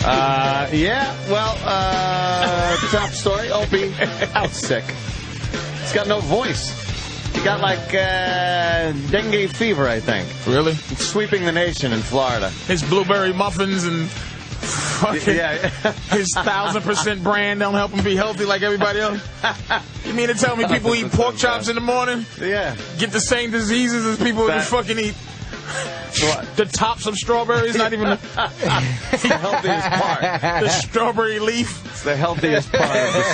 Yeah, well, top story, Opie out sick. He's got no voice. He got like dengue fever, I think. Really? It's sweeping the nation in Florida. His blueberry muffins and fucking his 1,000% brand don't help him be healthy like everybody else. You mean to tell me people eat pork chops in the morning? Yeah. Get the same diseases as people who fucking eat the tops of strawberries, not even the healthiest part. The strawberry leaf. It's the healthiest part of the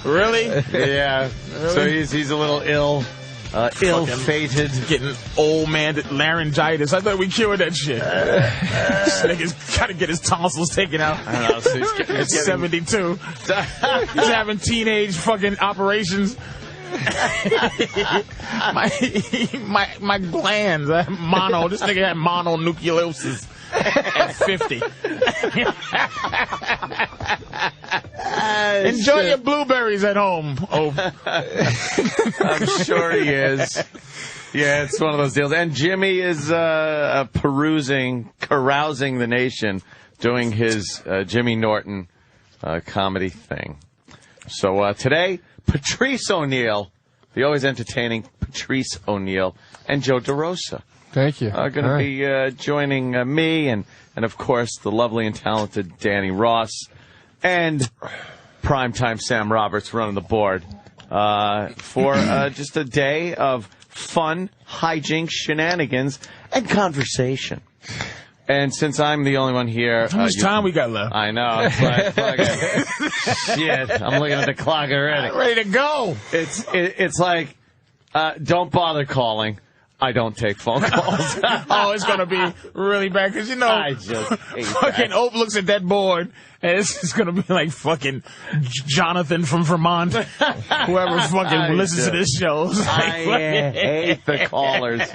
strawberry. Really? Yeah. Really? So he's a little ill-fated. Getting old man laryngitis. I thought we cured that shit. This nigga's got to get his tonsils taken out. I don't know. So he's 72. He's having teenage fucking operations. my glands, mono. This nigga had mononucleosis at 50. Enjoy your blueberries at home. Oh, I'm sure he is. Yeah, it's one of those deals. And Jimmy is carousing the nation, doing his Jimmy Norton comedy thing. So today, Patrice O'Neill, the always entertaining Patrice O'Neill, and Joe DeRosa. Thank you. Are going to be joining me and, of course, the lovely and talented Danny Ross and primetime Sam Roberts running the board for just a day of fun, hijinks, shenanigans, and conversation. And since I'm the only one here... How much time we got left? I know. It's like, shit, I'm looking at the clock already. Ready to go. It's like, don't bother calling. I don't take phone calls. Oh, it's going to be really bad because, I just hate fucking Ope looks at that board and it's going to be like fucking Jonathan from Vermont. Whoever fucking listens to this show. I hate the callers.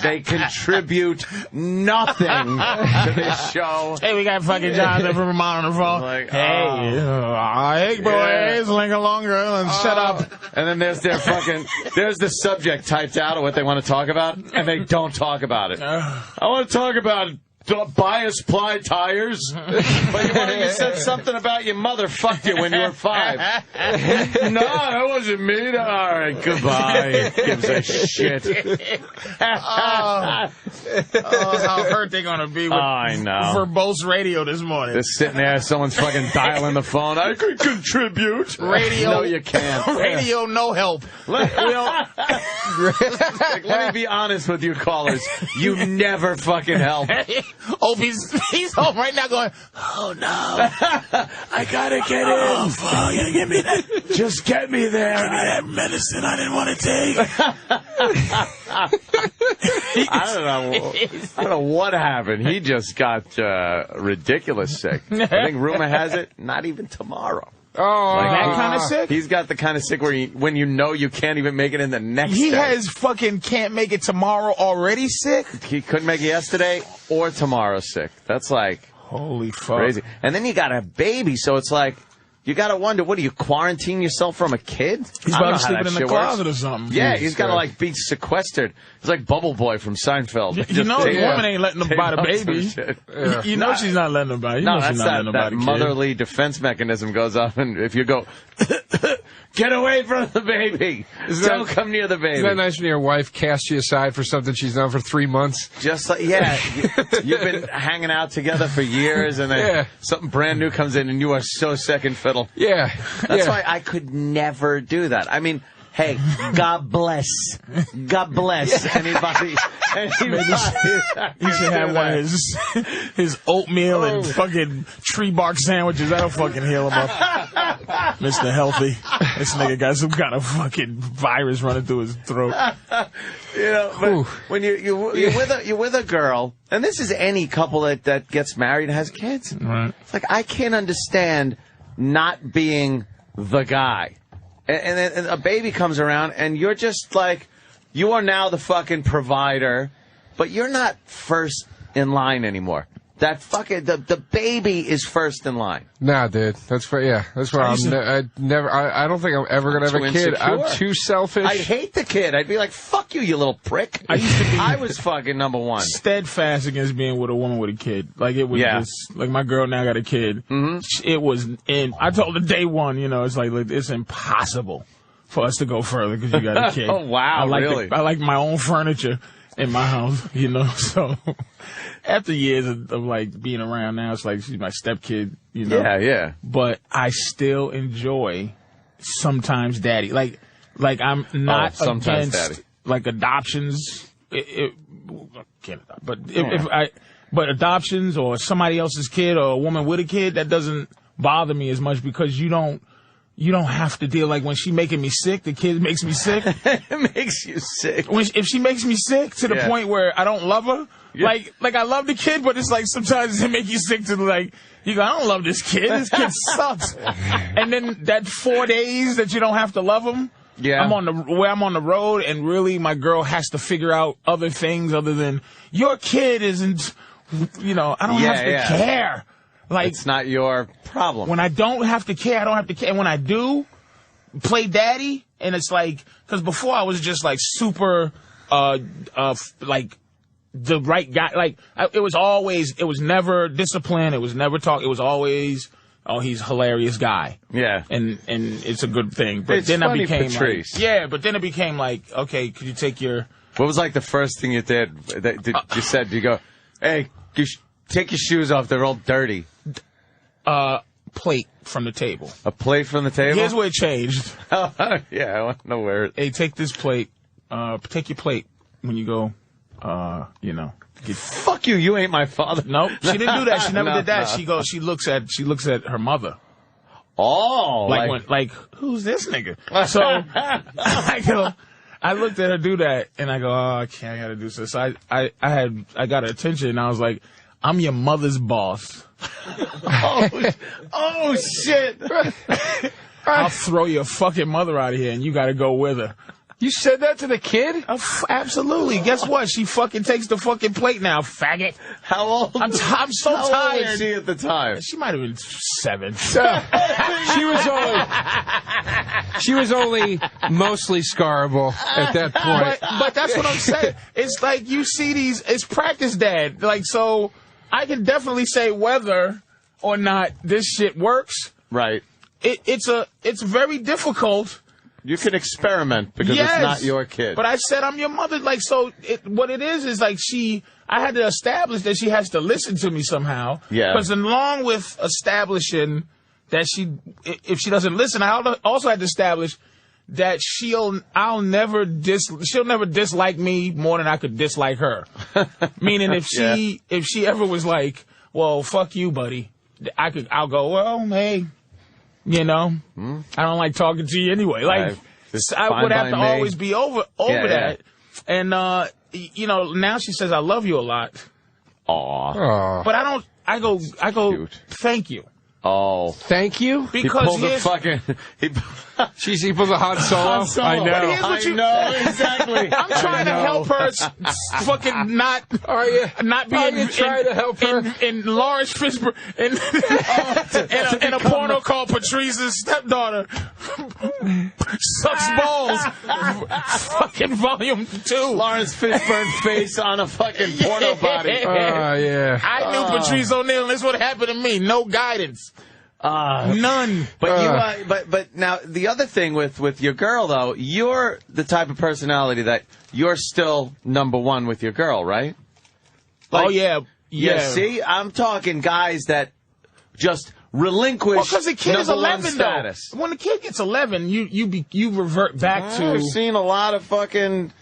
They contribute nothing to this show. Hey, we got fucking Jonathan from Vermont on the phone. Like, hey, boys, linger longer and shut up. And then there's the subject typed out of what they want to talk about, and they don't talk about it. I want to talk about bias ply tires. But you said something about your mother fucked you when you were 5. No, that wasn't me. All right, goodbye. Gives a shit. How hurt they gonna be with I know. verbose radio this morning. They're sitting there, someone's fucking dialing the phone. I could contribute. Radio. No, you can't. Radio, no help. Let me be honest with you callers. You never fucking help. Oh, he's home right now going, oh, no. I gotta get in. Oh, fuck, give me that. Just get me there. Give me that medicine I didn't want to take. I don't know what happened. He just got ridiculous sick. I think rumor has it, not even tomorrow. Oh, like that kind of sick? He's got the kind of sick where when you know you can't even make it in the next day. He has fucking can't make it tomorrow already sick? He couldn't make it yesterday or tomorrow sick. That's like... Holy fuck. Crazy. And then you got a baby, so it's like... You got to wonder, what, do you quarantine yourself from a kid? He's probably sleeping in the closet or something. Yeah, he's got to, like, be sequestered. He's like Bubble Boy from Seinfeld. You know the woman ain't letting him buy the baby. You know she's not letting him buy it. No, that's that motherly defense mechanism goes up, and if you go... Get away from the baby. Don't come near the baby. Isn't that nice when your wife casts you aside for something she's done for 3 months? Just like, yeah. You've been hanging out together for years, and then something brand new comes in, and you are so second fiddle. Yeah. That's why I could never do that. I mean, hey, God bless. God bless anybody. He should have one of his oatmeal and fucking tree bark sandwiches. That'll fucking heal him up. Mr. Healthy. This nigga got some kind of fucking virus running through his throat. You know, but when you're with a girl, and this is any couple that gets married and has kids. Right. It's like, I can't understand not being the guy. And then a baby comes around, and you're just like, you are now the fucking provider, but you're not first in line anymore. that fucking the baby is first in line. Nah, dude. That's why I don't think I'm ever gonna have a kid. Insecure. I'm too selfish. I'd hate the kid. I'd be like, fuck you, you little prick. I was fucking number one. Steadfast against being with a woman with a kid. Like, it was just, like, my girl now got a kid. It was, I told her day one, it's like, it's impossible for us to go further because you got a kid. Oh, wow, really? I like my own furniture in my house, so after years of like being around now, it's like she's my stepkid, Yeah. But I still enjoy sometimes daddy. Like I'm not sometimes against daddy. Like adoptions. I can't adopt, but but adoptions or somebody else's kid or a woman with a kid, that doesn't bother me as much because you don't have to deal, like when she making me sick, the kid makes me sick. It makes you sick. If she makes me sick to the point where I don't love her, like I love the kid, but it's like sometimes it make you sick to like, you go, I don't love this kid. This kid sucks. And then that 4 days that you don't have to love him. Yeah. I'm on the road and really my girl has to figure out other things other than your kid isn't, I don't have to care. Like, it's not your problem. When I don't have to care, I don't have to care. And when I do play daddy, and it's like, because before I was just like super, like the right guy. Like it was never discipline. It was never talk. It was always, oh, he's a hilarious guy. Yeah. And it's a good thing. But it's then funny, I became Patrice. like, but then it became like, okay, could you take your. What was like the first thing you did? You said, you go, hey, take your shoes off. They're all dirty. Plate from the table. A plate from the table? Here's where it changed. Yeah, I want to know where. Hey, take this plate. Take your plate when you go, Fuck you, you ain't my father. Nope, she didn't do that. She never did that. No. She looks at her mother. Oh. Like who's this nigga? So I looked at her do that and I go, oh, okay, I gotta do this. So I got her attention and I was like, I'm your mother's boss. Oh shit! I'll throw your fucking mother out of here, and you got to go with her. You said that to the kid? Absolutely. Guess what? She fucking takes the fucking plate now, faggot. How old? I'm so tired. How old was she at the time? She might have been 7. She was only mostly scarable at that point. But that's what I'm saying. It's like you see these. It's practice, Dad. Like, so I can definitely say whether or not this shit works. Right. It's very difficult. You can experiment because it's not your kid. But I said I'm your mother. Like, so what it is like I had to establish that she has to listen to me somehow. Yeah. Because along with establishing that if she doesn't listen, I also had to establish that she'll never dislike me more than I could dislike her. Meaning if she ever was like, well, fuck you, buddy, I'll go, well, hey, I don't like talking to you anyway. Like, I would have to always be over that. And, now she says, I love you a lot. Aww. But I go, cute. Thank you. Oh. Thank you? Because he pulls a Han Solo. I know. I know, exactly. I'm trying to help her fucking not be trying to help her? In Lawrence Fishburne in a porno called Patrice's stepdaughter sucks balls. Fucking volume 2. Lawrence Fishburne face on a fucking porno body. Yeah. I knew Patrice O'Neal, and this would happen to me. No guidance. None. But but now the other thing with your girl though, you're the type of personality that you're still number one with your girl, right? Like, yeah. See, I'm talking guys that just relinquish. Well, because the kid is 11 status. Though. When the kid gets 11, you revert back to. I've seen a lot of fucking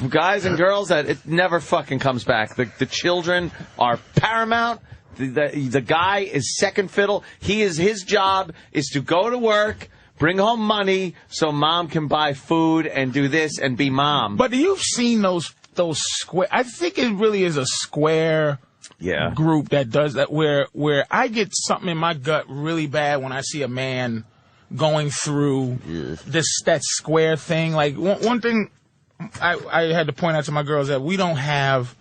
guys and girls that it never fucking comes back. The children are paramount. The guy is second fiddle. His job is to go to work, bring home money so mom can buy food and do this and be mom. But you've seen those square. I think it really is a square group that does that where I get something in my gut really bad when I see a man going through that square thing. Like one thing I had to point out to my girls that we don't have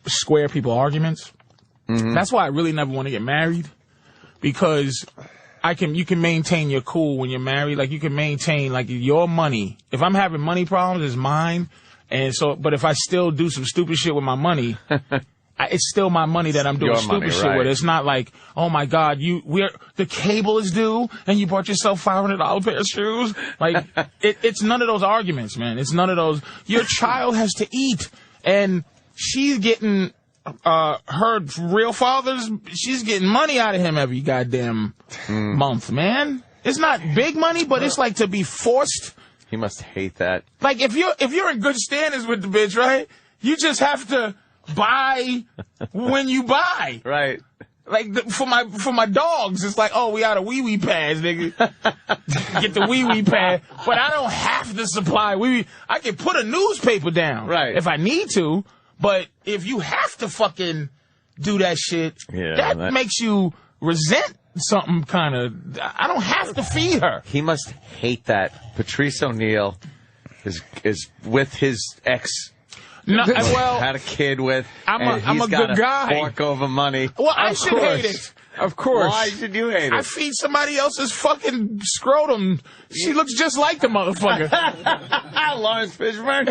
square people arguments. That's why I really never want to get married, because you can maintain your cool when you're married. Like, you can maintain, like, your money. If I'm having money problems, it's mine. And so, but if I still do some stupid shit with my money, it's still my money that I'm doing stupid shit with. It's not like, oh my God, the cable is due and you bought yourself $500 pair of shoes. Like, it's none of those arguments, man. It's none of those. Your child has to eat, and she's getting, her real father's, she's getting money out of him every goddamn month, man. It's not big money, but it's like to be forced. He must hate that. Like, if you're in good standings with the bitch, right? You just have to buy when you buy. Right. Like, for my dogs, it's like, oh, we out of wee-wee pads, nigga. Get the wee-wee pad. But I don't have to supply wee-wee. I can put a newspaper down. Right. If I need to. But if you have to fucking do that shit, that makes you resent something kind of. I don't have to feed her. He must hate that. Patrice O'Neal is with his ex. No, well, had a kid with. I'm a good guy. Fork over money. Well, I should hate it. Of course. Why should you hate it? I feed somebody else's fucking scrotum. She looks just like the motherfucker. Lawrence Fishburne.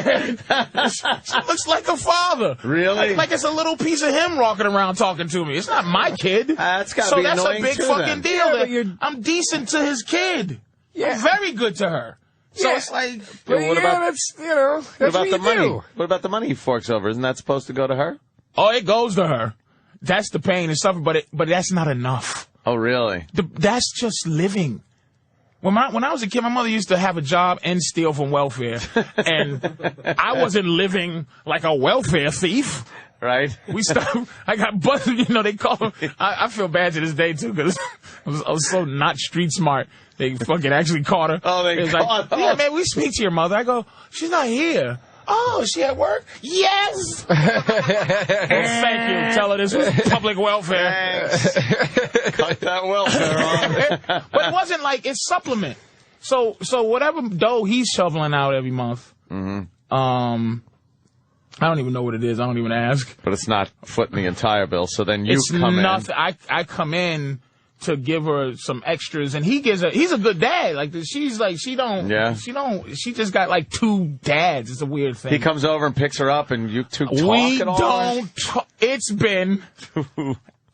She looks like a father. Really? Like it's a little piece of him walking around talking to me. It's not my kid. That's gotta be annoying. So that's a big fucking deal. Yeah, I'm decent to his kid. Yeah. I'm very good to her. So it's like, but what about, that's, that's what about the money? do. What about the money he forks over? Isn't that supposed to go to her? Oh, it goes to her. That's the pain and suffering, but that's not enough. Oh, really? That's just living. When I was a kid, my mother used to have a job and steal from welfare, and I wasn't living like a welfare thief. Right? I got busted. They call them. I feel bad to this day too, because I was so not street smart. They fucking actually caught her. Oh, they caught her. Yeah, man, we speak to your mother. I go, she's not here. Oh, is she at work? Yes. Thank you. Tell her this was public welfare. Cut that welfare on. But it wasn't like it's supplement. So whatever dough he's shoveling out every month. I don't even know what it is. I don't even ask. But it's not footing the entire bill. So then you come in. I come in to give her some extras, and he's a good dad. Like, she just got like two dads. It's a weird thing. He comes over and picks her up, and you two talk at all? It's been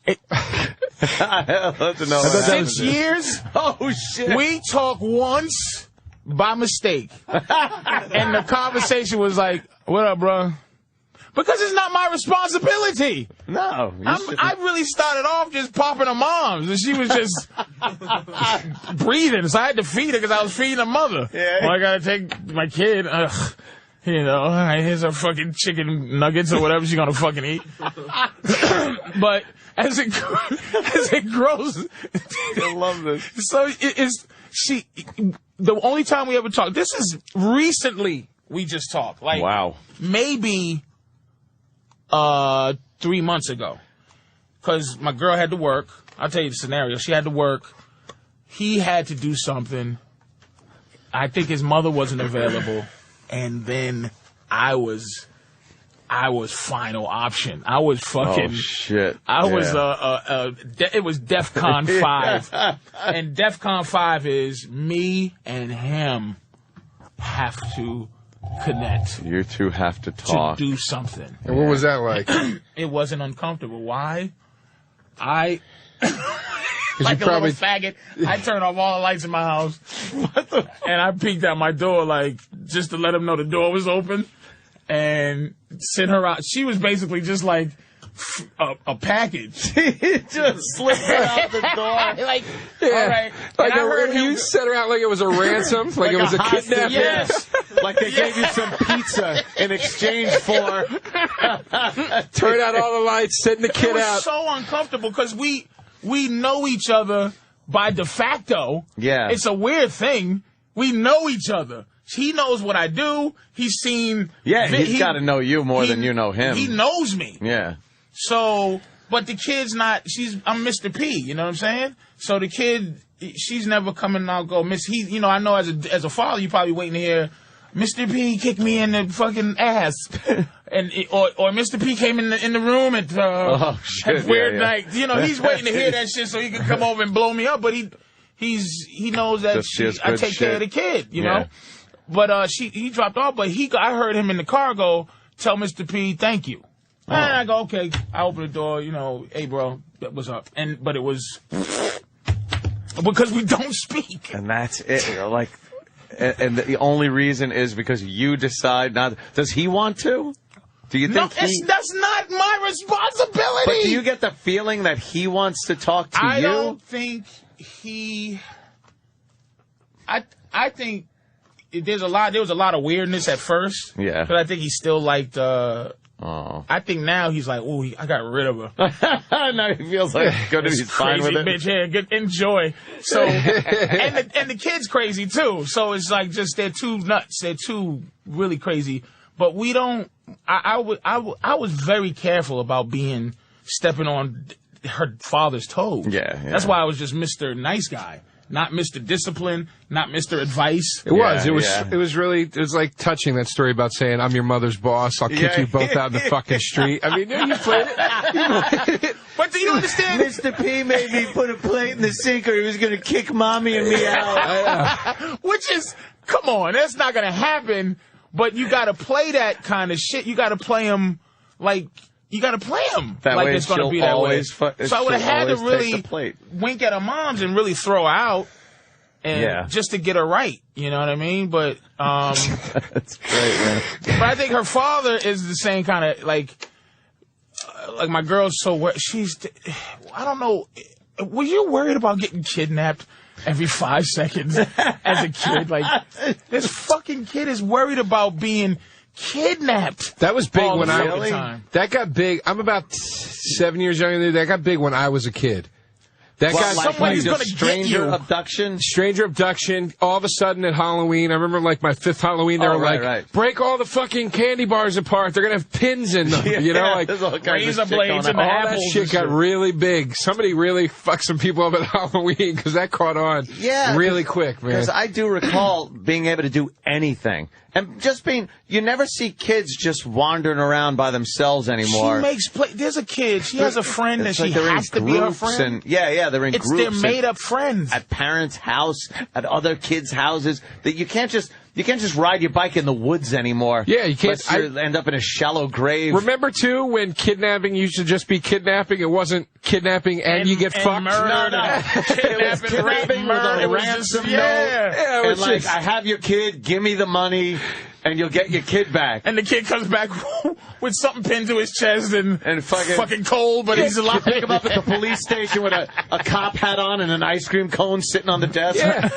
6 years. Oh, shit. We talked once by mistake. And the conversation was like, what up, bro? Because it's not my responsibility. No. I really started off just popping her moms, and she was just breathing, so I had to feed her because I was feeding her mother. Yeah. Well, I gotta take my kid. All right, here's her fucking chicken nuggets or whatever she's gonna fucking eat. But as it grows, I love this. So the only time we ever talked, this is recently we just talked. Like, wow. Maybe 3 months ago, because my girl had to work. I'll tell you the scenario. She had to work. He had to do something. I think his mother wasn't available, and then I was final option. I was fucking. Oh shit! It was DEFCON 5, and DEFCON 5 is me and him have to connect. You two have to talk. To do something. And what was that like? It wasn't uncomfortable. Why? Like a little faggot, I turn off all the lights in my house. And I peeked out my door, like, just to let him know the door was open. And sent her out. She was basically just like a package. He just slipped her out the door. Like, all right. Like you set her out like it was a ransom? Like it was a kidnapping? Yes. Like they gave you some pizza in exchange for... Turn out all the lights, send the kid out. It was so uncomfortable because we know each other by de facto. Yeah. It's a weird thing. We know each other. He knows what I do. He's seen... Yeah, he's got to know you more than you know him. He knows me. Yeah. So, but the kid's not... I'm Mr. P, you know what I'm saying? So the kid, she's never coming out and go, Miss... I know as a father, you probably waiting to hear Mr. P kicked me in the fucking ass. Or Mr. P came in the room at weird night. You know, he's waiting to hear that shit so he can come over and blow me up. But he knows that I take care of the kid. You know. But he dropped off. But I heard him in the car go, "Tell Mr. P thank you." And I go, "Okay." I open the door. You know, "Hey, bro, what's up?" But it was because we don't speak. And that's it. Like, and the only reason is because you decide not. Does he want to? Do you think that's not my responsibility. But do you get the feeling that he wants to talk to you? I don't think he. I think there was a lot of weirdness at first. Yeah. But I think he still liked. I think now he's like, "Ooh, I got rid of her." Now he feels like he's fine with it. Bitch, yeah, enjoy. So, and the kid's crazy too. So it's like they're too nuts. They're too really crazy. But we don't. I was very careful about stepping on her father's toes. Yeah. That's why I was just Mr. Nice Guy. Not Mr. Discipline, not Mr. Advice. It was like touching, that story about saying, "I'm your mother's boss. I'll kick you both out in the fucking street." I mean, you played it. But do you understand? Mr. P made me put a plate in the sink or he was going to kick mommy and me out. Which is, come on, that's not going to happen. But you got to play that kind of shit. You got to play him like... You got to play him that like way. It's going to be that way. So I would have had to really wink at her moms and really throw her out, and just to get her right. You know what I mean? But that's great, man. But I think her father is the same kind of like my girl's I don't know. Were you worried about getting kidnapped every 5 seconds as a kid? Like this fucking kid is worried about being kidnapped. That was big when that got big. I'm about 7 years younger than you. That got big when I was a kid. That guy, somebody's going to get you. Stranger abduction. All of a sudden at Halloween, I remember like my 5th Halloween, they were break all the fucking candy bars apart. They're going to have pins in them. You know, like razor blades and all that shit got really big. Somebody really fucked some people up at Halloween because that caught on really quick, man. Because I do recall being able to do anything. And you never see kids just wandering around by themselves anymore. She makes there's a kid, she has a friend and she has to be her friend. They're in groups. They're made up friends. At parents' house, at other kids' houses. That you can't just ride your bike in the woods anymore. Yeah, you can't. You end up in a shallow grave. Remember, too, when kidnapping used to just be kidnapping? It wasn't kidnapping and you get fucked? Murder. No. Kidnapping with a ransom note. And like, I have your kid, give me the money, and you'll get your kid back. And the kid comes back with something pinned to his chest and fucking cold, but he's alive. Pick him up at the police station with a cop hat on and an ice cream cone sitting on the desk. Yeah.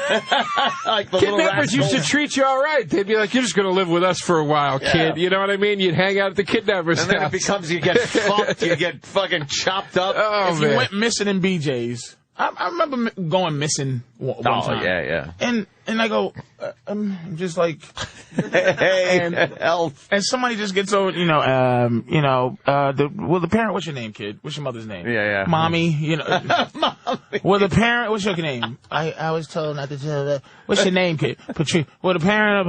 Like the kidnappers used to treat you all right. They'd be like, "You're just going to live with us for a while, kid." You know what I mean? You'd hang out at the kidnappers' house. And then it becomes you get fucked, you get fucking chopped up. Oh, if you went missing in BJ's, I remember going missing one time. Yeah. And I go, I'm just like, Elf. And somebody just gets over, the parent, what's your name, kid? What's your mother's name? Yeah. Mommy, Mommy. Well, the parent, what's your name? I was told not to tell that. What's your name, kid? Patrice. Well, the parent,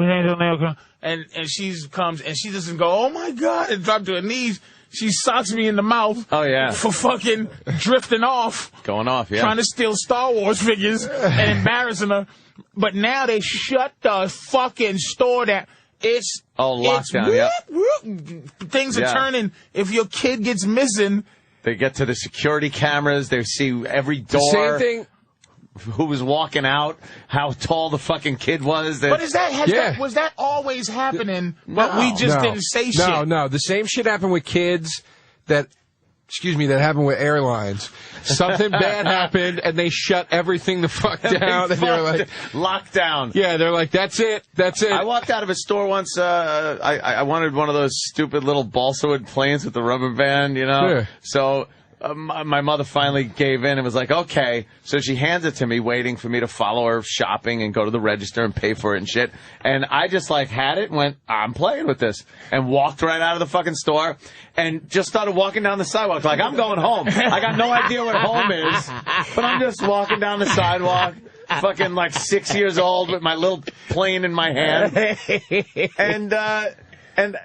and she comes and she doesn't go, "Oh my God," and drop to her knees. She socks me in the mouth. Oh, yeah. For fucking drifting off. Going off, yeah. Trying to steal Star Wars figures and embarrassing her. But now they shut the fucking store down. It's lockdown, Things are turning. If your kid gets missing. They get to the security cameras. They see every door. The same thing. Who was walking out, how tall the fucking kid was. But was that always happening, but we just didn't say shit? No. The same shit happened with kids that happened with airlines. Something bad happened, and they shut everything the fuck down. And they were like, lockdown. Yeah, they're like, that's it. I walked out of a store once. I wanted one of those stupid little balsa wood planes with the rubber band, Yeah. So... my mother finally gave in and was like, okay. So she hands it to me, waiting for me to follow her shopping and go to the register and pay for it and shit. And I just had it and went, I'm playing with this. And walked right out of the fucking store and just started walking down the sidewalk like, I'm going home. I got no idea what home is, but I'm just walking down the sidewalk. fucking like 6 years old with my little plane in my hand. And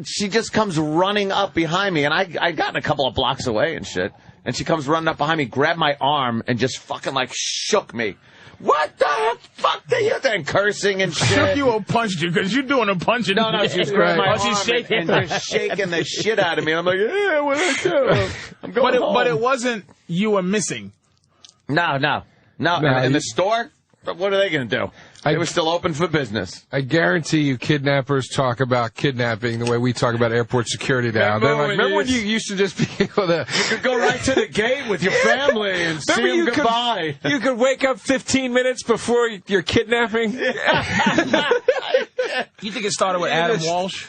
she just comes running up behind me, and I gotten a couple of blocks away and shit. And she comes running up behind me, grabbed my arm, and just fucking like shook me. What the fuck do you think? Cursing and shit. Shook you or punched you? Because you're doing a punching. No, she's grabbing my arm she's shaking. and just shaking the shit out of me. And I'm like, yeah, what did I do? I'm going home. But it wasn't you were missing. No. In the store? What are they going to do? They were still open for business. I guarantee you kidnappers talk about kidnapping the way we talk about airport security now. Remember when you used to just be able to... You could go right to the gate with your family and see them goodbye. You could wake up 15 minutes before you're kidnapping? You think it started with Adam Walsh?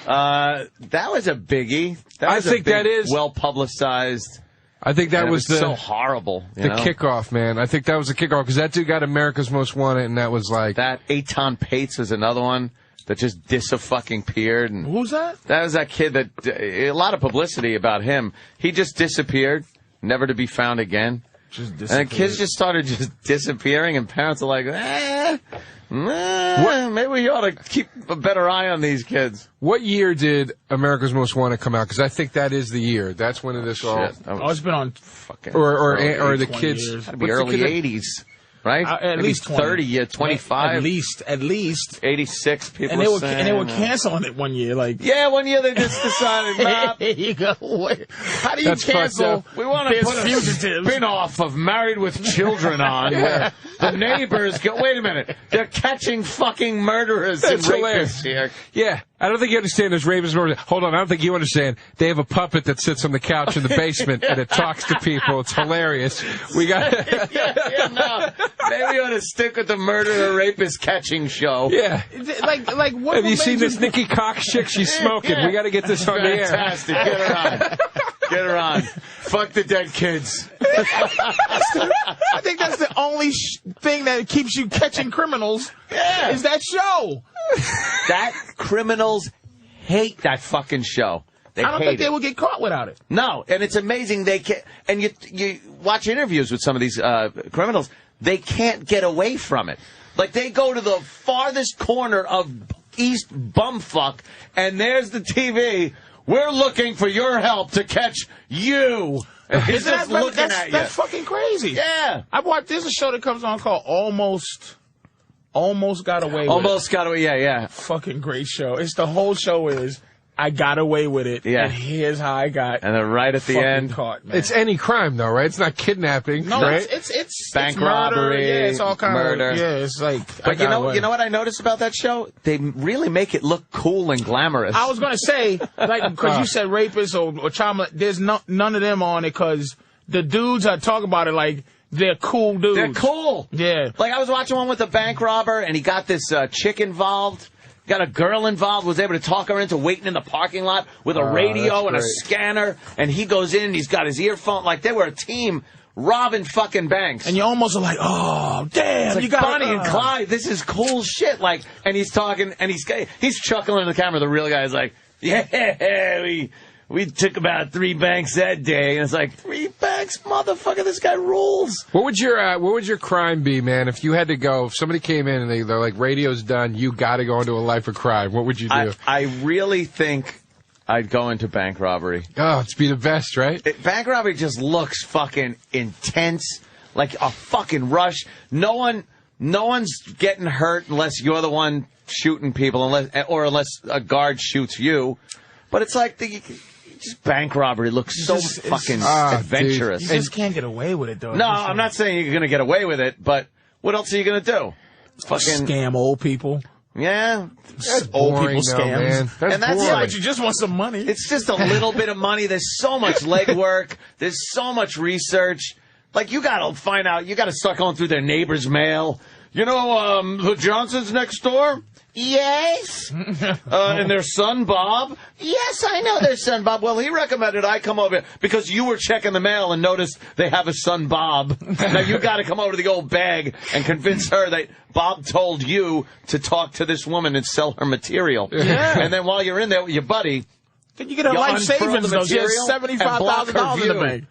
That was a biggie. I think that is well-publicized. I think that was so horrible. The kickoff, man. I think that was the kickoff because that dude got America's Most Wanted, and that was like that. Eitan Pates was another one that just dis-fucking-peered. Who's that? That was that kid that a lot of publicity about him. He just disappeared, never to be found again. Just disappeared. And the kids just started just disappearing, and parents are like, maybe we ought to keep a better eye on these kids. What year did America's Most Wanted come out? Because I think that is the year. That's when it is all. It's been on fucking or the kids. Years. It'd be early 80s. Right? At least 30, 25. At least. 86 people. And they were canceling it one year. Like, yeah, one year they just decided, nah. There you go. How do you cancel? We want to put a spin-off of Married with Children on where the neighbors go, wait a minute, they're catching fucking murderers and rapists here. Yeah. I don't think you understand this rapists. Hold on, I don't think you understand. They have a puppet that sits on the couch in the basement and it talks to people. It's hilarious. We got no. Maybe we ought to stick with the murderer rapist catching show. Yeah. Like what? Have you seen this Nikki Cox chick? She's smoking. Yeah. We got to get this on the air. Fantastic. Get her on. Get her on. Fuck the dead kids. I think that's the only thing that keeps you catching criminals. Yeah. Is that show. That criminals hate that fucking show. I don't think they would get caught without it. No, and it's amazing they can. And you watch interviews with some of these criminals, they can't get away from it. Like they go to the farthest corner of East Bumfuck, and there's the TV. We're looking for your help to catch you. And he's just looking at you. That's fucking crazy. Yeah, there's a show that comes on called Almost Got Away with It. Almost Got Away, yeah. Fucking great show. It's the whole show is, I got away with it, and here's how I got. And then right at the end, caught, man. It's any crime though, right? It's not kidnapping, no, right? It's bank murder, robbery, yeah, it's all kind murder. of, yeah, it's like. But you know what I noticed about that show? They really make it look cool and glamorous. I was gonna say, like, because you said rapists or child, there's none of them on it because the dudes that talk about it like. They're cool dudes. They're cool. Yeah. Like, I was watching one with a bank robber, and he got this chick involved, got a girl involved, was able to talk her into waiting in the parking lot with a radio and a scanner, and he goes in, and he's got his earphone. Like, they were a team robbing fucking banks. And you almost are like, oh, damn. It's like you got Bonnie and Clyde, this is cool shit. Like, and he's talking, and he's chuckling at the camera. The real guy's like, yeah, we took about 3 banks that day, and it's like 3 banks, motherfucker. This guy rules. What would your crime be, man? If you had to go, if somebody came in and they're like, radio's done, you got to go into a life of crime. What would you do? I really think I'd go into bank robbery. Oh, it's be the best, right? Bank robbery just looks fucking intense, like a fucking rush. No one's getting hurt unless you're the one shooting people, unless a guard shoots you. But it's like just bank robbery looks so fucking adventurous. Dude, you just can't get away with it, though. No, I'm not saying you're going to get away with it, but what else are you going to do? Fucking scam old people. Yeah. That's old people scams. Man. That's but you just want some money. It's just a little bit of money. There's so much legwork. There's so much research. Like, you got to find out. You got to start going through their neighbor's mail. You know, the Johnsons next door? Yes. And their son, Bob? Yes, I know their son, Bob. Well, he recommended I come over because you were checking the mail and noticed they have a son, Bob. Now, you got to come over to the old bag and convince her that Bob told you to talk to this woman and sell her material. Yeah. And then while you're in there with your buddy, Then you get her life savings, though. She has $75,000 in the bank.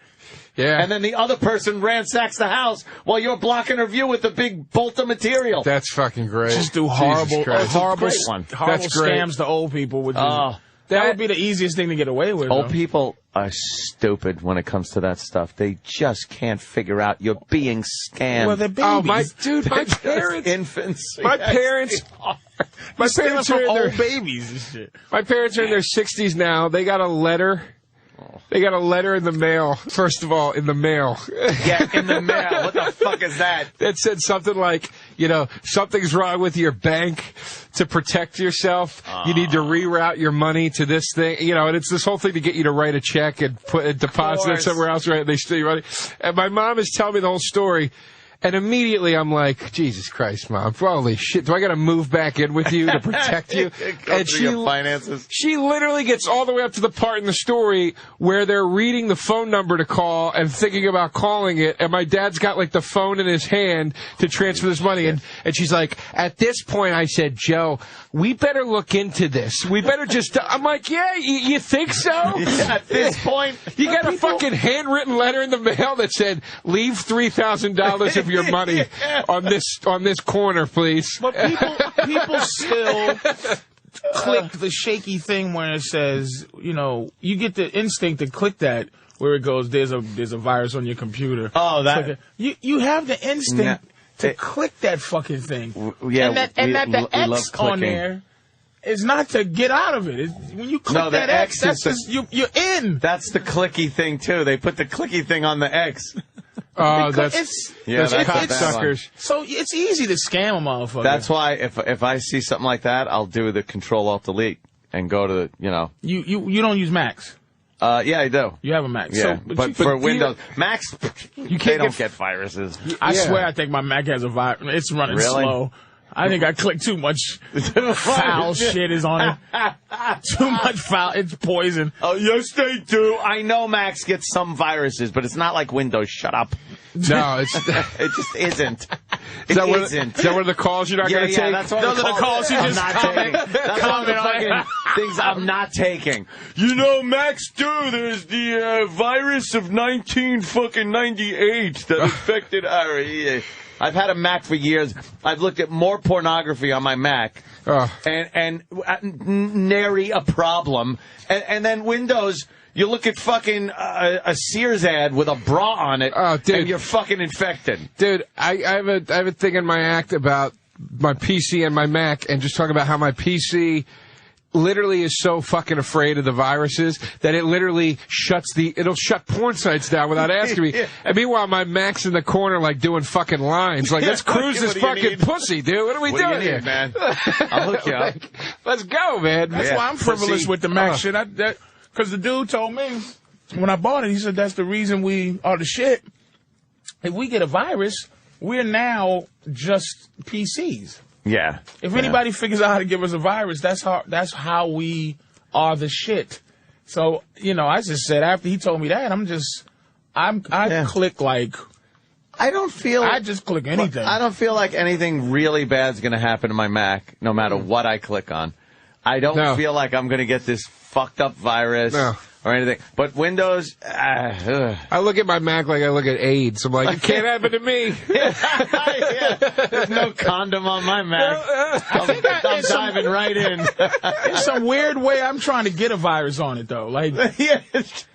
Yeah. And then the other person ransacks the house while you're blocking her view with a big bolt of material. That's fucking great. Just do horrible That's great. scams to old people. That would be the easiest thing to get away with. Old people are stupid when it comes to that stuff. They just can't figure out you're being scammed. Well, they're babies. Oh, my parents. Infants. My parents. My parents are in their old babies and shit. My parents are in their 60s now. They got a letter. They got a letter in the mail. First of all, in the mail. Yeah, in the mail. What the fuck is that? That said something like, something's wrong with your bank. To protect yourself, you need to reroute your money to this thing. And it's this whole thing to get you to write a check and deposit it somewhere else, right? They steal your money. And my mom is telling me the whole story. And immediately I'm like, Jesus Christ, Mom, holy shit, do I got to move back in with you to protect you? And your finances. She literally gets all the way up to the part in the story where they're reading the phone number to call and thinking about calling it, and my dad's got like the phone in his hand to transfer this money, and she's like, at this point I said, Joe, we better look into this. We better just, I'm like, yeah, you think so? Yeah, at this point. You got a fucking handwritten letter in the mail that said, leave $3,000 of your money on this corner, please. But people still click the shaky thing when it says, you get the instinct to click that where it goes, there's a virus on your computer. Oh, that you have the instinct to click that fucking thing. Yeah, and that the X on there is not to get out of it. When you click that X, that's just, you're in. That's the clicky thing too. They put the clicky thing on the X. Oh, that's cocksuckers. So it's easy to scam a motherfucker. That's why if I see something like that, I'll do the Control-Alt-Delete and go to You don't use Macs. Yeah, I do. You have a Mac. Yeah, so, but for Windows, Macs, they don't get viruses. I swear I think my Mac has a virus. It's running slow. I think I clicked too much foul shit is on it. Too much foul. It's poison. Oh, yes, they do. I know Macs get some viruses, but it's not like Windows. Shut up. No, it just isn't. Is that one of the calls you're not going to take? That's one of the calls you just not taking. That's one of the fucking things I'm not taking. Macs do. There's the virus of 1998 that infected our... I've had a Mac for years. I've looked at more pornography on my Mac, and nary a problem. And then Windows, you look at fucking a Sears ad with a bra on it, and you're fucking infected. Dude, I have a thing in my act about my PC and my Mac, and just talking about how my PC literally is so fucking afraid of the viruses that it literally it'll shut porn sites down without asking me. And meanwhile, my Mac's in the corner like doing fucking lines. Like, let's cruise this fucking pussy, dude. What are we doing here, man? I'll hook you up. Let's go, man. That's why I'm frivolous with the Mac shit. Because the dude told me when I bought it, he said that's the reason we are the shit. If we get a virus, we're now just PCs. Yeah. If anybody figures out how to give us a virus, that's how we are the shit. So, I just said after he told me that, I click like... I just click anything. I don't feel like anything really bad's going to happen to my Mac, no matter what I click on. I don't feel like I'm going to get this fucked up virus. No. Or anything. But Windows, I look at my Mac like I look at AIDS. I'm like, it can't happen to me. There's no condom on my Mac. I'm diving right in. In some weird way, I'm trying to get a virus on it, though. Like, just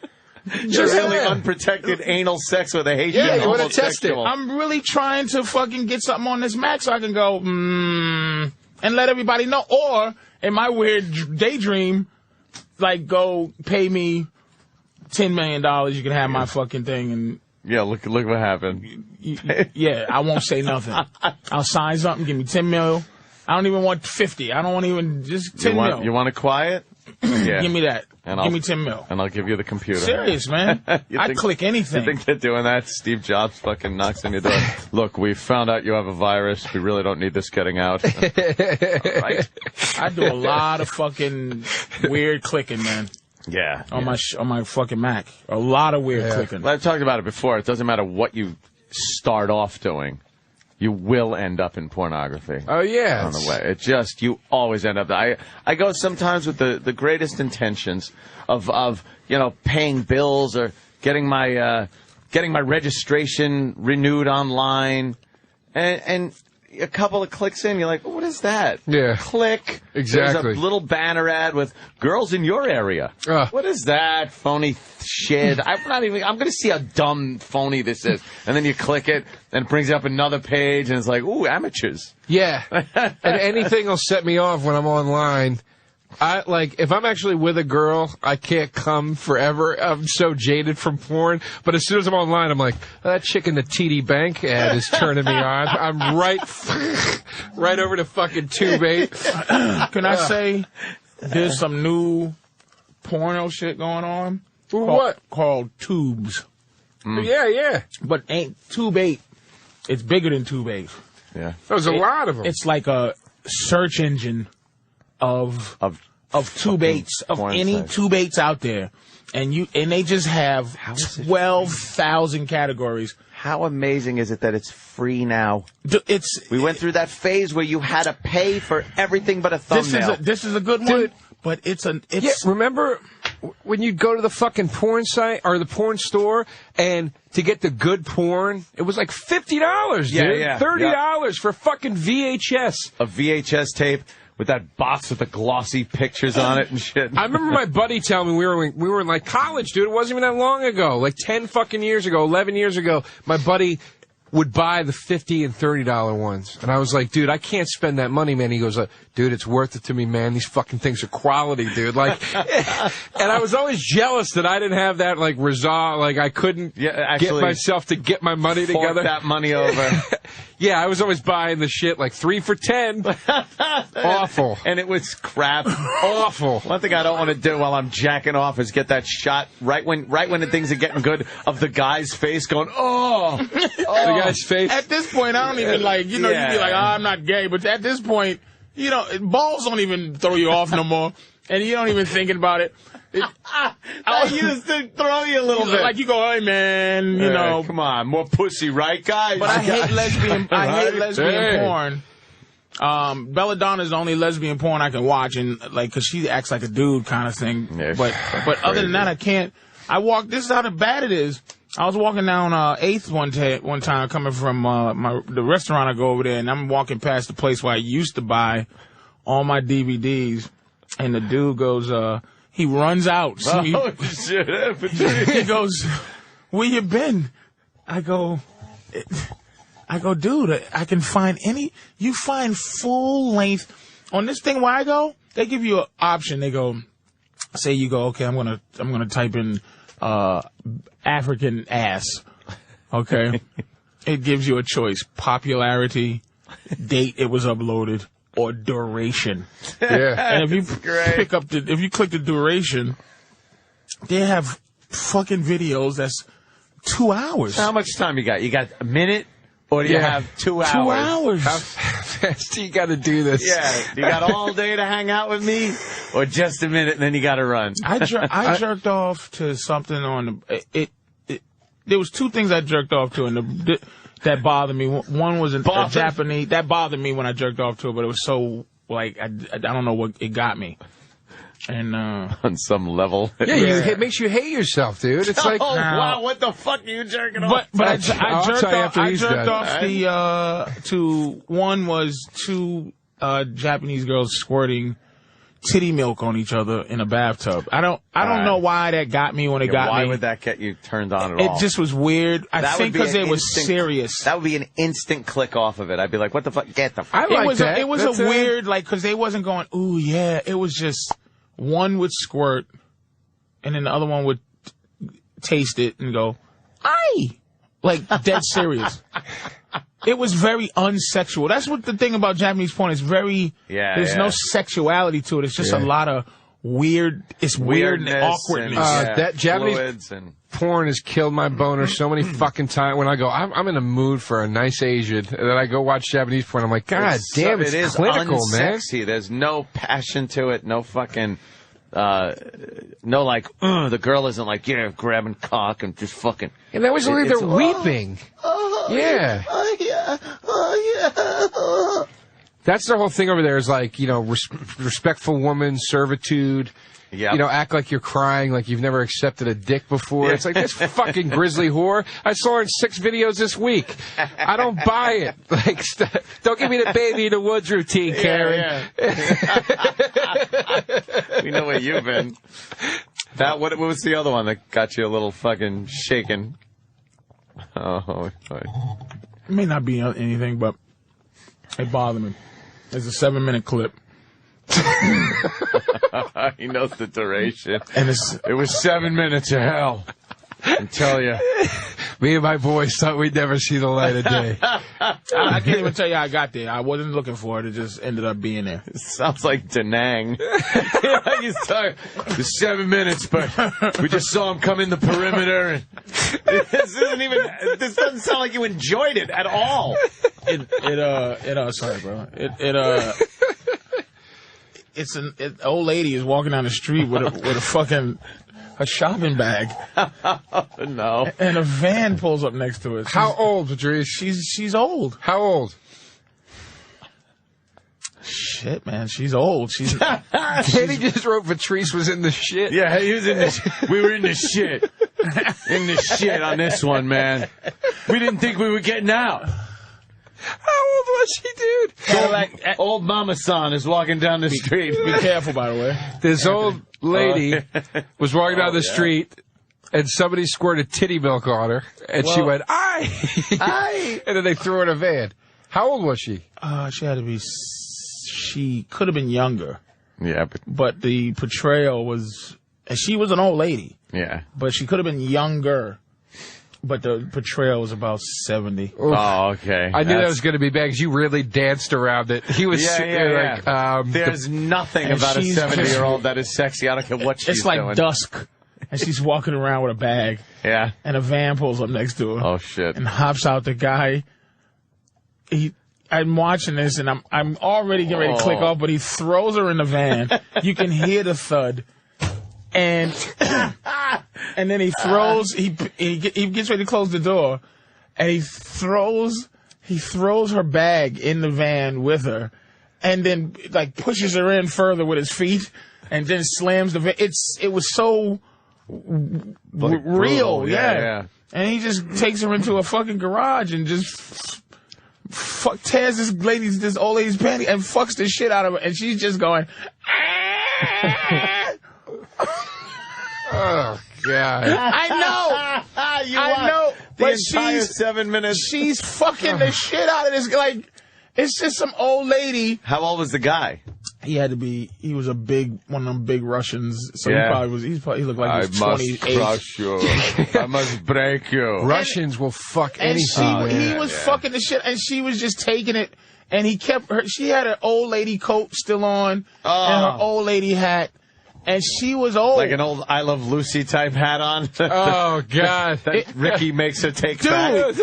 really unprotected anal sex with a Haitian you want to test it. I'm really trying to fucking get something on this Mac so I can go, and let everybody know. Or, in my weird daydream, like, go pay me $10 million. You can have my fucking thing. And look what happened. I won't say nothing. I'll sign something. Give me $10 million. I don't even want 50. I don't want even just $10 million. You want to quiet? Yeah. Give me that. Give me $10 million. And I'll give you the computer. Serious, man. I click anything. You think they're doing that? Steve Jobs fucking knocks on your door. Look, we found out you have a virus. We really don't need this getting out. Right. I do a lot of fucking weird clicking, man. Yeah. On my fucking Mac. A lot of weird clicking. Well, I've talked about it before. It doesn't matter what you start off doing. you will end up in pornography. Oh, yeah. On the way. It just, you always end up. I go sometimes with the greatest intentions of paying bills or getting my registration renewed online, and a couple of clicks in, you're like, what is that? Yeah. Click. Exactly. There's a little banner ad with girls in your area. What is that phony shit? I'm going to see how dumb phony this is. And then you click it, and it brings up another page, and it's like, ooh, amateurs. Yeah. And anything will set me off when I'm online. If I'm actually with a girl, I can't come forever. I'm so jaded from porn. But as soon as I'm online, I'm like, that chick in the TD Bank ad is turning me on. I'm right over to fucking Tube 8. Can I say there's some new porno shit going on? What? Called Tubes. Yeah. But ain't Tube 8. It's bigger than Tube 8. Yeah. There's a lot of them. It's like a search engine of Tube 8s, of any Tube 8s out there. And they just have 12,000 categories. How amazing is it that it's free now? We went through that phase where you had to pay for everything but a thumbnail. This is a good one, dude, but it's remember when you'd go to the fucking porn site or the porn store, and to get the good porn, it was like $50, dude. Yeah. $30 for fucking VHS. A VHS tape with that box with the glossy pictures on it and shit. I remember my buddy telling me we were in like college, dude. It wasn't even that long ago. Like 10 fucking years ago, 11 years ago, my buddy would buy the $50 and $30 ones. And I was like, dude, I can't spend that money, man. He goes, dude, it's worth it to me, man. These fucking things are quality, dude. Like, and I was always jealous that I didn't have that, like, resolve. Like, I couldn't get myself to get my money together. That money over. Yeah, I was always buying the shit like 3 for $10. Awful. And it was crap. Awful. One thing I don't want to do while I'm jacking off is get that shot right when the things are getting good of the guy's face going, the guy's face. At this point, I don't even you'd be like, I'm not gay. But at this point, balls don't even throw you off no more. And you don't even think about it. I used to throw you a little bit. Like you go, hey man, come on, more pussy, right, guys? But I hate lesbian. I hate lesbian porn. Belladonna's the only lesbian porn I can watch, and because she acts like a dude kind of thing. Yeah, but other than that, I can't. This is how bad it is. I was walking down 8th one time, coming from the restaurant I go over there, and I'm walking past the place where I used to buy all my DVDs, and the dude goes, he runs out. Shit. He goes, where you been? I go, dude, I can find you find full length on this thing where I go. They give you an option. They go, say you go, okay, I'm gonna type in African ass. Okay. It gives you a choice: popularity, date it was uploaded, or duration. Yeah. And if you click the duration, they have fucking videos that's 2 hours. How much time you got? You got a minute? Or do you have 2 hours? 2 hours. How fast do you got to do this? Yeah. You got all day to hang out with me? Or just a minute and then you got to run? I jerked off to something on there was 2 things I jerked off to, and that bothered me. One was a Japanese. That bothered me when I jerked off to it, but it was so, I don't know what it got me. And on some level. Yeah, it makes you hate yourself, dude. It's like, wow, what the fuck are you jerking off? But I jerked off to one was 2 Japanese girls squirting titty milk on each other in a bathtub. I don't know why that got me when it got me. Why would that get you turned on at all? It just was weird. I think because it was serious. That would be an instant click off of it. I'd be like, what the fuck? Get the fuck. I like that. It was a weird, because they wasn't going, ooh, yeah. It was just one would squirt, and then the other one would taste it and go, aye. Dead serious. It was very unsexual. That's what the thing about Japanese porn is. There's no sexuality to it. It's just a lot of weird. It's weird and awkwardness. That Japanese porn has killed my boner so many fucking times. When I go, I'm in a mood for a nice Asian, and then I go watch Japanese porn. I'm like, God damn, it is clinical, unsexy, man. There's no passion to it. No fucking. The girl isn't like, grabbing cock and just fucking. And that was only they're weeping. Oh, yeah. Oh, yeah. That's the whole thing over there is like, you know, respectful woman, servitude. Yep. You know, act like you're crying, like you've never accepted a dick before. It's like, this fucking grizzly whore. I saw her in 6 videos this week. I don't buy it. Like, don't give me the baby in the woods routine, Karen. We know where you've been. What was the other one that got you a little fucking shaken? Oh, it may not be anything, but it bothered me. It's a 7-minute clip. He knows the duration. And it was 7 minutes of hell. I can tell you. Me and my boys thought we'd never see the light of day. I can't even tell you how I got there. I wasn't looking for it. It just ended up being there. It sounds like Da Nang. He's talking. It was 7 minutes, but we just saw him come in the perimeter. And this doesn't sound like you enjoyed it at all. Sorry, bro. It's an old lady is walking down the street with a fucking shopping bag. No. And a van pulls up next to it. How old, Patrice? She's old. How old? Shit, man, she's old. Danny just wrote Patrice was in the shit. Yeah, he was in the. We were in the shit. In the shit on this one, man. We didn't think we were getting out. How old was she, dude? So, old Mama San is walking down the street. Be careful, by the way. This old lady was walking down the street, and somebody squirted titty milk on her, and she went, "Aye!" And then they threw her in a van. How old was she? She had to be. She could have been younger. Yeah, but the portrayal was. And she was an old lady. Yeah, but she could have been younger. But the portrayal was about 70. Oh, okay. I knew that was going to be bad because you really danced around it. He was like, there's nothing about a 70-year-old that is sexy. I don't care what she's doing. It's like dusk, and she's walking around with a bag. Yeah. And a van pulls up next to her. Oh, shit. And hops out the guy. I'm watching this, and I'm already getting ready to click off, but he throws her in the van. You can hear the thud. And then he throws. He gets ready to close the door, and he throws her bag in the van with her, and then like pushes her in further with his feet, and then slams the van. It was so real, yeah. And he just takes her into a fucking garage and just tears this old lady's panty and fucks the shit out of her, and she's just going. Oh, God. I know. The entire 7 minutes. She's fucking the shit out of this. Like, it's just some old lady. How old was the guy? He was one of them big Russians. So he looked like he was 28. I must crush you. I must break you. Russians will fuck anything. He was fucking the shit, and she was just taking it. And he kept her. She had an old lady coat still on, and her old lady hat. And she was old. Like an old I Love Lucy type hat on. Oh, God. That Ricky makes her take back.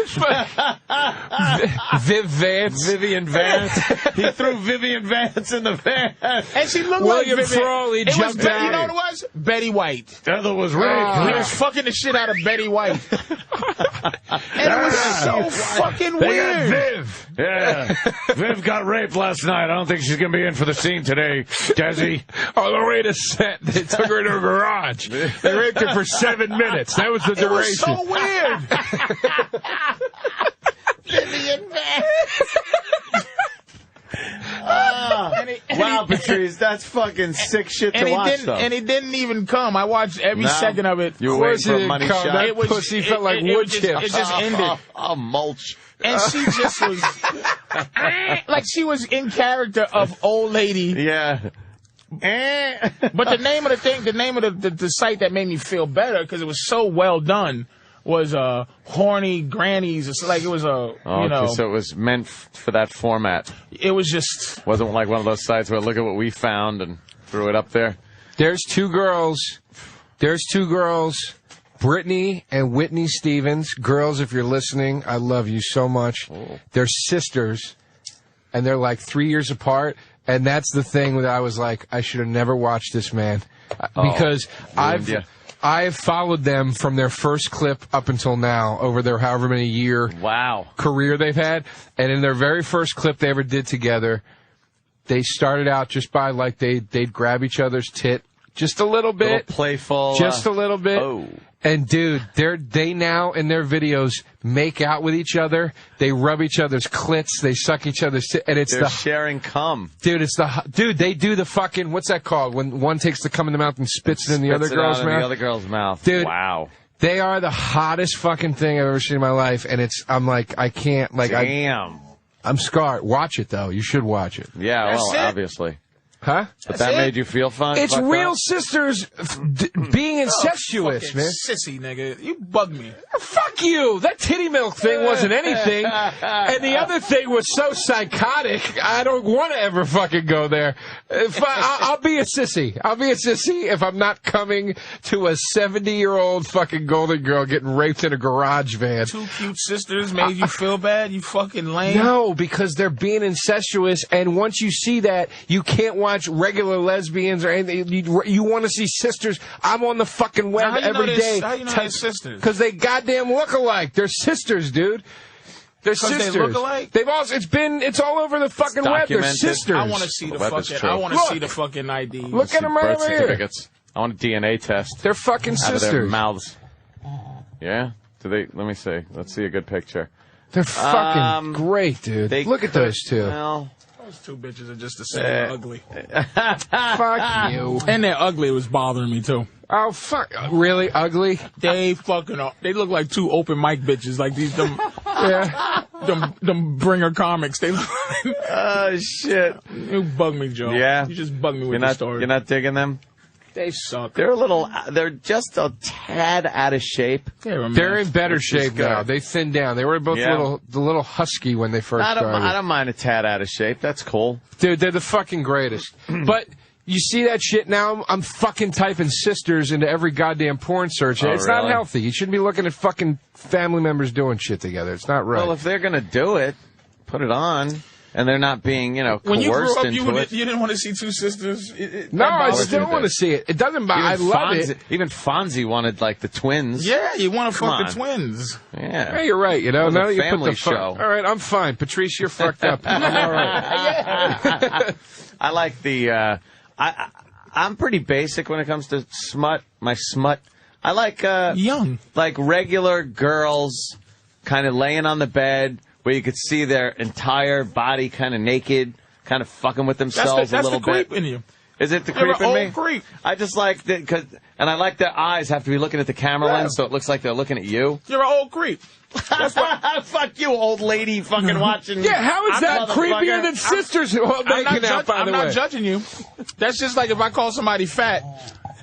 Vivian Vance. He threw Vivian Vance in the van. And she looked William like Vivian. Frawley jumped out. You know what it was? Betty White. The other was rape. He was fucking the shit out of Betty White. And it was so fucking weird. Viv. Yeah. Viv got raped last night. I don't think she's going to be in for the scene today, Desi. Oh, no, wait a set. They took her into a garage. They raped her for 7 minutes. That was the duration. It was so weird. Vivian Vance. Wow, Patrice, that's fucking sick shit to watch, though. And it didn't even come. I watched every second of it. You were waiting for a money shot. That pussy felt like wood chips. It just ended. Oh, mulch. And she just was like she was in character of old lady. Yeah. But the name of the site that made me feel better because it was so well done was Horny Grannies. It's like it was so it was meant for that format. It was just wasn't like one of those sites where look at what we found and threw it up there. There's two girls, Brittany and Whitney Stevens. Girls, if you're listening, I love you so much. Oh. They're sisters, and they're like 3 years apart. And that's the thing that I was like, I should have never watched this, man, because I've I've followed them from their first clip up until now over their however many year career they've had. And in their very first clip they ever did together, they started out just by like they'd grab each other's tit just a little bit. Little playful. Just a little bit. Oh. And dude, they now in their videos make out with each other. They rub each other's clits. They suck each other's and it's They're sharing cum. Dude, they do the fucking, what's that called? When one takes the cum in the mouth and spits it in the other girl's mouth. The other girl's mouth. Dude, wow. They are the hottest fucking thing I've ever seen in my life, and I'm like, I can't, like, damn. I'm scarred. Watch it though. You should watch it. Yeah, well, obviously. Huh? But that made you feel fun? It's real sisters being incestuous, man. Sissy, nigga. You bug me. Fuck you. That titty milk thing wasn't anything. And the other thing was so psychotic, I don't want to ever fucking go there. I'll be a sissy. I'll be a sissy if I'm not coming to a 70-year-old fucking golden girl getting raped in a garage van. Two cute sisters made you feel bad? You fucking lame? No, because they're being incestuous, and once you see that, you can't watch regular lesbians or anything. You want to see sisters. I'm on the fucking web every day. How you know they're sisters? Because they goddamn look alike. They're sisters, dude. They're sisters. They look alike? They've also. It's all over the fucking web. They're sisters. I want to see the fucking. I want to see the fucking ID. Look at them right over here. I want a DNA test. They're fucking sisters. Out of their mouths. Yeah. Do they? Let me see. Let's see a good picture. They're fucking great, dude. Look at those two. Well, those two bitches are just the same ugly. Fuck you. And they're ugly. It was bothering me, too. Oh, fuck. Really ugly? They fucking they look like two open mic bitches. Like these, them bringer comics. They look like... Oh, shit. You bug me, Joe. Yeah. You just bug me with the story. You're not digging them? They suck. They're just a tad out of shape. They're in better shape now. They thinned down. They were both a little husky when they first started. I don't mind a tad out of shape. That's cool. Dude, they're the fucking greatest. But you see that shit now? I'm fucking typing sisters into every goddamn porn search. It's not healthy. You shouldn't be looking at fucking family members doing shit together. It's not right. Well, if they're going to do it, put it on. And they're not being, coerced when you grew up, into it. You didn't want to see two sisters? No, I still want to see it. It doesn't bother. I love it. Even Fonzie wanted, like, the twins. Yeah, you want to fuck the twins. Yeah. You're right, Now that you put the show. All right, I'm fine. Patrice, you're fucked up. I'm all right. I like the, I'm pretty basic when it comes to smut. My smut. I like, young. Like regular girls kind of laying on the bed, where you could see their entire body kind of naked, kind of fucking with themselves a little bit. That's the creep in you. Is it the creep in me? Creep. I just like that, and I like their eyes have to be looking at the camera lens, so it looks like they're looking at you. You're an old creep. That's what. Fuck you, old lady, fucking watching. Yeah, how is that creepier than sisters making out? By the way, I'm not judging you. That's just like if I call somebody fat.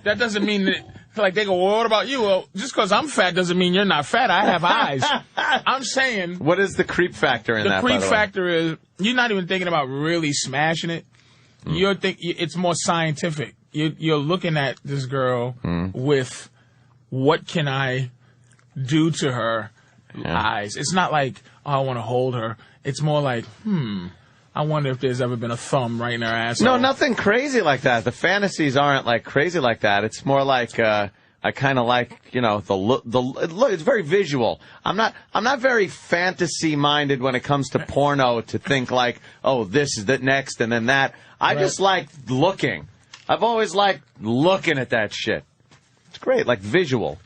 That doesn't mean that. Like, they go, well, what about you? Well, just because I'm fat doesn't mean you're not fat. I have eyes. I'm saying... What is the creep factor in that, The creep factor is, you're not even thinking about really smashing it. It's more scientific. You're looking at this girl with, what can I do to her eyes? It's not like, oh, I want to hold her. It's more like, I wonder if there's ever been a thumb right in her ass. No, nothing crazy like that. The fantasies aren't like crazy like that. It's more like I kind of like the look. It's very visual. I'm not very fantasy minded when it comes to porno to think like, oh, this is the next and then that. I just like looking. I've always liked looking at that shit. It's great, like visual.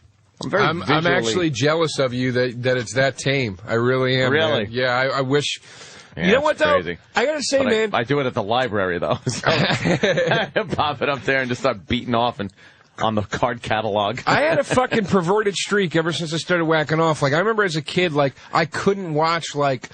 I'm actually jealous of you that it's that tame. I really am. Really? Man. Yeah, I wish. Yeah, you know what, though? Crazy. I gotta say, man. I do it at the library, though. So pop it up there and just start beating off on the card catalog. I had a fucking perverted streak ever since I started whacking off. Like, I remember as a kid, like, I couldn't watch, like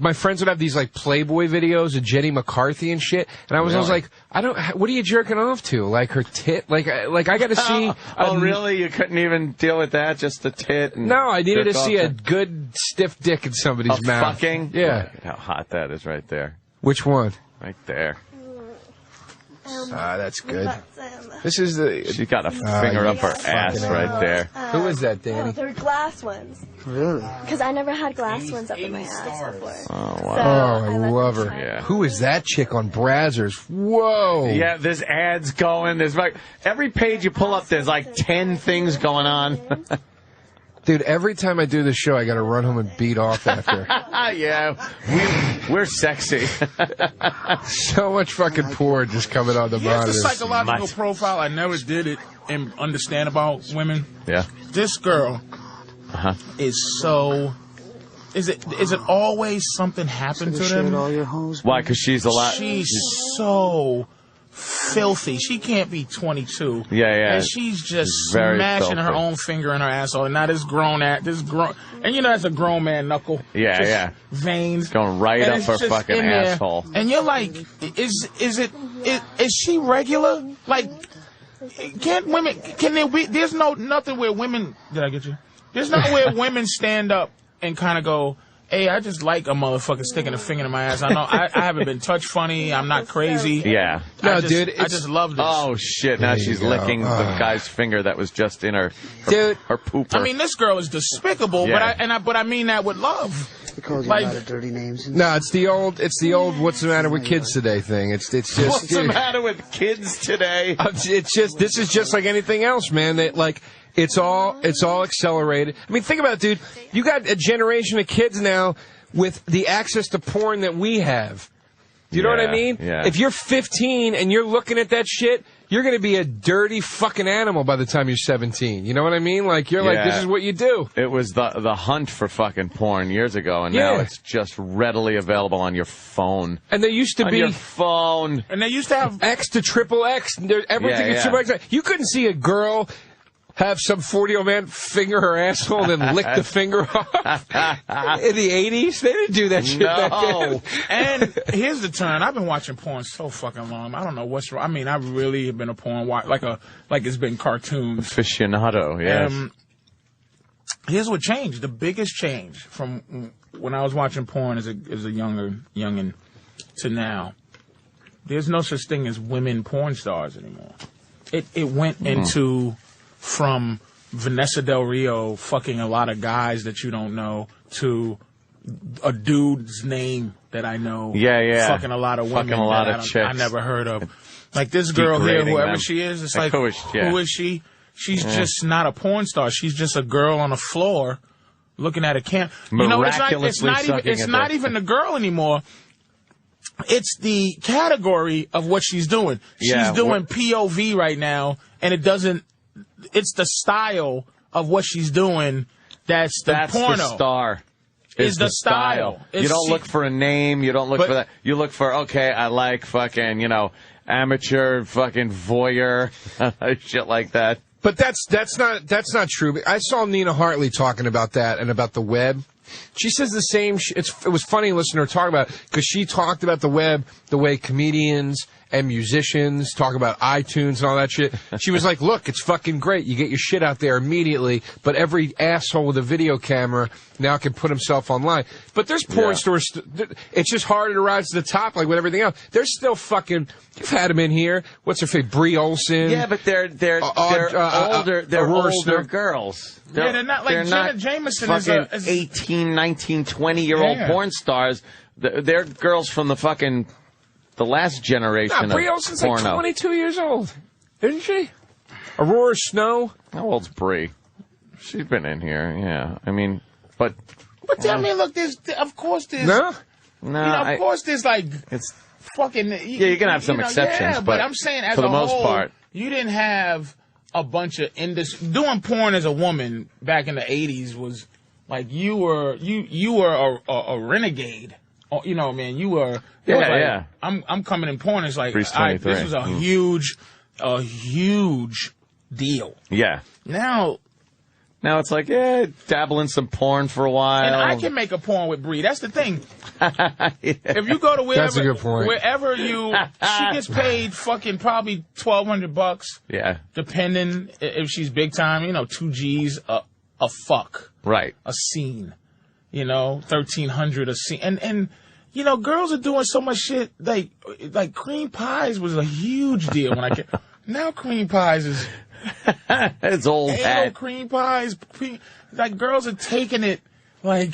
my friends would have these, like, Playboy videos of Jenny McCarthy and shit. And I was like, what are you jerking off to? Like, her tit? Like I gotta see. Oh, really? You couldn't even deal with that? Just the tit? And no, I needed to see a good stiff dick in somebody's mouth. Fucking? Yeah. Look at how hot that is right there. Which one? Right there. That's good. But, This is the... She got a finger up her ass right there. Who is that, Danny? they're glass ones. Really? Because I never had glass ones up in my ass before. Oh, So wow. I let love them her. try Yeah. it. Who is that chick on Brazzers? Whoa. Yeah, there's ads going. There's like every page you pull up, there's like 10 things going on. Dude, every time I do this show, I got to run home and beat off after. Yeah, we're sexy. So much fucking porn just coming on the Here's the monitors. psychological Much. profile I never did it and understand about women. Yeah. This girl is so. Is it always something happened to Shared them? all your hoes. Why? Because she's a lot. She's so filthy. She can't be 22. Yeah. And she's just Very smashing her filthy. own finger in her asshole. And now this grown, and you know that's a grown man knuckle. Yeah, Just yeah. Veins Going right And up it's her just fucking in there. asshole. And you're like, is she regular? Like, can there be? There's nothing where women. Did I get you? There's not where women stand up and kind of go, hey, I just like a motherfucker sticking a finger in my ass. I know I haven't been touched funny. I'm not crazy. Yeah. No, I just, dude, I just love this. Oh shit! Now There you she's go. licking the guy's finger that was just in her Dude. her pooper. I mean, this girl is despicable, Yeah. but I mean that with love. Because you like- a lot of dirty names. No, it's the old what's the matter with kids today thing. It's just what's the dude, matter with kids today? it's just this is just like anything else, man. That like it's all accelerated. I mean, think about it, dude. You got a generation of kids now with the access to porn that we have. Do you know what I Yeah, mean? yeah. If you're 15 and you're looking at that shit, you're going to be a dirty fucking animal by the time you're 17. You know what I mean? Like you're like, Yeah. this is what you do. It was the hunt for fucking porn years ago, and now Yeah. it's just readily available on your phone. And there used to On be your phone. And they used to have X to triple X. Everything Yeah, is triple X. You couldn't see a girl have some 40-year-old man finger her asshole and then lick the finger off. In the 80s, they didn't do that shit back No. then. And here's the turn. I've been watching porn so fucking long. I don't know what's wrong. I mean, I really have been a porn watch like it's been cartoons. Aficionado, yes. Here's what changed. The biggest change from when I was watching porn as a youngin to now. There's no such thing as women porn stars anymore. It went into from Vanessa Del Rio fucking a lot of guys that you don't know to a dude's name that I know. Yeah. Fucking a lot of women Fucking a lot that of I chicks. never heard of. Like this girl here, Degrading whoever them. she is, it's Like, like, yeah. who is she? She's just not a porn star. She's just a girl on the floor looking at a cam. You know, Miraculously sucking it's at not the- even the girl anymore. It's the category of what she's doing. Yeah, She's doing POV right now, and it's the style of what she's doing that's That's porno. the star. Is the style. You It's- don't look for a name. You don't look But- for that. You look for, okay, I like fucking, amateur fucking voyeur, shit like that. But that's not true. I saw Nina Hartley talking about that and about the web. She says the same. It was funny listening to her talk about it because she talked about the web the way comedians and musicians talk about iTunes and all that shit. She was like, look, it's fucking great. You get your shit out there immediately, but every asshole with a video camera now can put himself online. But there's porn stores. It's just harder to rise to the top like with everything else. There's still fucking, you've had them in here. What's her face? Brie Olson. Yeah, but they're older. They're Aurora older Snow. girls. Yeah, they're not like Jenna Jameson is fucking 18, 19, 20-year-old Yeah. porn stars. They're girls from the last generation Brie of Olson's like porno. 22 years old, isn't she? Aurora Snow. How old's Brie? She's been in here, yeah. I mean, but I mean, look, of course there's, No. no, of course there's like it's fucking. Yeah, you can have some exceptions, Yeah, but I'm saying as for the a most whole, part- you didn't have a bunch of doing porn as a woman back in the 80s was like you were a renegade. You know, man, you were. Yeah, like, yeah. I'm coming in porn. It's like Breeze this 23. was a huge deal. yeah. Now, Now it's like, dabble in some porn for a while. and I can make a porn with Brie. That's the thing. If you go to wherever, That's a good point. wherever she gets paid fucking probably $1,200, Yeah, depending if she's big time. 2 G's a fuck right. a scene. 1,300 a scene, and you know, girls are doing so much shit. Like cream pies was a huge deal when I came. Now cream pies is It's old anal hat. cream pies. Like girls are taking it like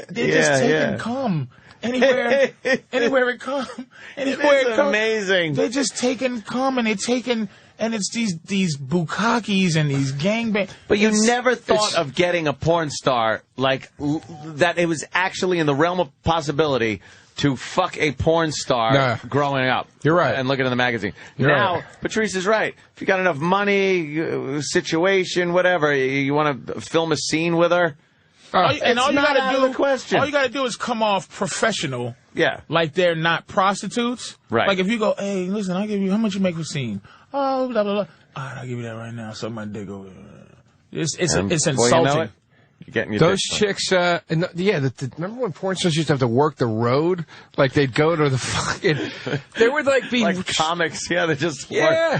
they're just taking cum anywhere it comes. Anywhere it comes. Amazing. They're just taking cum and they're taking. And it's these bukakis and these gangbang. But you never thought of getting a porn star like that. It was actually in the realm of possibility to fuck a porn star growing up. You're right. And looking in the magazine. You're now, right. Patrice is right. If you got enough money, situation, whatever, you want to film a scene with her. All you gotta question. All you gotta do is come off professional. Yeah. Like they're not prostitutes. Right. Like if you go, hey, listen, I'll give you, how much you make for scene? Oh, blah, blah, blah. All right, I'll give you that right now. Suck my dick over. It's insulting. You know it, you're getting your Those dick chicks, remember when porn stars used to have to work the road? Like they'd go to the fucking, they would like be like comics. Yeah, they just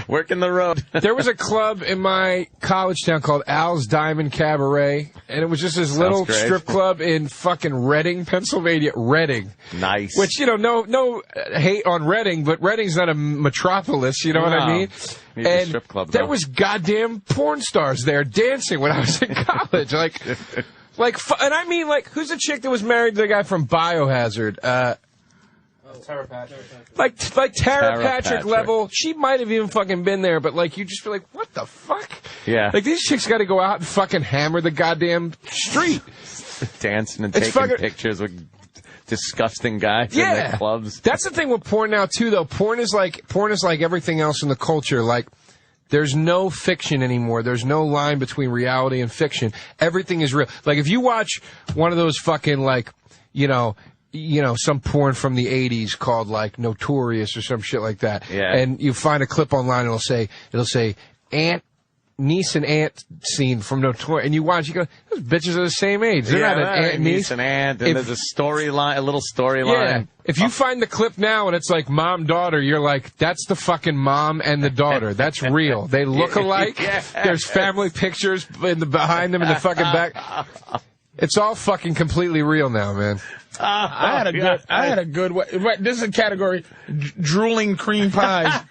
working the road. There was a club in my college town called Al's Diamond Cabaret, and it was just this little strip club in fucking Reading, Pennsylvania. Reading. Nice. Which, you know, no hate on Reading, but Reading's not a metropolis, you know what I mean? And strip club, there was goddamn porn stars there dancing when I was in college. and I mean, like, who's the chick that was married to the guy from Biohazard? Tara Patrick. Like Tara Patrick level. She might have even fucking been there, but like you just feel like, what the fuck? Yeah. Like these chicks got to go out and fucking hammer the goddamn street, dancing and taking pictures with disgusting guys in the clubs. That's the thing with porn now too, though. Porn is like everything else in the culture. Like, there's no fiction anymore. There's no line between reality and fiction. Everything is real. Like, if you watch one of those fucking, like, you know, some porn from the 80s called, like, Notorious or some shit like that. Yeah. And you find a clip online, it'll say, niece and aunt scene from Notorious. And you watch, you go, those bitches are the same age. They're not an aunt and niece. And aunt, and there's a storyline, a little storyline. Yeah. If you find the clip now and it's like mom-daughter, you're like, that's the fucking mom and the daughter. That's real. They look alike. There's family pictures behind them in the fucking back. It's all fucking completely real now, man. I had a good way. Right, this is a category, drooling cream pies.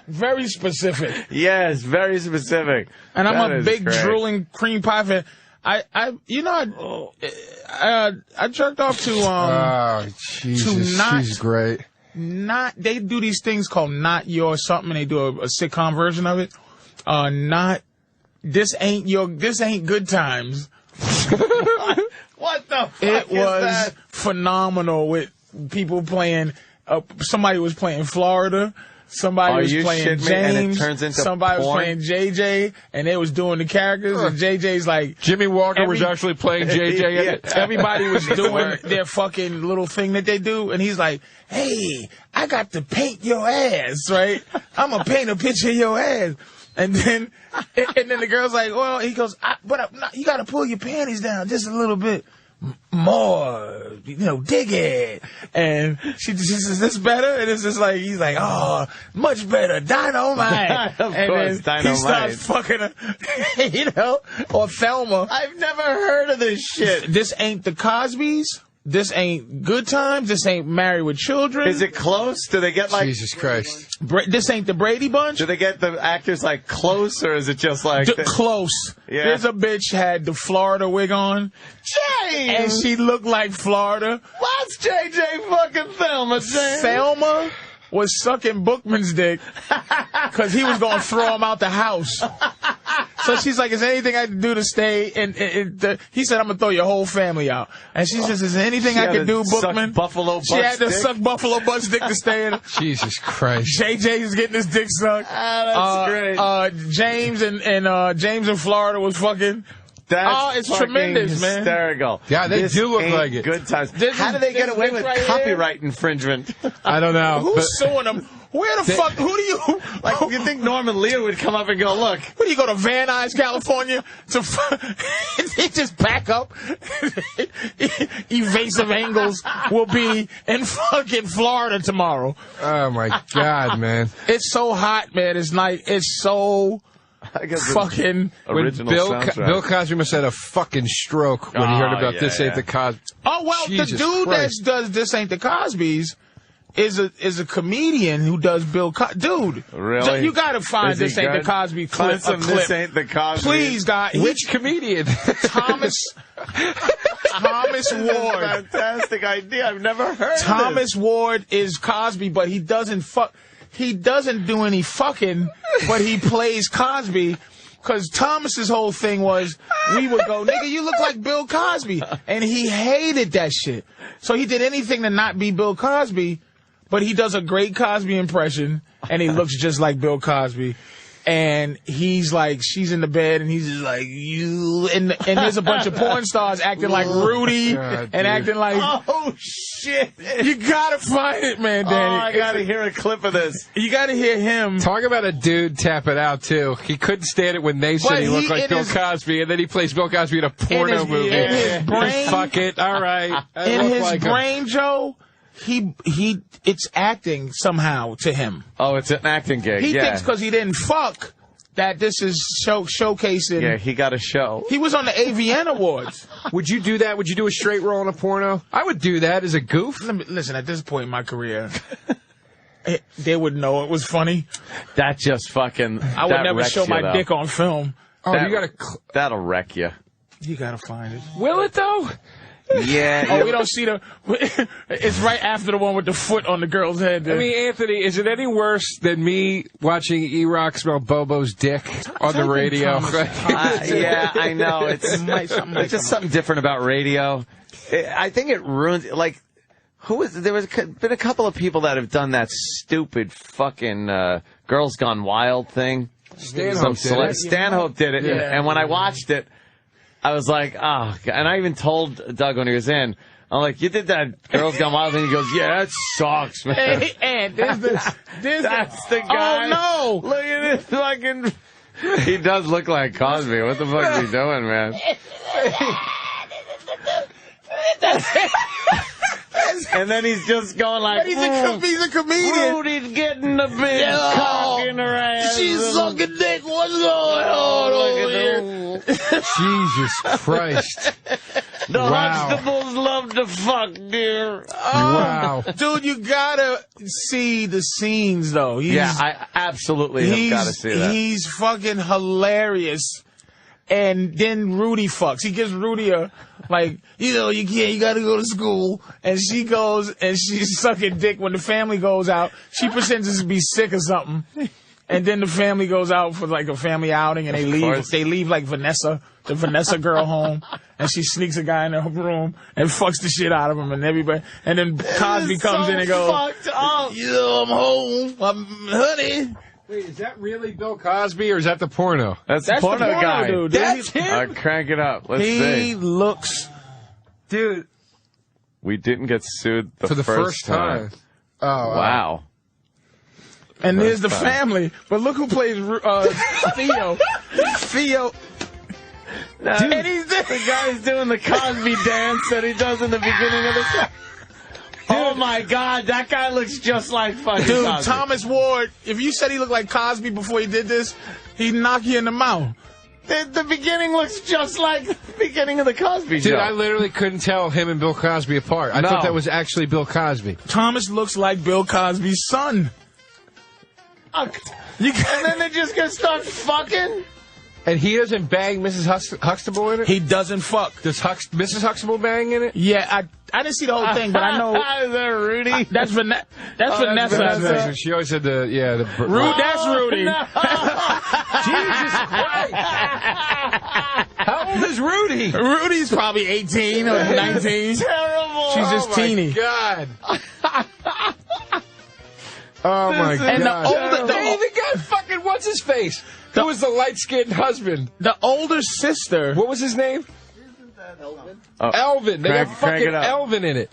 Very specific. Yes, very specific. And I'm a big drooling cream pie fan. I jerked off to Jesus, she's great. They do these things called Not Your Something, and they do a sitcom version of it. This ain't Good Times. What the fuck It is was that? phenomenal with people playing. Somebody was playing Florida. Somebody was playing James. And it turns into somebody porn? was playing JJ, and they was doing the characters. And JJ's like Jimmy Walker was actually playing JJ in it. Everybody was doing their fucking little thing that they do, and he's like, "Hey, I got to paint your ass, right? I'm gonna paint a picture of your ass." And then the girl's like, well, he goes, you got to pull your panties down just a little bit more, dig it. And she says, is this better? And it's just like, he's like, oh, much better, dynamite. Of course, dynamite. He starts fucking her, or Thelma. I've never heard of this shit. This ain't the Cosbys. This ain't Good Times. This ain't Married with Children. Is it close? Do they get like... Jesus Christ. This ain't the Brady Bunch? Do they get the actors like close, or is it just like... Close. Yeah. There's a bitch had the Florida wig on. James! And she looked like Florida. What's JJ fucking Thelma, James? Thelma was sucking Bookman's dick because he was going to throw him out the house. So she's like, is there anything I can do to stay? And he said, I'm going to throw your whole family out. And she says, is there anything I can do, Bookman? She had to suck Buffalo Butt's dick to stay in. Jesus Christ. JJ's getting his dick sucked. That's great. James in Florida was fucking... it's tremendous, man. Hysterical. Yeah, they do look like it. Good Times. How do they get away with copyright infringement? I don't know. Who's suing them? Where the fuck? Who do you... Like, you think Norman Lear would come up and go, look. Where do you go to Van Nuys, California? They just pack up. Evasive Angles will be in fucking Florida tomorrow. Oh, my God, man. It's so hot, man. It's so I guess the fucking original soundtrack. Bill Cosby must have had a fucking stroke when he heard about This Ain't the Cosby. Oh well, Jesus the dude Christ. that does This Ain't the Cosby's is a comedian who does Bill Cosby. Dude, Really? you gotta find Is he This Ain't good? the Cosby clip. Listen, This Ain't the Cosby. Please, God. Which comedian? Thomas Ward. Fantastic idea. I've never heard of Thomas Ward is Cosby, but he doesn't fuck. He doesn't do any fucking, but he plays Cosby. Because Thomas's whole thing was, we would go, nigga, you look like Bill Cosby. And he hated that shit. So he did anything to not be Bill Cosby, but he does a great Cosby impression, and he looks just like Bill Cosby. And he's like, she's in the bed, and he's just like, you. And there's a bunch of porn stars acting like Rudy and acting like. Oh, shit. You gotta find it, man, Danny. Oh, I gotta hear a clip of this. You gotta hear him. Talk about a dude tapping out, too. He couldn't stand it when they said he looked like Bill Cosby, and then he plays Bill Cosby in a porno movie. In his brain. Fuck it. All right. In his brain, Joe, it's acting somehow to him. Oh, it's an acting gig. He thinks because he didn't fuck that this is showcasing. Yeah, he got a show. He was on the AVN Awards. Would you do that? Would you do a straight roll in a porno? I would do that as a goof. Listen, at this point in my career, they would know it was funny. That just fucking. I would never show my dick on film. Oh, you gotta. That'll wreck you. You gotta find it. Will it though? Yeah. Oh, we don't see the. It's right after the one with the foot on the girl's head. I mean, Anthony, is it any worse than me watching E-Rock smell Bobo's dick on the radio? Yeah, I know. It's just something different about radio. I think it ruins. Like, there was been a couple of people that have done that stupid fucking Girls Gone Wild thing. Stanhope did it, and when I watched it, I was like, oh, and I even told Doug when he was in, I'm like, you did that Girls Gone Wild thing? He goes, yeah, that sucks, man. Hey, and that's the guy. Oh, no. Look at this fucking. He does look like Cosby. What the fuck is he doing, man? And then he's just going like, he's a comedian. Rudy's getting the big cock in her ass. She's sucking dick. What's going on over here? Jesus Christ. The Huxtables love to fuck, dear. Wow. Dude, you gotta see the scenes, though. I absolutely have gotta see that. He's fucking hilarious. And then Rudy fucks. He gives Rudy a, like, you gotta go to school. And she goes and she's sucking dick when the family goes out. She pretends to be sick or something. And then the family goes out for like a family outing and they leave. They leave like the Vanessa girl home. And she sneaks a guy in her room and fucks the shit out of him and everybody. And then Cosby comes in and goes, fucked up. I'm home. Honey. Wait, is that really Bill Cosby or is that the porno? That's the porno guy. Dude. That's him? Crank it up. Let's see. He looks. Dude. We didn't get sued for the first time. Oh, wow. And there's the family. But look who plays Theo. Theo. Dude, and the guy's doing the Cosby dance that he does in the beginning of the show. Oh my God, that guy looks just like fucking Cosby. Thomas Ward, if you said he looked like Cosby before he did this, he'd knock you in the mouth. The beginning looks just like the beginning of the Cosby show. Dude, I literally couldn't tell him and Bill Cosby apart. I thought that was actually Bill Cosby. Thomas looks like Bill Cosby's son. And then they're just gonna start fucking? And he doesn't bang Mrs. Huxtable in it? He doesn't fuck. Does Mrs. Huxtable bang in it? Yeah, I didn't see the whole thing, but I know. Is that Rudy? That's Vanessa. That's Vanessa. She always said Rudy, that's Rudy. No. Jesus Christ. How old is Rudy? Rudy's probably 18 or 19. Terrible. She's just teeny. God. Oh my God. And the guy fucking, what's his face? Who was the light-skinned husband? The older sister. What was his name? Isn't that Elvin? Elvin. They got fucking Elvin in it.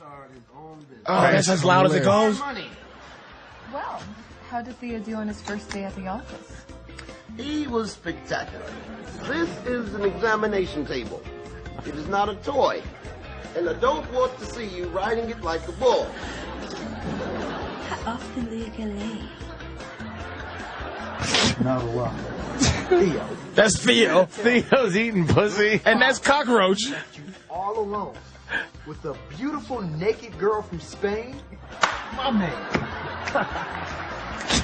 Oh, that's as loud as it goes. Well, how did Theo do on his first day at the office? He was spectacular. This is an examination table. It is not a toy. And I don't want to see you riding it like a bull. How often do you get laid? Not a lot. Theo. That's Theo. Theo's eating pussy. And that's Cockroach. All alone with a beautiful naked girl from Spain. My man.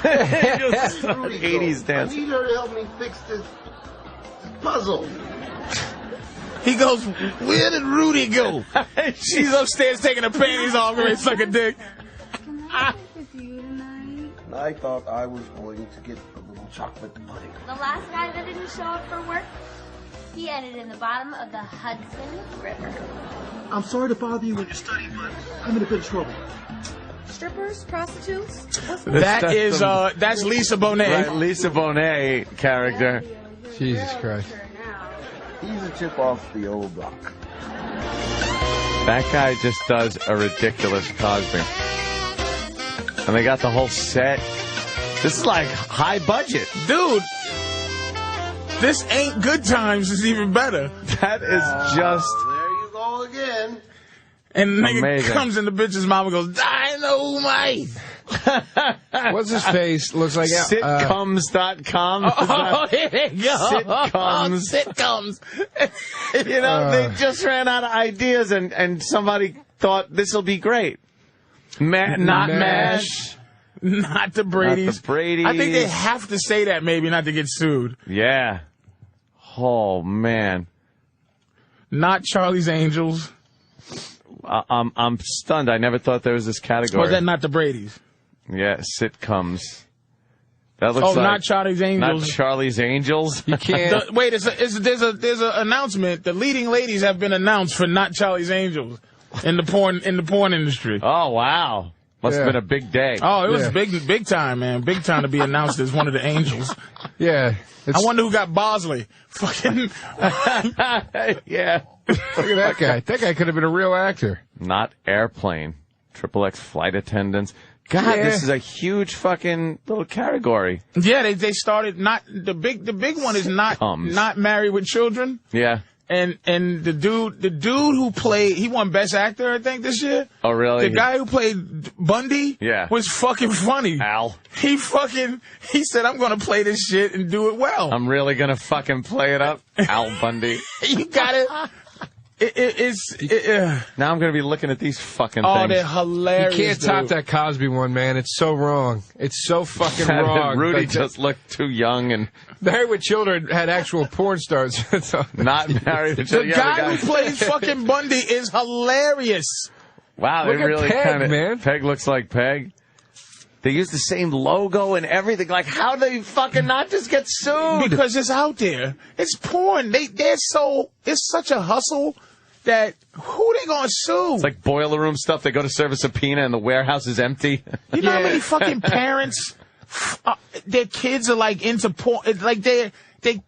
80s I dance. need her to help me fix this puzzle. He goes, where did Rudy go? She's upstairs taking her panties off and suck a dick. With you tonight. I thought I was going to get a little chocolate pudding. The last guy that didn't show up for work, he ended in the bottom of the Hudson River. I'm sorry to bother you when you're studying, but I'm in a bit of trouble. Strippers, prostitutes. That's Lisa Bonet. Right, Lisa Bonet character. Jesus Christ. He's a chip off the old block. That guy just does a ridiculous Cosby. And they got the whole set. This is like high budget. Dude, this ain't Good Times is even better. That is just... There you go again. And the nigga amazing. comes in the bitch's mouth and goes, Dynamite! What's his face? Looks like Sitcoms.com. Oh, here they go. Sitcoms. Sitcoms. You know, they just ran out of ideas and somebody thought this will be great. Not MASH. Not the Brady's. Not the Brady's. I think they have to say that maybe not to get sued. Yeah. Oh, man. Not Charlie's Angels. I'm stunned. I never thought there was this category. Or is that not the Brady's? Yeah, sitcoms. That looks like not Charlie's Angels. Not Charlie's Angels. You can't. Wait, there's an announcement. The leading ladies have been announced for Not Charlie's Angels in the porn industry. Oh, wow. Must have been a big day. Oh, it was big time, man. Big time to be announced as one of the angels. Yeah. I wonder who got Bosley. Fucking. Yeah. Look at that guy. That guy could have been a real actor. Not Airplane. XXX flight attendants. God, this is a huge fucking little category. Yeah, they started not the big one is not Married with Children. Yeah. And the dude who played, he won Best Actor, I think, this year. Oh, really? The guy who played Bundy was fucking funny. Al. He said, I'm going to play this shit and do it well. I'm really going to fucking play it up. Al Bundy. You got it. Now I'm going to be looking at these fucking Oh, things. they're hilarious. You can't top that Cosby one, man. It's so wrong. It's so fucking wrong. Rudy just looked too young and... Married with Children had actual porn stars. Not Married with Children. The guy who plays fucking Bundy is hilarious. Wow, Look they at really Peg, kind of... man. Peg looks like Peg. They use the same logo and everything. Like, how do they fucking not just get sued? Because it's out there. It's porn. It's such a hustle that who they gonna sue? It's like boiler room stuff. They go to serve a subpoena and the warehouse is empty. You know how many fucking parents, their kids are like into porn. It's like they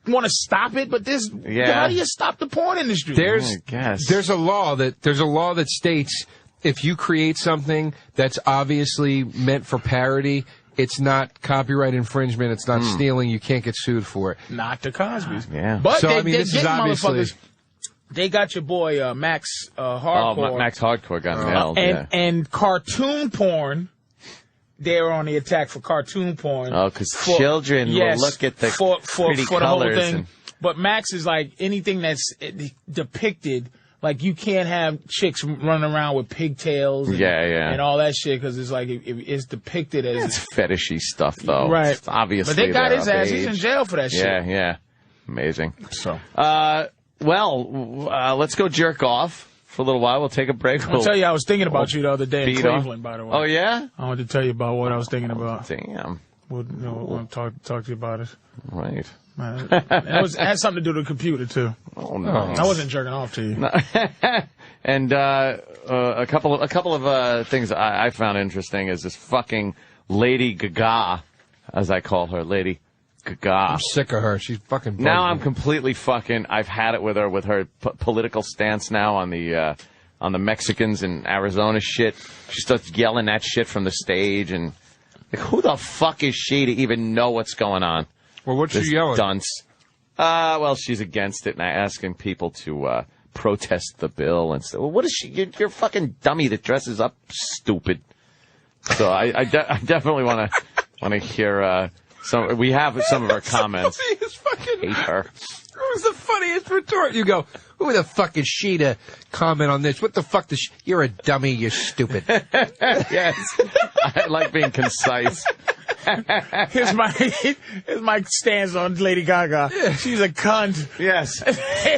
want to stop it, but how do you stop the porn industry? There's a law that states if you create something that's obviously meant for parody, it's not copyright infringement. It's not stealing. You can't get sued for it. Not the Cosbys. Yeah. But so, they this is obviously... They got your boy Max Hardcore. Oh, Max Hardcore got nailed. And cartoon porn. They're on the attack for cartoon porn. Oh, because children will look at the pretty for the colors. whole thing. But Max is like anything that's depicted. Like you can't have chicks running around with pigtails. And all that shit because it's like it's depicted as it's fetishy stuff though. Right. It's obviously, but they got his ass. Age. He's in jail for that shit. Yeah. Amazing. So. Let's go jerk off for a little while. We'll take a break. I'll tell you, I was thinking about you the other day in Cleveland, by the way. Oh, yeah? I wanted to tell you about what I was thinking about. Damn. We'll talk to you about it. Right. It had something to do with the computer, too. Oh, no. I wasn't jerking off to you. No. And a couple of things I found interesting is this fucking Lady Gaga, as I call her, Lady Gaga. I'm sick of her. She's fucking bugged Now me. I'm completely fucking... I've had it with her political stance now on the Mexicans in Arizona shit. She starts yelling that shit from the stage, and like, who the fuck is she to even know what's going on? Well, what's she yelling? Dunce. Well, she's against it and asking people to protest the bill and stuff. Well, what is she? You're a fucking dummy that dresses up stupid. So I definitely want to hear So we have some of our comments. Hate her. What was the funniest retort? You go, who the fuck is she to comment on this? What the fuck does you're a dummy, you're stupid. Yes. I like being concise. Here's my stance on Lady Gaga. She's a cunt. Yes.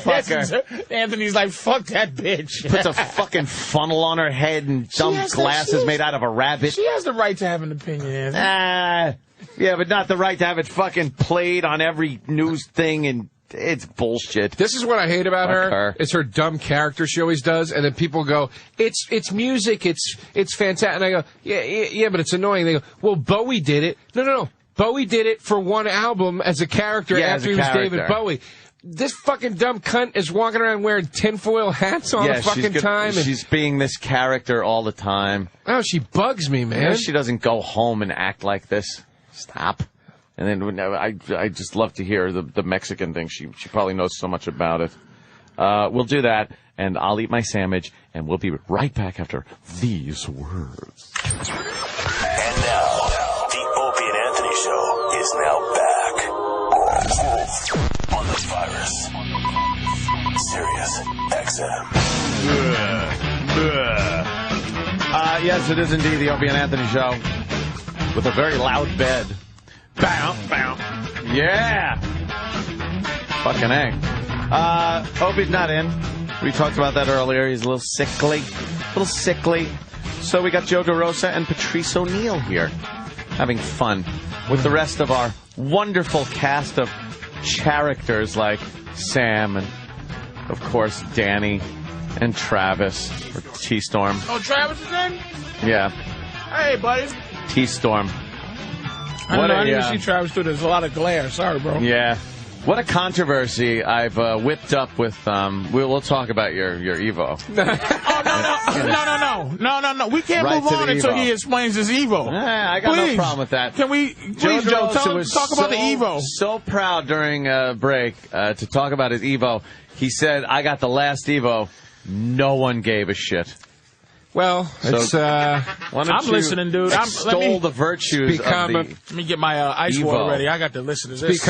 Fuck her. Anthony's like, fuck that bitch. Puts a fucking funnel on her head and dumb glasses made out of a rabbit. She has the right to have an opinion, Anthony. Yeah, but not the right to have it fucking played on every news thing, and it's bullshit. This is what I hate about her. It's her dumb character she always does, and then people go, it's music, it's fantastic. And I go, yeah, but it's annoying. They go, well, Bowie did it. No. Bowie did it for one album as a character after he was David Bowie. This fucking dumb cunt is walking around wearing tinfoil hats all the fucking time. And she's being this character all the time. Oh, she bugs me, man. You know, she doesn't go home and act like this. Stop. And then I just love to hear the Mexican thing. She probably knows so much about it. We'll do that, and I'll eat my sandwich, and we'll be right back after these words. And now, the Opie and Anthony Show is now back on the Virus. Sirius XM. Yes, it is indeed the Opie and Anthony Show with a very loud bed. Bow, bow. Yeah. Fucking A. Opie's not in. We talked about that earlier. He's a little sickly. So we got Joe DeRosa and Patrice O'Neill here having fun with the rest of our wonderful cast of characters like Sam and, of course, Danny and Travis, or T-Storm. Oh, Travis is in? Yeah. Hey, buddy. T-Storm. I didn't see Travis do. There's a lot of glare. Sorry, bro. Yeah. What a controversy I've whipped up with. We'll talk about your Evo. No. We can't move on until he explains his Evo. I got no problem with that. Can we, please, Joe, talk about the Evo. So proud during a break to talk about his Evo. He said, I got the last Evo. No one gave a shit. Well, it's, I'm listening, dude. Extol the virtues of the Let me get my ice Evo. water ready. I got to listen to this. It's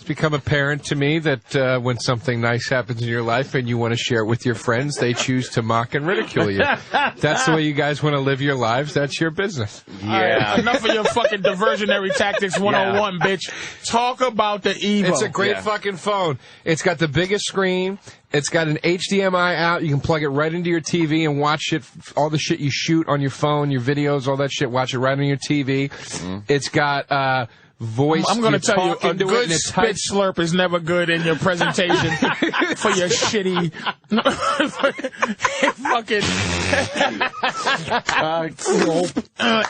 become apparent to me that when something nice happens in your life and you want to share it with your friends, they choose to mock and ridicule you. That's the way you guys want to live your lives. That's your business. Yeah. Right, enough of your fucking diversionary tactics 101, bitch. Talk about the Evo. It's a great fucking phone. It's got the biggest screen. It's got an HDMI out. You can plug it right into your TV and watch it. All the shit you shoot on your phone, your videos, all that shit. Watch it right on your TV. Mm-hmm. It's got voice. I'm going to tell you, a good spit slurp is never good in your presentation for your shitty fucking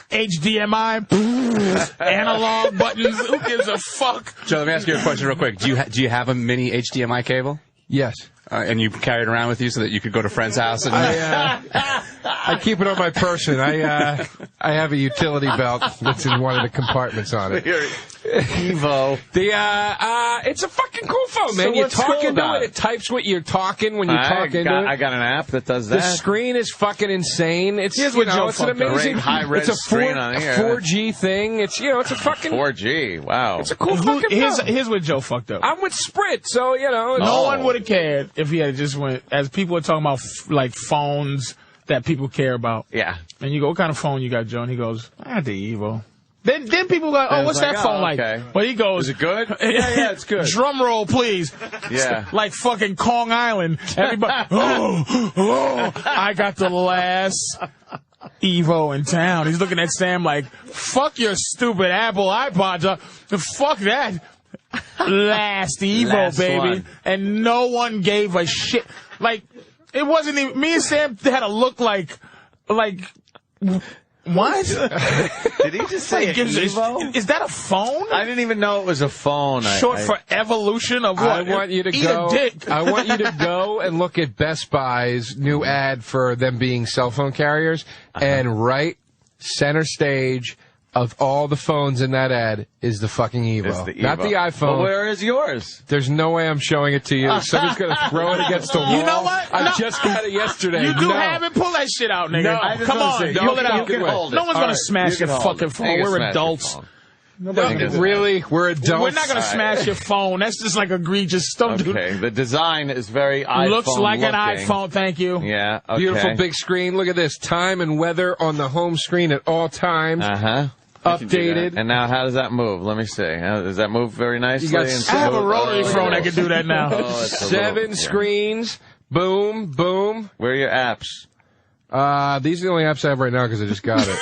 HDMI analog buttons. Who gives a fuck? Joe, let me ask you a question real quick. Do you have a mini HDMI cable? Yes. And you carry it around with you so that you could go to a friend's house? And I keep it on my person. I have a utility belt that's in one of the compartments on it. Evo. It's a fucking cool phone, man. You talk into it. It types what you're talking when you talk into it. I got an app that does that. The screen is fucking insane. It's it's an amazing high-res screen on here. 4G thing. It's it's a fucking 4G. Wow. It's a cool fucking phone. Here's what Joe fucked up. I'm with Sprint, so no one would have cared if he had just went, as people are talking about like phones that people care about. Yeah. And you go, what kind of phone you got, Joe? And he goes, I got the Evo. Then people go, oh, what's that phone like? But he goes, is it good? Yeah, it's good. Drum roll, please. Yeah. Like fucking Kong Island. Everybody, I got the last Evo in town. He's looking at Sam like, fuck your stupid Apple iPods. Fuck that. Last Evo, baby. One. And no one gave a shit. Like, it wasn't even, me and Sam had a look like, what? Did he just say Evo? Is that a phone? I didn't even know it was a phone. Short for evolution of what? I want you to go. A dick. I want you to go and look at Best Buy's new ad for them being cell phone carriers, and right center stage of all the phones in that ad is the fucking Evo. Not the iPhone. Well, where is yours? There's no way I'm showing it to you. Somebody's going to throw it against the wall. You know what? I just got it yesterday. You do have it. Pull that shit out, nigga. No, come on. Pull it out. You can hold it. No one's going to smash your fucking phone. We're adults. Really? We're adults? We're not going to smash your phone. That's just like egregious. Don't do Okay, the design is very iPhone Looks like an looking. iPhone, thank you. Yeah, okay. Beautiful big screen. Look at this. Time and weather on the home screen at all times. Uh-huh. Updated. And now how does that move? Let me see. Does that move very nicely? I have a rotary phone that can do that now. Seven screens. Boom, boom. Where are your apps? These are the only apps I have right now because I just got it.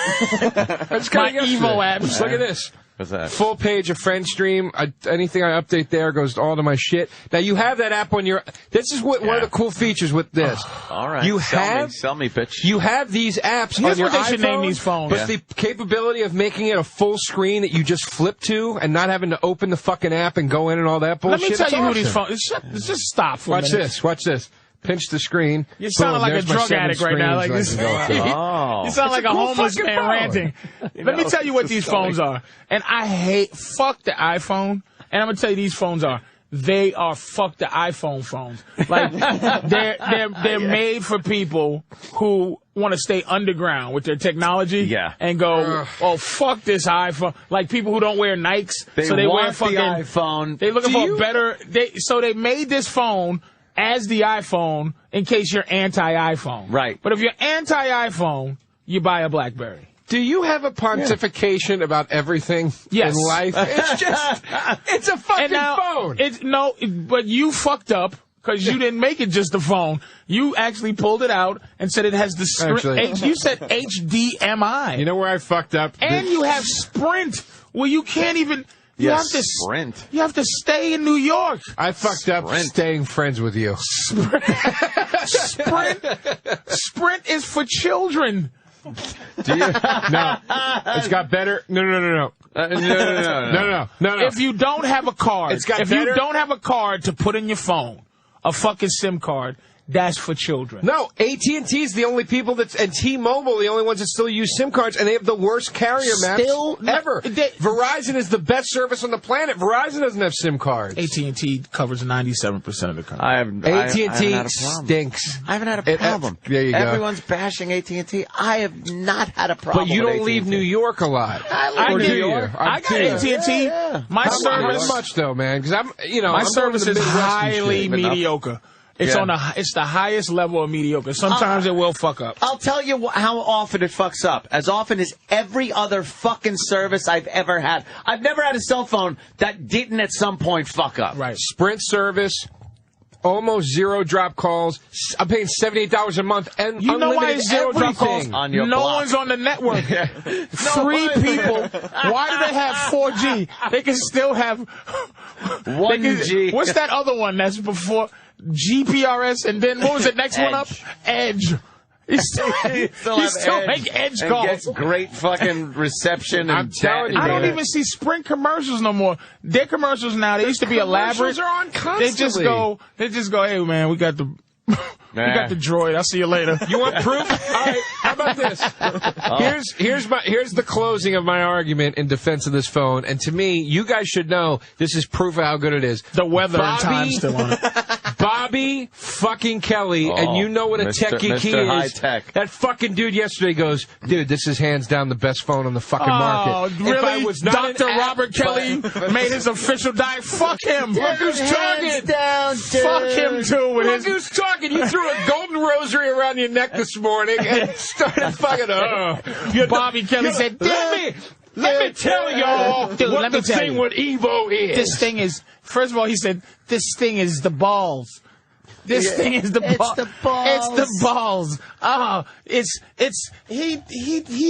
I just got My Evo apps. Look at this. What's that? Full page of friend stream. Anything I update there goes all to my shit. Now you have that app on your. This is one of the cool features with this. All right. You sell me, bitch. You have these apps Here's on your what they iPhone, should name these phones. but the capability of making it a full screen that you just flip to and not having to open the fucking app and go in and all that bullshit. Let me tell it's you who awesome. these phones. Just stop for a Watch minute. this. Watch this. Pinch the screen. You sound like a there's my drug 7 addict right now. Like screens this. I can go to. Oh. You sound like a cool homeless fucking man phone. ranting. Let me tell you what these phones are. And I hate, fuck the iPhone. And I'm going to tell you these phones are. They are fuck the iPhone phones. Like, they're made for people who want to stay underground with their technology. Yeah. And go, oh, fuck this iPhone. Like people who don't wear Nikes. So they wear want fucking the iPhone. They looking for a better, so they made this phone as the iPhone in case you're anti-iPhone. Right. But if you're anti-iPhone, you buy a BlackBerry. Do you have a pontification about everything in life? It's just, it's a fucking phone. But you fucked up because you didn't make it just a phone. You actually pulled it out and said it has the screen. You said HDMI. You know where I fucked up? And you have Sprint, where you can't even. You have to Sprint. You have to stay in New York. I fucked up staying friends with you. Sprint is for children. Do you? No. It's got better. No. No. If you don't have a card, It's got if better- you don't have a card to put in your phone, a fucking SIM card, that's for children. No, AT&T is the only people and T-Mobile the only ones that still use SIM cards, and they have the worst carrier maps ever. Verizon is the best service on the planet. Verizon doesn't have SIM cards. AT&T covers 97% of the country. AT&T stinks. I haven't had a problem. There you go. Everyone's bashing AT&T. I have not had a problem. But you with don't leave AT&T. New York a lot. I Or get do you? I got AT&T. My service, Not much though, man. Because I'm my I'm service going to is the Midwest and highly shit. mediocre. It's it's the highest level of mediocre. Sometimes it will fuck up. I'll tell you how often it fucks up. As often as every other fucking service I've ever had. I've never had a cell phone that didn't at some point fuck up. Right. Sprint service. Almost zero drop calls. I'm paying $78 a month and You know why unlimited it's zero drop calls? everything. On your no block. one's on the network. 3 people. Why do they have 4G? They can still have 1G. What's that other one that's before GPRS? And then what was the next one up? Edge. You still make Edge and calls. gets great fucking reception. I'm telling you, I don't man. even see Sprint commercials no more. Their commercials now, they used to be elaborate. Commercials are on They just constantly. go, hey man, we got the droid. I'll see you later. You want proof? All right. How about this? Here's the closing of my argument in defense of this phone. And to me, you guys should know this is proof of how good it is. The weather and time still on it. Bobby fucking Kelly, and you know what a Mr. techie he Mr. is. High Tech. That fucking dude yesterday goes, dude, this is hands down the best phone on the fucking market. Really? If I was not Dr. Robert Kelly made his official diet. Fuck him. Look who's talking. Fuck him too. With Look who's talking. You threw a golden rosary around your neck this morning and started fucking. Bobby Kelly said, Let me tell y'all Dude, what let me the tell thing you. with Evo is. This thing is, first of all, he said, this thing is the balls. This thing is the balls. the balls. It's the balls. Oh, he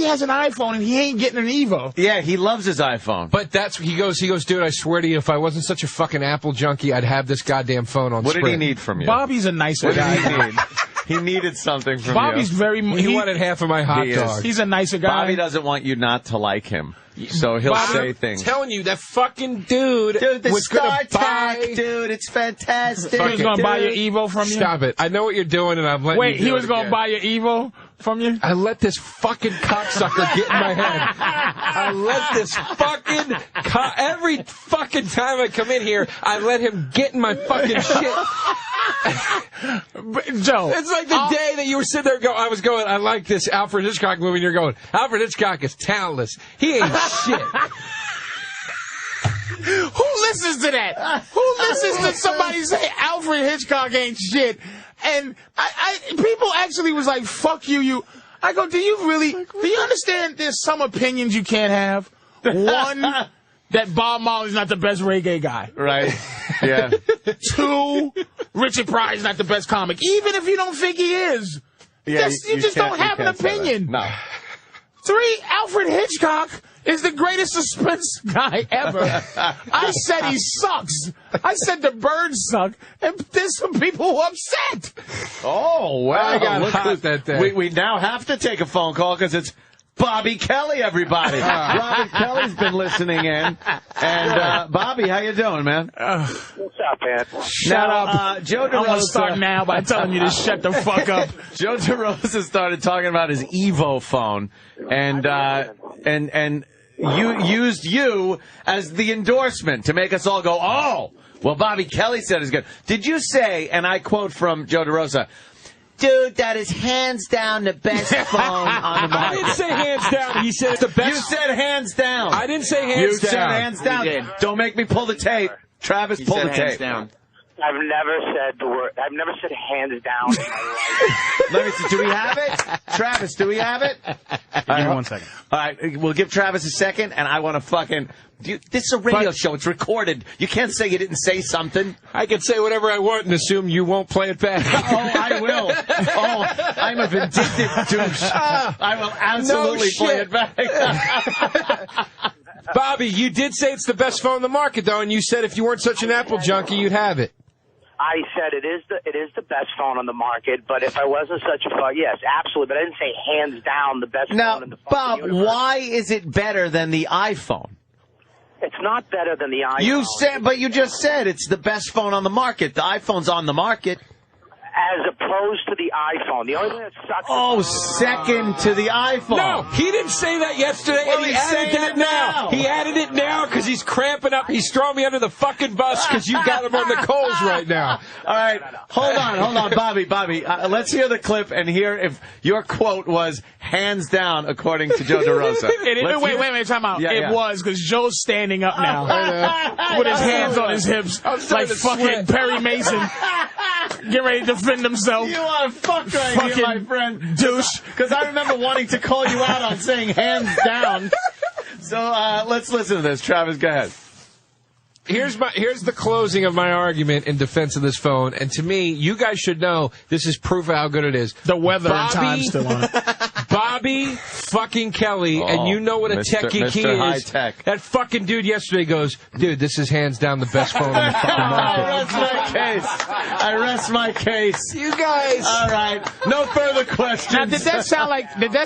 has an iPhone and he ain't getting an Evo. Yeah, he loves his iPhone. But that's he goes, dude, I swear to you, if I wasn't such a fucking Apple junkie, I'd have this goddamn phone on What did he Sprint. need from you? Bobby's a nicer What did guy. he need? He needed something from Bobby's you. very. He wanted half of my hot He is. dog. He's a nicer guy. Bobby doesn't want you not to like him. So he'll say things. I'm telling you, that fucking dude, Dude, was gonna buy. dude, it's fantastic. He was going to buy your Evo from you? Stop it! I know what you're doing, and I'm letting Wait, you do he was it going again. to buy your Evo from you? I let this fucking cocksucker get in my head. I let this fucking every fucking time I come in here, I let him get in my fucking shit. Joe, It's like the day that you were sitting there I was going, I like this Alfred Hitchcock movie, and you're going, Alfred Hitchcock is talentless. He ain't shit. Who listens to that? Who listens to somebody say Alfred Hitchcock ain't shit? And people actually was like, fuck you. I go, do you understand there's some opinions you can't have? One, that Bob Marley's not the best reggae guy. Right. Yeah. 2, Richard Pryor's not the best comic. Even if you don't think he is. Yeah, you just don't have an opinion. No. 3, Alfred Hitchcock is the greatest suspense guy ever. I said he sucks. I said the birds suck, and there's some people who are upset. Oh, wow. I got hot that day. We now have to take a phone call because it's Bobby Kelly, everybody. Bobby Kelly's been listening in. And, Bobby, how you doing, man? What's up, man? Shut up. Joe DeRosa. I'm going to start now by telling you to shut the fuck up. Joe DeRosa started talking about his Evo phone, and you used you as the endorsement to make us all go, oh, well, Bobby Kelly said it's good. Did you say, and I quote from Joe DeRosa, dude, that is hands down the best phone on the market. I didn't say hands down. He said it's the best. You said hands down. I didn't say hands down. You said hands down. Don't make me pull the tape. Travis, pull the tape. Down. I've never said the word. I've never said hands down in my life. Let me see. Do we have it? Travis, do we have it? Give me 1 second. All right, we'll give Travis a second, and I want to fucking... this is a radio show. It's recorded. You can't say you didn't say something. I can say whatever I want and assume you won't play it back. Oh, I will. Oh, I'm a vindictive douche. I will absolutely play it back. Bobby, you did say it's the best phone on the market, though, and you said if you weren't such an Apple junkie, you'd have it. I said it is the best phone on the market, but if I wasn't such a phone, yes, absolutely. But I didn't say hands down the best phone in the fucking Bob, universe. why is it better than the iPhone? It's not better than the iPhone. You said, but you just said it's the best phone on the market. The iPhone's on the market. As opposed to the iPhone. The only thing that sucks. Oh, second to the iPhone. No, he didn't say that yesterday, Well, and he he's added saying that it now. now. He added it now because he's cramping up. He's throwing me under the fucking bus because you got him on the coals right now. All right, hold on, Bobby. Let's hear the clip and hear if your quote was hands down according to Joe DeRosa. Wait, time out. Yeah, it was, because Joe's standing up now with his hands on his hips like fucking Perry Mason. Get ready to defend himself. You want to fuck right here, my friend. Douche. Because I remember wanting to call you out on saying hands down. So let's listen to this. Travis, go ahead. Here's the closing of my argument in defense of this phone, and to me, you guys should know this is proof of how good it is. The weather and time's still on it. Bobby fucking Kelly, and you know what a tech geek he is. High tech. That fucking dude yesterday goes, dude, this is hands down the best phone on the fucking market. I rest my case. You guys. All right. No further questions. Now, did that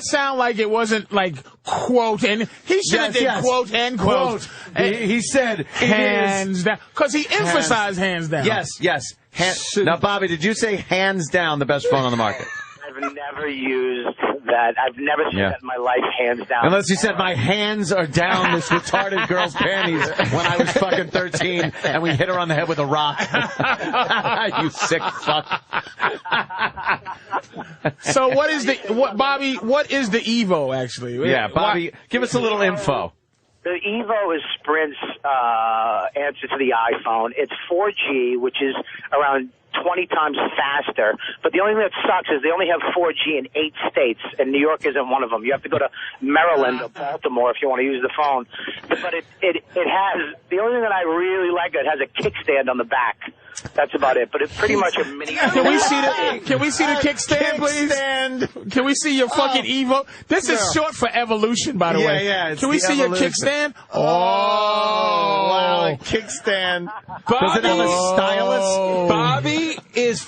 sound like it wasn't like quote and he should have did quote and quote. He said hands down because he emphasized hands down. Yes. Now, Bobby, did you say hands down the best phone on the market? I've never used that. I've never said that in my life, hands down. Unless you said my hands are down this retarded girl's panties when I was fucking 13 and we hit her on the head with a rock. You sick fuck. So Bobby, what is the Evo actually? Yeah, Bobby, give us a little info. The Evo is Sprint's answer to the iPhone. It's 4G, which is around 20 times faster. But the only thing that sucks is they only have 4G in 8 states, and New York isn't one of them. You have to go to Maryland or Baltimore if you want to use the phone. But it has, the only thing that I really like, it has a kickstand on the back. That's about it. But it's pretty much a mini. Can we see the kickstand, please? Can we see your fucking Evo? This is short for evolution, by the way. Yeah. Can we see your kickstand? Oh, wow, a kickstand. Does it have a stylus? Bobby is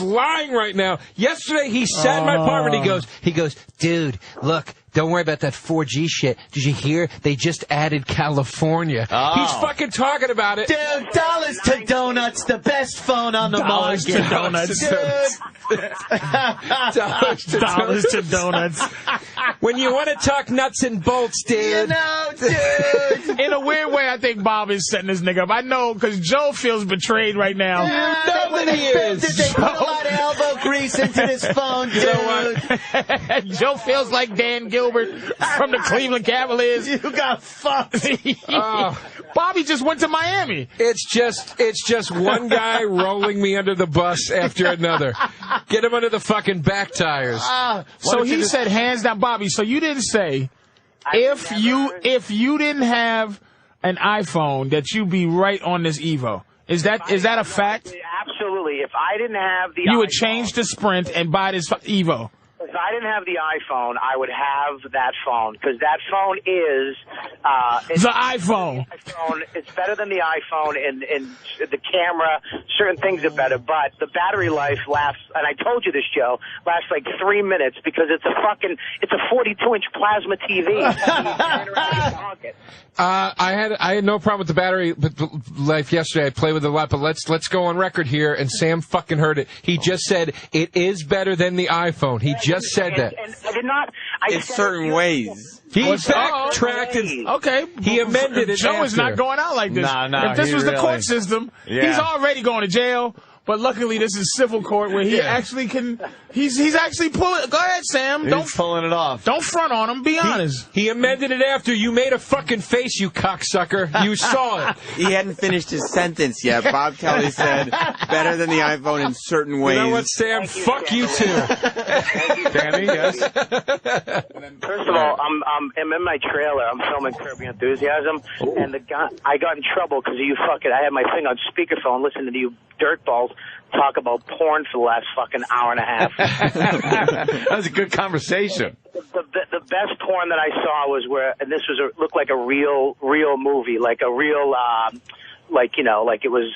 lying right now. Yesterday he sat in my apartment. He goes, dude, look. Don't worry about that 4G shit. Did you hear? They just added California. Oh. He's fucking talking about it. Dude, dollars to donuts, the best phone on the dollars market. To donuts. Dude. dollars to donuts. When you want to talk nuts and bolts, dude. You know, dude. In a weird way, I think Bob is setting this nigga up. I know, because Joe feels betrayed right now. Nobody is. They put a lot of elbow grease into this phone, dude. Joe feels like Dan Gilbert from the Cleveland Cavaliers. You got fucked. Bobby just went to Miami. It's just one guy rolling me under the bus after another. Get him under the fucking back tires. So he said hands down, Bobby. So you didn't say if you didn't have an iPhone that you'd be right on this Evo. Is that a fact? Absolutely. If I didn't have the You would iPhone, change to Sprint and buy this Evo. If I didn't have the iPhone, I would have that phone, because that phone is the iPhone. It's better than the iPhone, and the camera, certain things are better, but the battery life lasts, and I told you this, Joe, lasts like 3 minutes because it's a 42-inch plasma TV. I had no problem with the battery life yesterday. I played with it a lot, but let's go on record here. And Sam fucking heard it. He just said it is better than the iPhone. He just said that. And I did not. In certain ways. He backtracked and okay. He amended it. Joe is not going out like this. No, if this was the really, court system, he's already going to jail. But luckily, this is civil court where he actually can. He's actually pulling. Go ahead, Sam. He's pulling it off. Don't front on him. Be honest. He amended it after you made a fucking face, you cocksucker. You saw it. He hadn't finished his sentence yet. Bob Kelly said, better than the iPhone in certain ways. You know what, Sam? Fuck you too. Danny, yes. First of all, I'm in my trailer. I'm filming Curb Your Enthusiasm, and I got in trouble because you fucking. I had my thing on speakerphone, listening to you dirtballs talk about porn for the last fucking hour and a half. That was a good conversation. The best porn that I saw was and this looked like a real movie, like a real, like it was,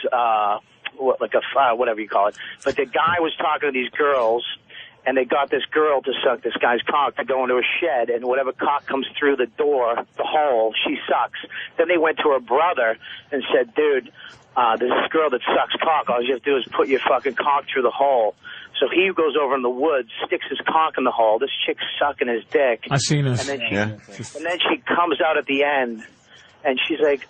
whatever you call it. But the guy was talking to these girls, and they got this girl to suck this guy's cock to go into a shed, and whatever cock comes through the door, the hole, she sucks. Then they went to her brother and said, dude, there's this girl that sucks cock. All you have to do is put your fucking cock through the hole. So he goes over in the woods, sticks his cock in the hole. This chick's sucking his dick. I seen this. And then she comes out at the end, and she's like,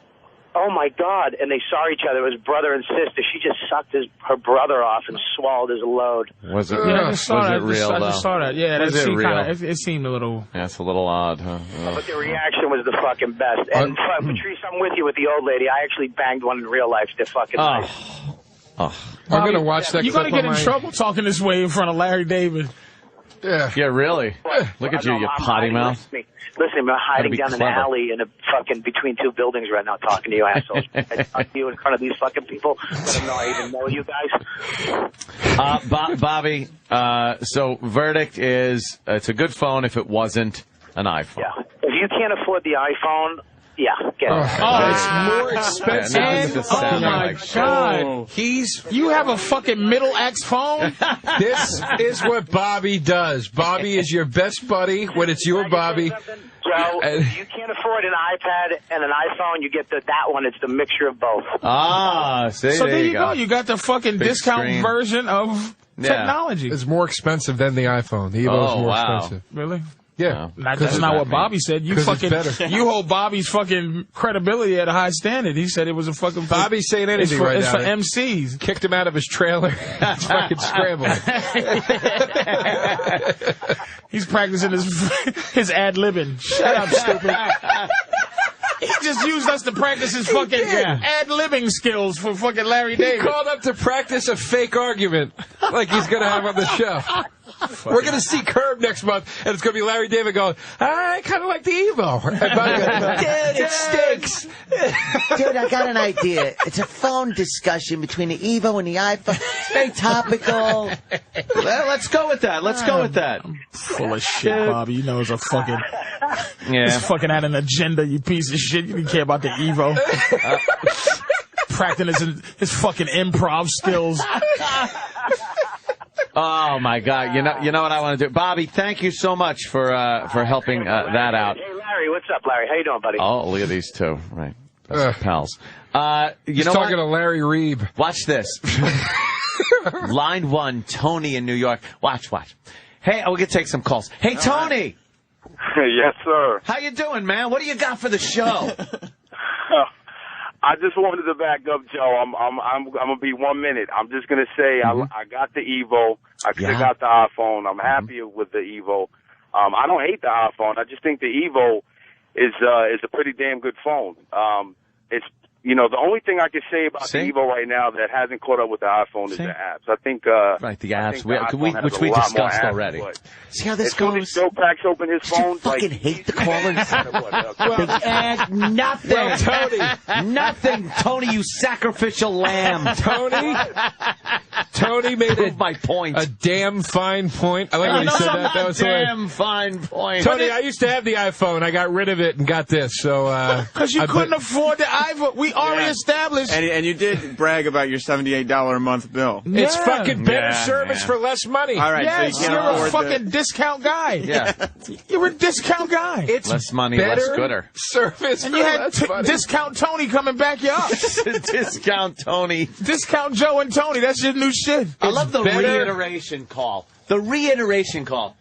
oh, my God. And they saw each other as brother and sister. She just sucked her brother off and swallowed his load. Was it, I just saw that. real, I just saw that. Yeah, was it real? It seemed a little... Yeah, it's a little odd, huh? But the reaction was the fucking best. And Patrice, I'm with you with the old lady. I actually banged one in real life. They're fucking nice. I'm going to watch that You're clip going to get in trouble talking this way in front of Larry David. Yeah. Yeah, really? Look at you potty mouth. Listen, I'm hiding down an alley in a fucking between two buildings right now talking to you assholes. I talk to you in front of these fucking people. I don't know I even know you guys. Bobby, so verdict is it's a good phone if it wasn't an iPhone. Yeah. If you can't afford the iPhone, yeah, get it. It's more expensive. Oh, my God. You have a fucking middle X phone? This is what Bobby does. Bobby is your best buddy when it's your Bobby. So if you can't afford an iPad and an iPhone, you get that one. It's the mixture of both. See, so there you go. You got the fucking Big discount screen. version of technology. It's more expensive than the iPhone. The Evo is more expensive. Really? Yeah. That's not what Bobby said. You hold Bobby's fucking credibility at a high standard. He said it was a fucking... Bobby's saying anything right now. It's for MCs. Kicked him out of his trailer. He's fucking scrambling. He's practicing his ad-libbing. Shut up, stupid. He just used us to practice his fucking ad-libbing skills for fucking Larry David. He called up to practice a fake argument like he's going to have on the show. We're going to see Curb next month, and it's going to be Larry David going, I kind of like the Evo. And Bobby goes, Dude, it stinks. Dude, I got an idea. It's a phone discussion between the Evo and the iPhone. It's very topical. Well, let's go with that. Let's go with that. Full of shit, Bobby. You know it's a fucking... He's fucking had an agenda, you piece of shit. You didn't care about the Evo. Practicing his fucking improv skills. Oh my God! You know what I want to do, Bobby. Thank you so much for helping that out. Hey Larry, what's up, Larry? How you doing, buddy? Oh, look at these two, right? Pals. He's talking to Larry Reeb. Watch this. Line 1, Tony in New York. Watch. Hey, we're gonna take some calls. Hey, Tony. Yes, sir. How you doing, man? What do you got for the show? I just wanted to back up, Joe. I'm gonna be 1 minute. I'm just gonna say I got the Evo. I could have got the iPhone. I'm happy with the Evo. I don't hate the iPhone. I just think the Evo is a pretty damn good phone. It's the only thing I can say about the Evo right now that hasn't caught up with the iPhone is the apps. I think right, the apps, which we discussed already. See how this as soon goes? as Joe cracks open his phone, fucking hate the callers. They add nothing. Well, Tony. Nothing. Tony, you sacrificial lamb. Tony made my point. A damn fine point. I like when he said that. That was damn fine point. Tony, I used to have the iPhone. I got rid of it and got this. So because you couldn't afford the iPhone. We already established. And you did brag about your $78 a month bill. It's fucking better service for less money. All right, yes, so you can't you're afford a fucking discount guy. Yeah. You're a discount guy. It's less money, better less gooder. Service and for you had less money. Discount Tony coming back you up. Discount Tony. Discount Joe and Tony. That's your new shit. I love the reiteration call. The reiteration call.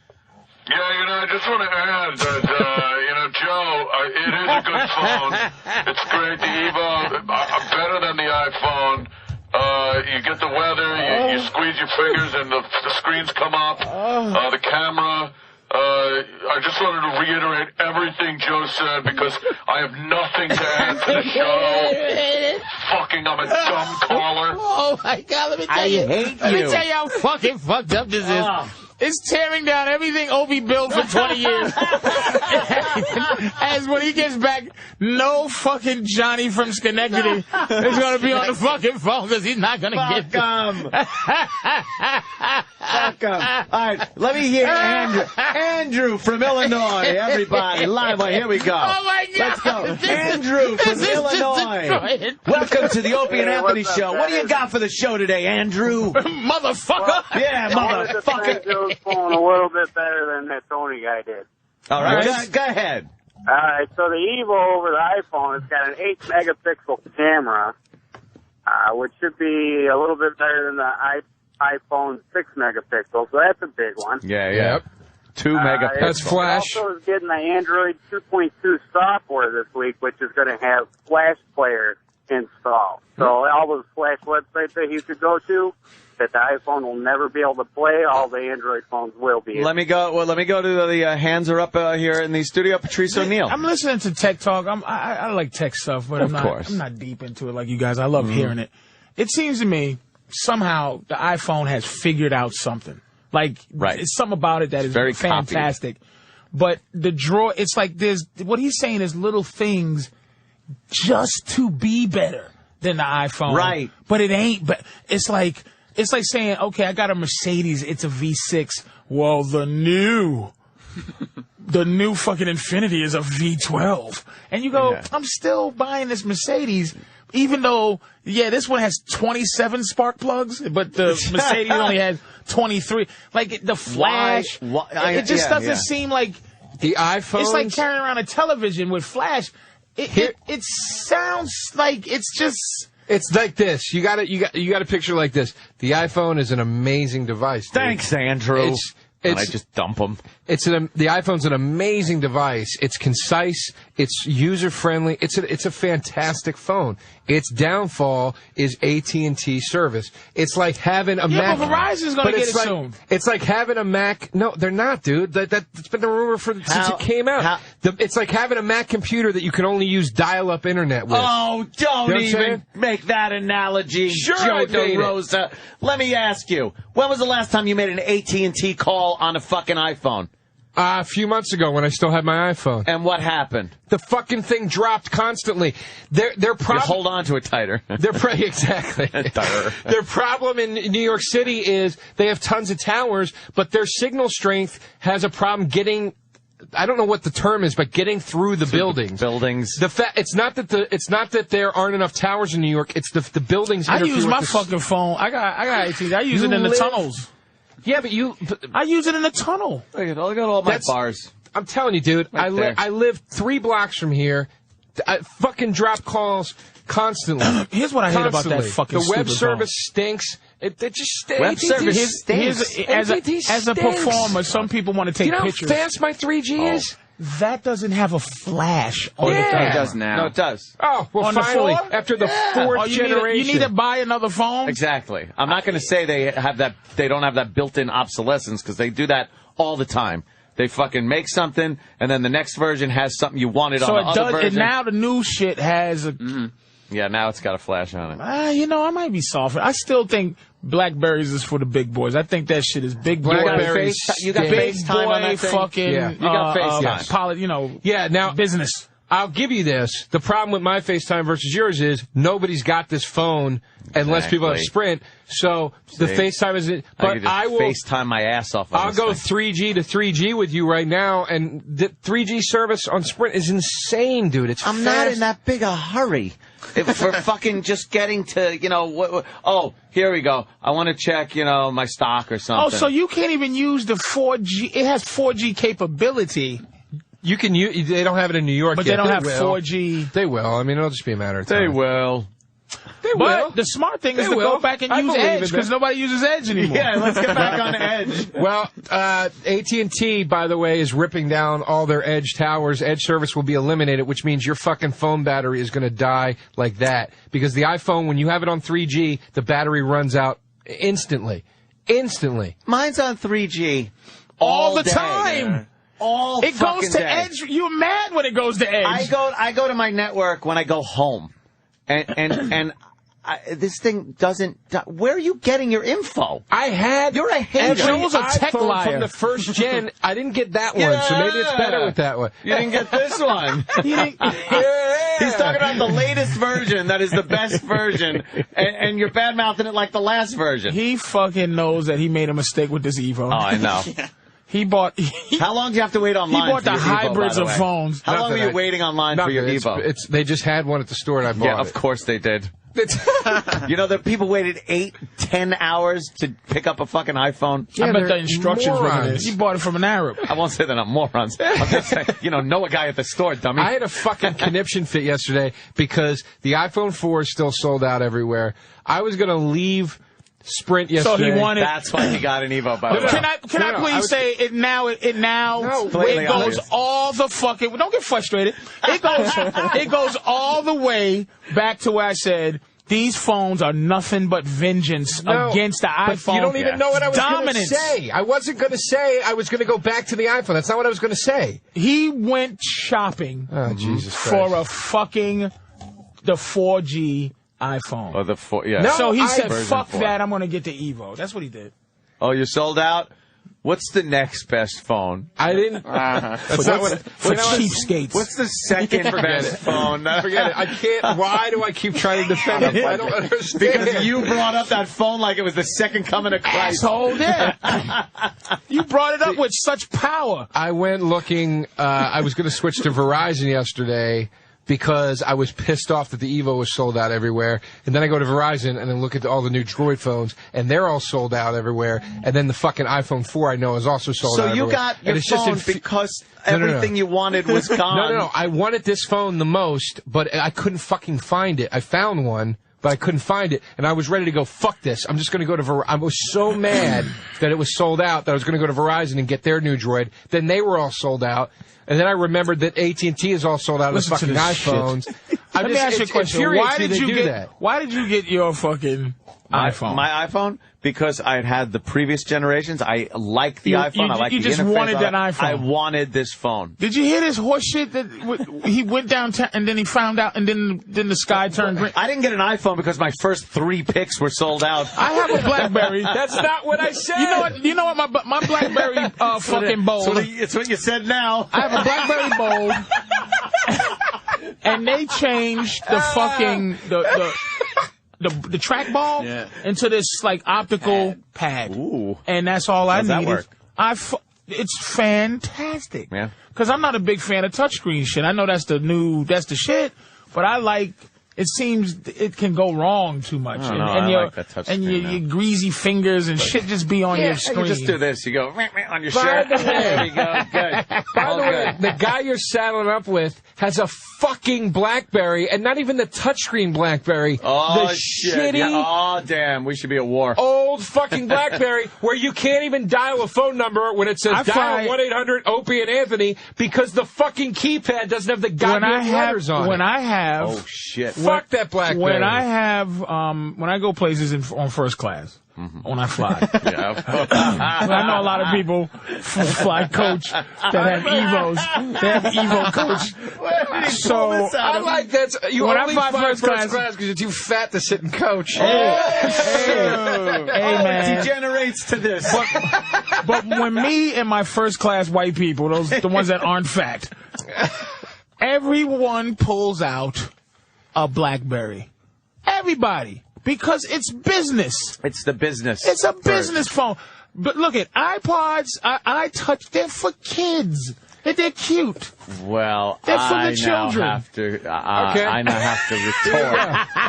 Yeah, I just want to add that, Joe, it is a good phone. It's great. The Evo, better than the iPhone. You get the weather, you squeeze your fingers, and the screens come up. The camera. I just wanted to reiterate everything Joe said because I have nothing to add to the show. Fucking, I'm a dumb caller. Oh, my God, let me tell you. Let me tell you how fucking fucked up this is. It's tearing down everything Obi built for 20 years. As when he gets back, no fucking Johnny from Schenectady is going to be on the fucking phone because he's not going to get him. Fuck him. All right, let me hear Andrew. Andrew from Illinois, everybody. Live. Here we go. Oh, my God. Let's go. Andrew from Illinois. Welcome to the Opie and Anthony Show. What do you got for the show today, Andrew? Motherfucker. Yeah, motherfucker. Phone a little bit better than that Tony guy did. All right, go ahead. All right, so the Evo over the iPhone has got an 8-megapixel camera, which should be a little bit better than the iPhone 6 megapixels, so that's a big one. Yeah. 2 megapixels. That's flash. It also is getting the Android 2.2 software this week, which is going to have Flash Player installed. So all those Flash websites that you could go to, that the iPhone will never be able to play, all the Android phones will be. Let me go to the hands are up here in the studio. Patrice O'Neill. I'm listening to Tech Talk. I like tech stuff, but I'm not deep into it like you guys. I love hearing it. It seems to me somehow the iPhone has figured out something. Like it's something about it that is very fantastic. But the drawer, it's like what he's saying is little things just to be better than the iPhone. Right. But it ain't. But it's like saying, okay, I got a Mercedes. It's a V6. Well, the new fucking Infinity is a V12. And you go, I'm still buying this Mercedes, even though, this one has 27 spark plugs, but the Mercedes only has 23. Like, the flash, it just doesn't seem like... The iPhone? It's like carrying around a television with flash. It sounds like it's just... It's like this. You got to picture like this. The iPhone is an amazing device. Dude. Thanks, Andrew. I just dump them. The iPhone's an amazing device. It's concise. It's user friendly. It's a fantastic phone. Its downfall is AT&T service. It's like having a Mac. But Verizon's going to get it soon. It's like having a Mac. No, they're not, dude. That's been the rumor since it came out. It's like having a Mac computer that you can only use dial-up internet with. Oh, don't even make that analogy, Sure, Joe DeRosa. Let me ask you, when was the last time you made an AT&T call on a fucking iPhone? A few months ago when I still had my iPhone. And what happened? The fucking thing dropped constantly. Their problem. Hold on to it tighter. Exactly. Their problem in New York City is they have tons of towers, but their signal strength has a problem getting. I don't know what the term is, but getting through the buildings. It's not that there aren't enough towers in New York. It's the buildings. I use my fucking phone. I got AT&T. I use it in the tunnels. Yeah, but I use it in the tunnel. I got all my bars. I'm telling you, dude. I live 3 blocks from here. I fucking drop calls constantly. Here's what I hate about that fucking The web stupid service stinks, It just Web AT&T service stinks. As a stinks. performer, some people want to take you know pictures. how fast my 3G is? That doesn't have a flash on Yeah. the thing. It does now. No, it does. Oh, well, On the finally, floor? after the fourth generation. You need to buy another phone? Exactly. I'm not going to say they don't have that built-in obsolescence, because they do that all the time. They fucking make something, and then the next version has something you wanted So on the it other does, version. and now the new shit has a... Yeah, now it's got a flash on it. I might be soft. I still think Blackberries is for the big boys. I think that shit is big boy. Blackberries You got big FaceTime boy on that thing? fucking... Yeah. You got FaceTime. Yeah, now, business. I'll give you this. The problem with my FaceTime versus yours is nobody's got this phone unless people have Sprint. So the FaceTime isn't. But I will FaceTime my ass off. I'll go 3G to 3G with you right now, and the 3G service on Sprint is insane, dude. It's I'm fast. not in that big a hurry. For fucking just getting to, oh, here we go. I want to check, my stock or something. Oh, so you can't even use the 4G. It has 4G capability. You can use. They don't have it in New York But yet. they don't have will. 4G. They will. I mean, it'll just be a matter of time. They will. They will. But the smart thing is to go back and use Edge, because nobody uses Edge anymore. Yeah, let's get back on Edge. Well, AT&T, by the way, is ripping down all their Edge towers. Edge service will be eliminated, which means your fucking phone battery is going to die like that. Because the iPhone, when you have it on 3G, the battery runs out instantly. Instantly. Mine's on 3G. All the day. time. All It fucking goes to day. Edge. You're mad when it goes to Edge. I go to my network when I go home, and this thing doesn't. Where are you getting your info? I had You're a hater. Joe's a tech iPhone liar. from the first gen. I didn't get that one, so maybe it's better with that one. You didn't get this one. He's talking about the latest version that is the best version, and you're bad-mouthing it like the last version. He fucking knows that he made a mistake with this Evo. Oh, I know. He bought. How long do you have to wait online? He bought for the your Evo, hybrids by the of way? phones. How long were you waiting online for your Evo? They just had one at the store and I bought Yeah, it. of course they did. That people waited 8-10 hours to pick up a fucking iPhone. I bet the instructions were in this. He bought it from an Arab. I won't say they're not morons. I'm just saying, know a guy at the store, dummy. I had a fucking conniption fit yesterday because the iPhone 4 is still sold out everywhere. I was going to leave Sprint yesterday. So he wanted. That's why he got an Evo, by the way. Can I please say it now? It goes all the fucking. Don't get frustrated. It goes all the way back to where I said these phones are nothing but vengeance against the iPhone. But you don't even know what I was going to Dominance. say. I wasn't going to say I was going to go back to the iPhone. That's not what I was going to say. He went shopping Jesus for a fucking the 4G iPhone. Oh, the 4, yeah. No, so he said, version fuck 4. that, I'm going to get the Evo. That's what he did. Oh, you're sold out? What's the next best phone? I didn't. That's not what. For cheapskates. What's the second best phone? Forget it. I can't. Why do I keep trying to defend it? I don't understand. Because you brought up that phone like it was the second coming of Christ. Asshole, yeah. You brought it up with such power. I went looking. I was going to switch to Verizon yesterday because I was pissed off that the Evo was sold out everywhere. And then I go to Verizon and then look at all the new Droid phones, and they're all sold out everywhere. And then the fucking iPhone 4 I know is also sold out So you everywhere. got your phone because everything you wanted was gone. No. I wanted this phone the most, but I couldn't fucking find it. I found one, but I couldn't find it. And I was ready to go, fuck this. I'm just going to go to Verizon. I was so mad that it was sold out that I was going to go to Verizon and get their new Droid. Then they were all sold out. And then I remembered that AT&T is all sold out of the fucking iPhones. Let me ask you a question. Why did you get that? Why did you get your fucking iPhone? My iPhone? Because I had the previous generations. I like the iPhone. I like you the just interface. wanted that iPhone. I wanted this phone. Did you hear this horse shit that he went downtown and then he found out and then the sky turned green? I didn't get an iPhone because my first 3 picks were sold out. I have a BlackBerry. That's not what I said. You know what? My BlackBerry fucking bold. It's what you said now. I have a BlackBerry bold, and they changed the fucking the trackball into this like optical pad. Ooh. And that's all I How's needed. that work? It's fantastic. Yeah. Because I'm not a big fan of touchscreen shit. I know that's the shit, but I like it seems it can go wrong too much. I don't know. I like that touch screen now. your greasy fingers and shit just be on your screen. You just do this. You go on your shirt. There you go. Good. By the way, the guy you're saddling up with has a fucking BlackBerry, and not even the touchscreen BlackBerry. Oh, the shit. shitty, Yeah. Oh, damn. We should be at war. old fucking BlackBerry where you can't even dial a phone number when it says dial 1-800-OPIE and Anthony because the fucking keypad doesn't have the goddamn letters on it. When I have... Oh, shit. Fuck that BlackBerry. When I have... when I go places on first class... When I fly. I know a lot of people fly coach that have Evos. They have Evo coach. So I like that. You when only I fly fly first class because you're too fat to sit and coach. Hey, man. It degenerates to this. But when me and my first class white people, the ones that aren't fat, everyone pulls out a BlackBerry. Everybody. Because it's business. It's the business. It's a business phone. But look at iPods, iTouch, they're for kids. They're cute. Well, they're for I the children. I now have to retort.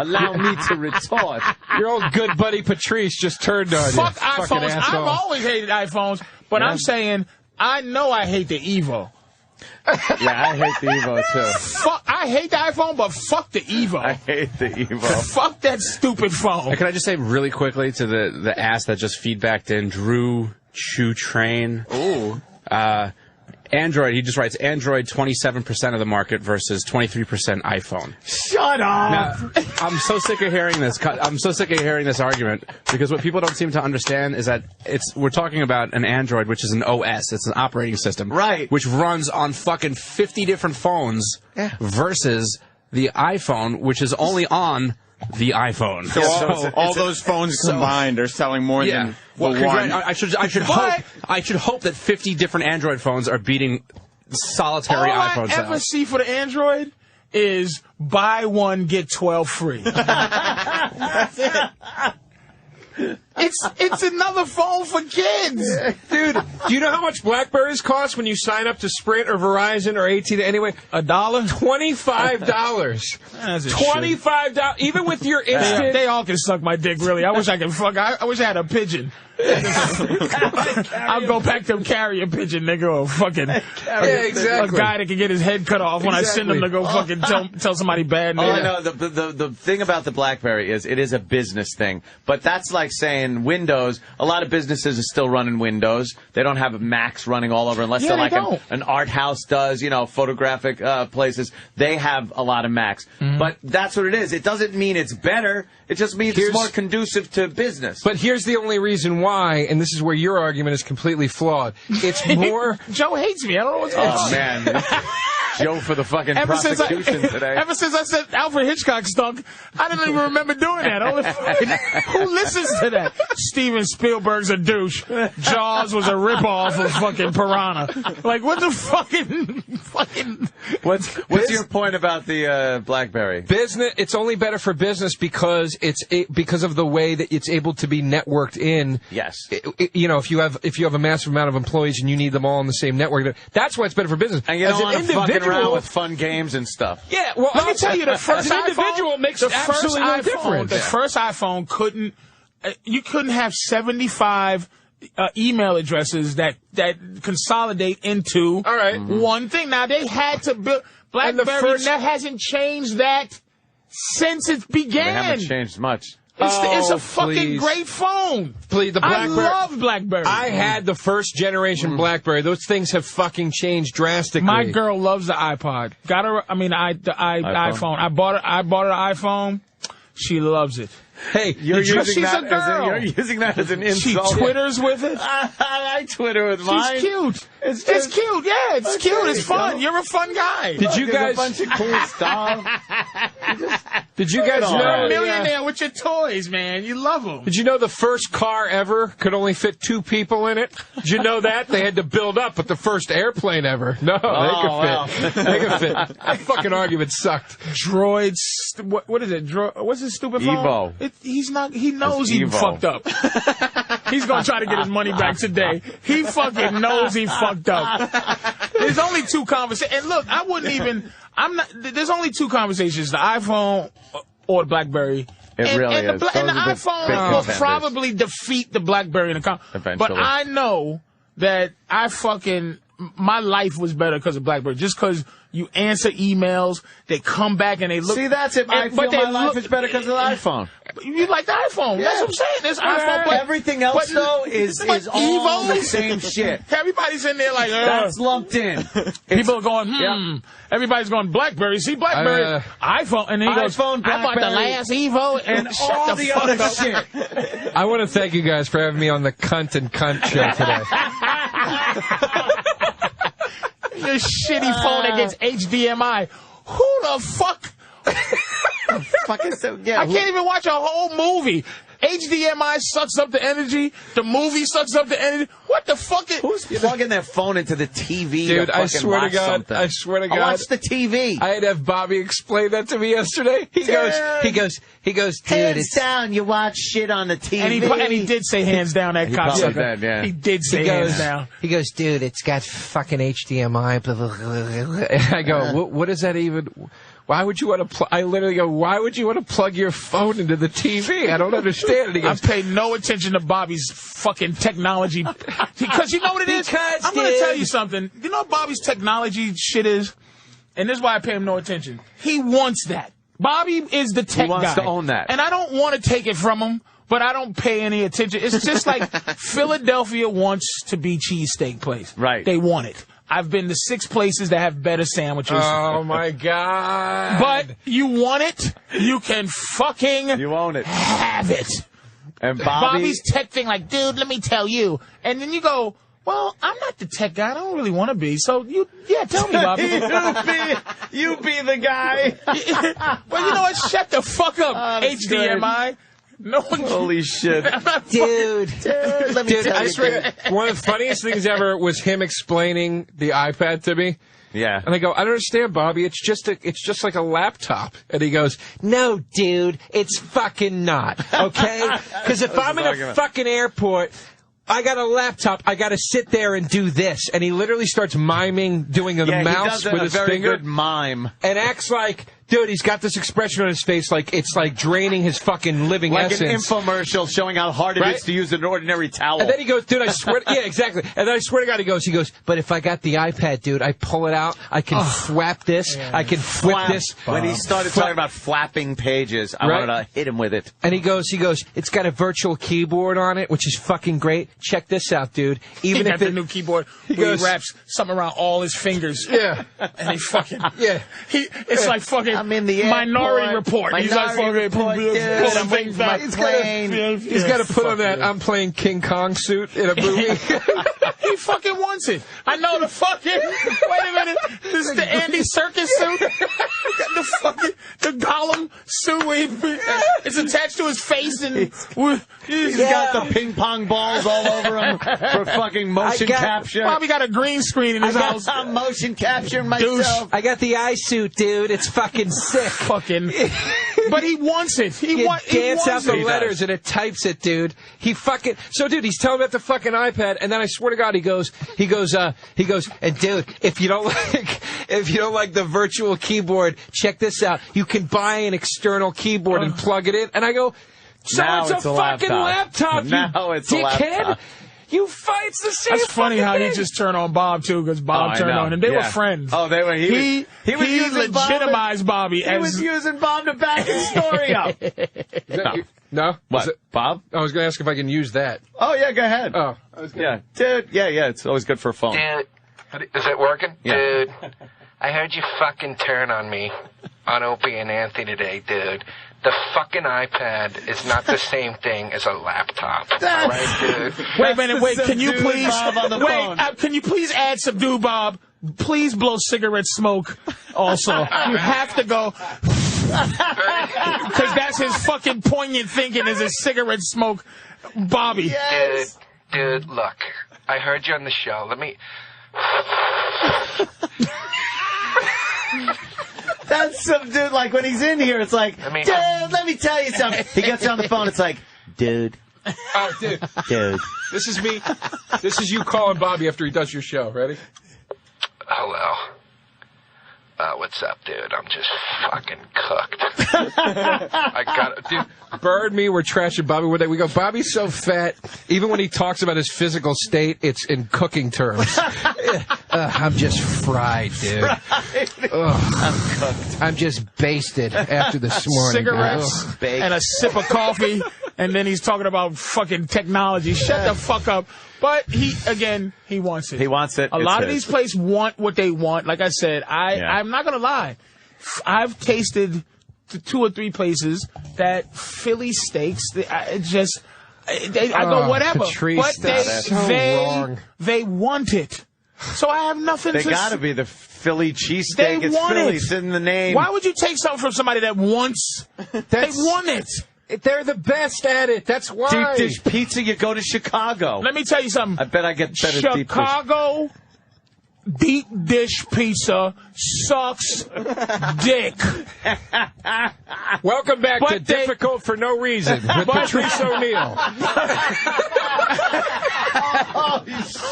Allow me to retort. Your old good buddy Patrice just turned on you. Fuck iPhones. I've always hated iPhones, but I'm saying I know I hate the Evo. Yeah, I hate the Evo too. I hate the iPhone, but fuck the Evo. I hate the Evo. Fuck that stupid phone. Can I just say really quickly to the ass that just feedbacked in, Drew Chu Train. Ooh. Android, he just writes, Android 27% of the market versus 23% iPhone. Shut up! Now, I'm so sick of hearing this. I'm so sick of hearing this argument because what people don't seem to understand is that we're talking about an Android, which is an OS. It's an operating system. Right. Which runs on fucking 50 different phones versus the iPhone, which is only on the iPhone. So all those phones combined are selling more than one. I should hope that 50 different Android phones are beating solitary iPhone sales. All I ever see for the Android is buy one, get 12 free. That's it. It's another phone for kids. Dude, do you know how much BlackBerries cost when you sign up to Sprint or Verizon or AT&T anyway? $1? $25. $25. Even with your instant... They all can suck my dick, really. I wish I could fuck. I wish I had a pigeon. I'll go back to carrier pigeon, nigga, or fucking a guy that can get his head cut off when I send him to go fucking tell somebody bad news. Oh, I know. The thing about the BlackBerry is it is a business thing. But that's like saying Windows. A lot of businesses are still running Windows. They don't have Macs running all over unless they're like an art house does, photographic places. They have a lot of Macs. Mm-hmm. But that's what it is. It doesn't mean it's better. It just means it's more conducive to business. But here's the only reason why, and this is where your argument is completely flawed. It's more... Joe hates me. I don't know what's going on. Oh, man. Joe for the fucking prosecution today. Ever since I said Alfred Hitchcock stunk, I didn't even remember doing that. Who listens to that? Steven Spielberg's a douche. Jaws was a ripoff of fucking Piranha. Like, what the fucking... What's your point about the BlackBerry? Business. It's only better for business because because of the way that it's able to be networked in. Yes. If you have a massive amount of employees and you need them all on the same network, that's why it's better for business. And you don't want to fucking around with fun games and stuff. Yeah, well, let me tell you, the first individual makes absolutely no difference. The first iPhone you couldn't have 75 email addresses that consolidate into one thing. Now they had to build BlackBerry. That hasn't changed that since it began. They haven't changed much. It's a fucking great phone. Please, the BlackBerry. I love BlackBerry. I had the first generation BlackBerry. Those things have fucking changed drastically. My girl loves the iPod. iPhone. I bought her an iPhone. She loves it. Hey, you're using that as an insult. She twitters with it. I Twitter with mine. She's cute. It's cute. Yeah, it's cute. It's fun. You're a fun guy. Did you guys? A bunch of cool stuff. Did you guys know? You're a millionaire with your toys, man. You love them. Did you know the first car ever could only fit 2 people in it? Did you know that? They had to build up, but the first airplane ever. No, they could fit. They could fit. That fucking argument sucked. Droids. What is it? What's his stupid phone? Evo. He knows he fucked up. He's gonna try to get his money back today. He fucking knows he fucked up. There's only two conversations. And look, there's only two conversations, the iPhone or the BlackBerry. It really is. And the iPhone will probably defeat the BlackBerry in the eventually. But I know that my life was better because of BlackBerry. Just because you answer emails, they come back and they look. See, that's it. I feel my life is better because of the iPhone. You like the iPhone. Yeah. That's what I'm saying. This iPhone. But everything else, though, is all the same shit. Everybody's in there like, that's lumped in. People are going, Yep. Everybody's going, BlackBerry. See, BlackBerry, iPhone. And then he goes, iPhone, I bought the last Evo and all the other up. shit. I want to thank you guys for having me on the Cunt and Cunt show today. Your shitty phone that gets HDMI. Who the fuck? I can't even watch a whole movie. HDMI sucks up the energy. The movie sucks up the energy. What the fuck is... Who's plugging their phone into the TV? Dude, to I swear to God. Something? I swear to God. I watch the TV. I had to have Bobby explain that to me yesterday. He goes, dude, hands down, you watch shit on the TV. And he did say hands down, that cocksucker. Yeah. He did say hands down. He goes, dude, it's got fucking HDMI. Blah, blah, blah, blah. And I go, what does that even... Why would you want to I literally go, why would you want to plug your phone into the TV? I don't understand. And he goes, I pay no attention to Bobby's fucking technology. Because you know what it is? I'm going to tell you something. You know what Bobby's technology shit is? And this is why I pay him no attention. He wants that. Bobby is the tech guy. He wants to own that. And I don't want to take it from him, but I don't pay any attention. It's just like Philadelphia wants to be cheesesteak place. Right. They want it. I've been to 6 places that have better sandwiches. oh, my God. But you want it, you can fucking You own it. have it. And Bobby's tech thing, like, dude, let me tell you. And then you go, well, I'm not the tech guy. I don't really want to be. So, tell me, Bobby. you be the guy. Well, you know what? Shut the fuck up, HDMI. No one. Holy shit. Dude, let me tell I you. swear, one of the funniest things ever was him explaining the iPad to me. Yeah. And I go, I don't understand, Bobby. It's just like a laptop. And he goes, no, dude, it's fucking not. Okay? Because if I'm in a fucking airport, I got a laptop. I got to sit there and do this. And he literally starts miming, doing the mouse with his finger. Good mime. And acts like, dude, he's got this expression on his face like it's like draining his fucking living essence. Like an infomercial showing how hard it is to use an ordinary towel. And then he goes, dude, I swear, yeah, exactly. And then I swear to God, he goes, but if I got the iPad, dude, I pull it out, I can flap this, I can flip this. When he started talking about flapping pages, I wanted to hit him with it. And he goes, it's got a virtual keyboard on it, which is fucking great. Check this out, dude. Even if the new keyboard, he wraps something around all his fingers. Yeah. And he fucking, it's like fucking I'm in the Minority Report. He's like fucking He's got to put on that I'm playing King Kong suit in a movie. He fucking wants it. I know the fucking. Wait a minute. This is the Andy Serkis suit. The Gollum suit where it's attached to his face and he's got the ping pong balls all over him for fucking motion capture. Bobby got a green screen in his house. I'm motion capturing myself. I got the eye suit, dude. It's fucking sick. Fucking. But he wants it. He dance out the letters does. and it types it, dude. He fucking. So, dude, he's telling me about the fucking iPad, and then I swear to God, he goes, and dude, if you don't like the virtual keyboard, check this out. You can buy an external keyboard and plug it in. And I go, so now it's a fucking laptop. Now it's dickhead. a laptop. You fight the same. That's funny how thing. he just turned on Bob too, because Bob turned on him. They were friends. Oh, they were. He legitimized Bobby. He was using Bob to back his story up. No? What? Bob? I was going to ask if I can use that. Oh yeah, go ahead. Oh, yeah, dude. Yeah. It's always good for a phone. Dude, is it working? Yeah. Dude, I heard you fucking turn on me on Opie and Anthony today, dude. The fucking iPad is not the same thing as a laptop. Right, dude? Wait a minute, can you please... Bob on the phone. Can you please add Subdue Bob? Please blow cigarette smoke also. You have to go... Because that's his fucking poignant thinking is his cigarette smoke. Bobby. Yes. Dude, look. I heard you on the show. Let me... That's some dude, like when he's in here, it's like, dude, let me tell you something. He gets on the phone, it's like, dude, Oh, dude. Dude. This is me. This is you calling Bobby after he does your show. Ready? Hello. What's up, dude? I'm just fucking cooked. I got it. Dude, Bird and me were trashing Bobby one day. We go, Bobby's so fat, even when he talks about his physical state, it's in cooking terms. I'm just fried, dude. I'm cooked. I'm just basted after this morning. Cigarettes and a sip of coffee, and then he's talking about fucking technology. Shut the fuck up. But he wants it. He wants it. A It's lot of his. these places want what they want. Like I said, I'm not going to lie. I've tasted 2 or 3 places that Philly steaks, I go whatever. Patrice, but that's so wrong. they want it. So I have nothing They to got to be the Philly cheesesteak. They It's want Philly. it. It's in the name. Why would you take something from somebody that wants? They want it. They're the best at it. That's why. Deep dish pizza, you go to Chicago. Let me tell you something. I bet I get better deep dish. Chicago deep dish pizza sucks dick. Welcome back to Difficult for No Reason with Patrice O'Neill. Oh,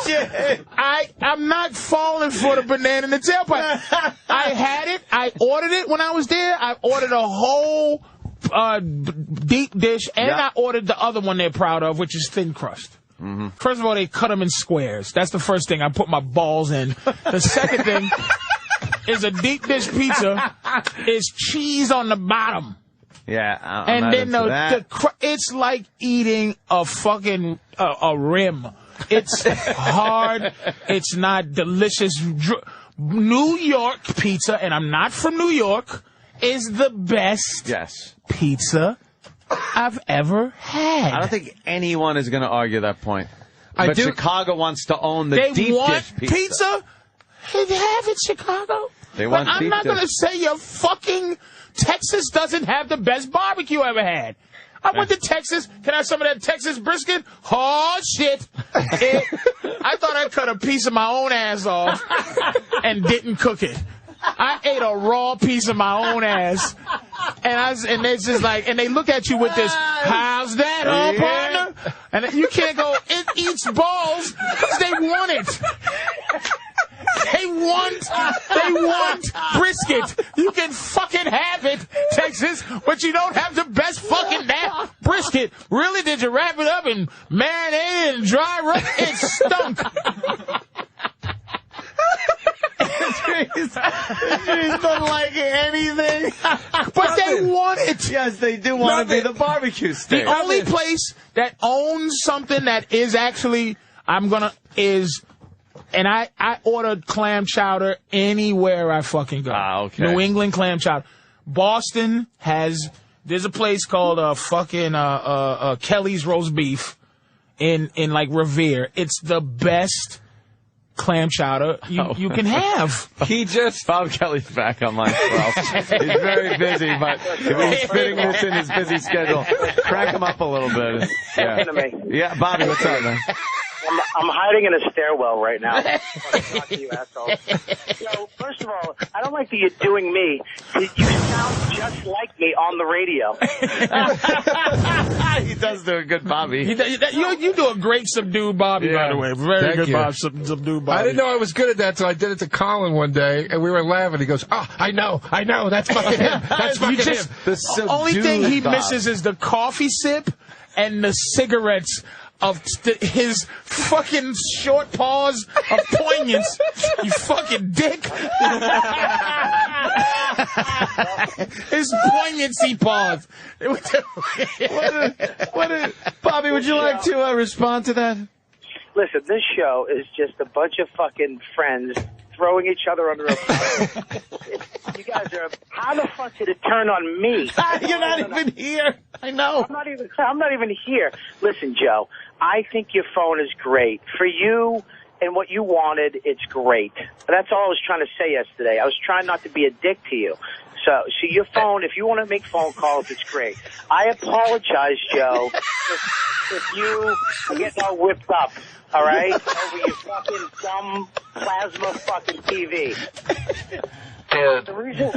shit. I'm not falling for the banana in the tailpipe. I had it. I ordered it when I was there. I ordered a whole deep dish, and I ordered the other one they're proud of, which is thin crust. Mm-hmm. First of all, they cut them in squares. That's the first thing. I put my balls in. The second thing is a deep dish pizza is cheese on the bottom. Yeah, I'm And not then into that. it's like eating a fucking a rim. It's hard. It's not delicious. New York pizza, and I'm not from New York, is the best pizza I've ever had. I don't think anyone is going to argue that point. I But do- Chicago wants to own the They deep want dish pizza. pizza. They have it, Chicago. They But want I'm deep not dish. going to say your fucking Texas doesn't have the best barbecue I ever had. I went to Texas. Can I have some of that Texas brisket? Oh, shit. I thought I cut a piece of my own ass off and didn't cook it. I ate a raw piece of my own ass. And it's just like, and they look at you with this, how's that, partner? And you can't go, it eats balls, because they want it. They want brisket. You can fucking have it, Texas, but you don't have the best fucking damn brisket. Really, did you wrap it up and marinate it and dry rub? It stunk. He's not like anything. But they want it. Yes, they do want to be the barbecue steak. The only place that owns something that is actually, and I ordered clam chowder anywhere I fucking go. okay. New England clam chowder. Boston there's a place called Kelly's Roast Beef in like Revere. It's the best clam chowder you can have. Bob Kelly's back on line 12. He's very busy, but if he's fitting this in his busy schedule, crank him up a little bit. Listen to me. Yeah, Bobby, what's up, man? I'm hiding in a stairwell right now. Talk to you, asshole. So, first of all, I don't like that you're doing me. You sound just like me on the radio. He does do a good Bobby. You do a great subdued Bobby, by the way. Very Thank good you. Bob, subdued Bobby. I didn't know I was good at that, so I did it to Colin one day, and we were laughing. He goes, I know, that's fucking him. That's fucking him. The only thing he misses is the coffee sip and the cigarettes of his fucking short pause of poignance. You fucking dick. His poignancy pause. Bobby, would you like to respond to that? Listen, this show is just a bunch of fucking friends throwing each other under a bus. You guys are. How the fuck did it turn on me? You're not even here. I know. I'm not even here. Listen, Joe, I think your phone is great. For you and what you wanted, it's great. That's all I was trying to say yesterday. I was trying not to be a dick to you. So your phone, if you want to make phone calls, it's great. I apologize, Joe, if you get all whipped up, all right, over your fucking dumb plasma fucking TV. Dude.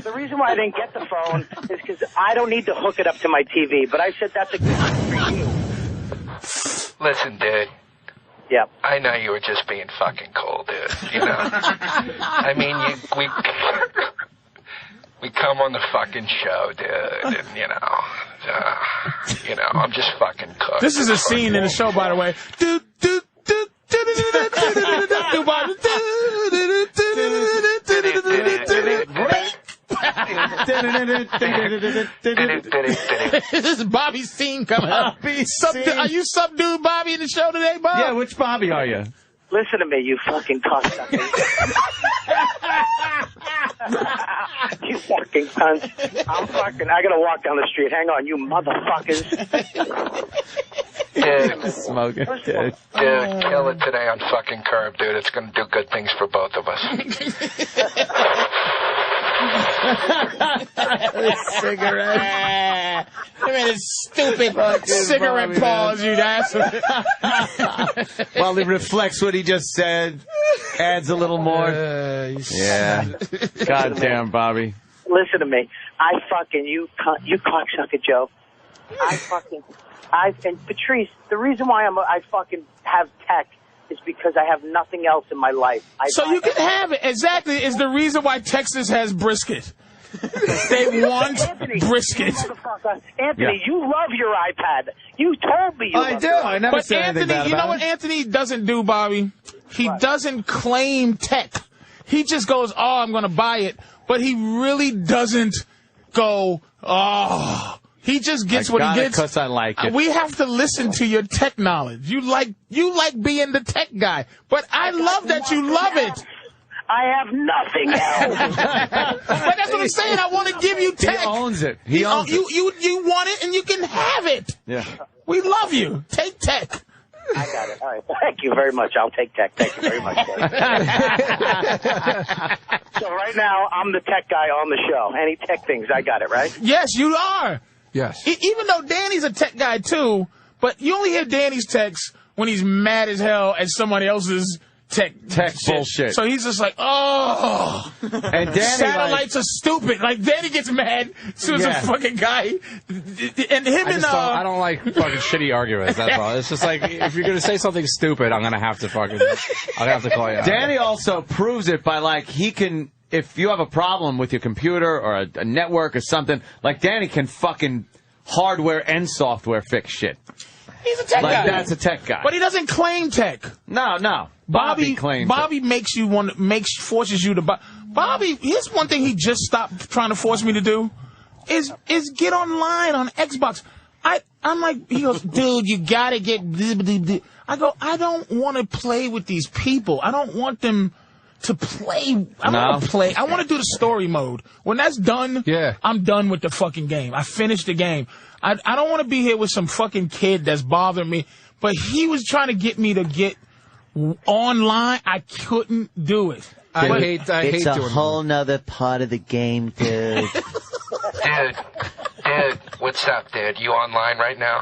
The reason why I didn't get the phone is because I don't need to hook it up to my TV. But I said that's a good for you. Listen, dude. Yeah. I know you were just being fucking cool, dude. You know? I mean, we come on the fucking show, dude, and, I'm just fucking cooked. This is a scene in the show, by the way. This is Bobby's scene coming up. Are you subdued Bobby in the show today, Bob? Yeah, which Bobby are you? Listen to me, you fucking cocksucker. You fucking cunt. I gotta walk down the street. Hang on, you motherfuckers. Dude, smoking. Dude, kill it today on fucking Curb, dude. It's gonna do good things for both of us. Cigarette. I mean, it's stupid cigarette pause, you asshole. Well, it reflects what he just said. Adds a little more. Yeah. Goddamn, Bobby. Listen to me. You cocksucker, Joe. And Patrice, the reason why I fucking have tech is because I have nothing else in my life. So you can have it. Exactly. Is the reason why Texas has brisket. They want brisket. Anthony, you love your iPad. You told me you love do. Your I never But said anything Anthony, bad you know about what it. Anthony doesn't do, Bobby? He doesn't claim tech. He just goes, oh, I'm going to buy it. But he really doesn't go, oh. He just gets what he gets. Because I like it. We have to listen to your tech knowledge. You like being the tech guy. But I love that you love it. I have nothing else. But that's what I'm saying. I want to give you tech. He owns it. He owns it. You want it, and you can have it. Yeah. We love you. Take tech. I got it. All right. Thank you very much. I'll take tech. Thank you very much. So right now, I'm the tech guy on the show. Any tech things, I got it, right? Yes, you are. Yes. Even though Danny's a tech guy, too, but you only hear Danny's texts when he's mad as hell at somebody else's tech bullshit. So he's just like, oh. And Danny, satellites are stupid. Like, Danny gets mad as soon as a fucking guy. And him I don't like fucking shitty arguments, that's all. It's just like, if you're going to say something stupid, I'm going to have to call you out. Danny also proves it by, like, he can... If you have a problem with your computer or a network or something, like Danny can fucking hardware and software fix shit. He's a tech guy. That's a tech guy. But he doesn't claim tech. No. Bobby claims Bobby it. makes you forces you to buy. Bobby, here's one thing he just stopped trying to force me to do is get online on Xbox. I'm like, he goes, dude, you gotta get. I go, I don't want to play with these people. I don't want them to play. I want to play. I want to do the story mode. When that's done, I'm done with the fucking game. I finished the game. I don't want to be here with some fucking kid that's bothering me. But he was trying to get me to get online. I couldn't do it. I hate doing it. It's a doing whole nother part of the game, dude. Dude, what's up, dude? You online right now?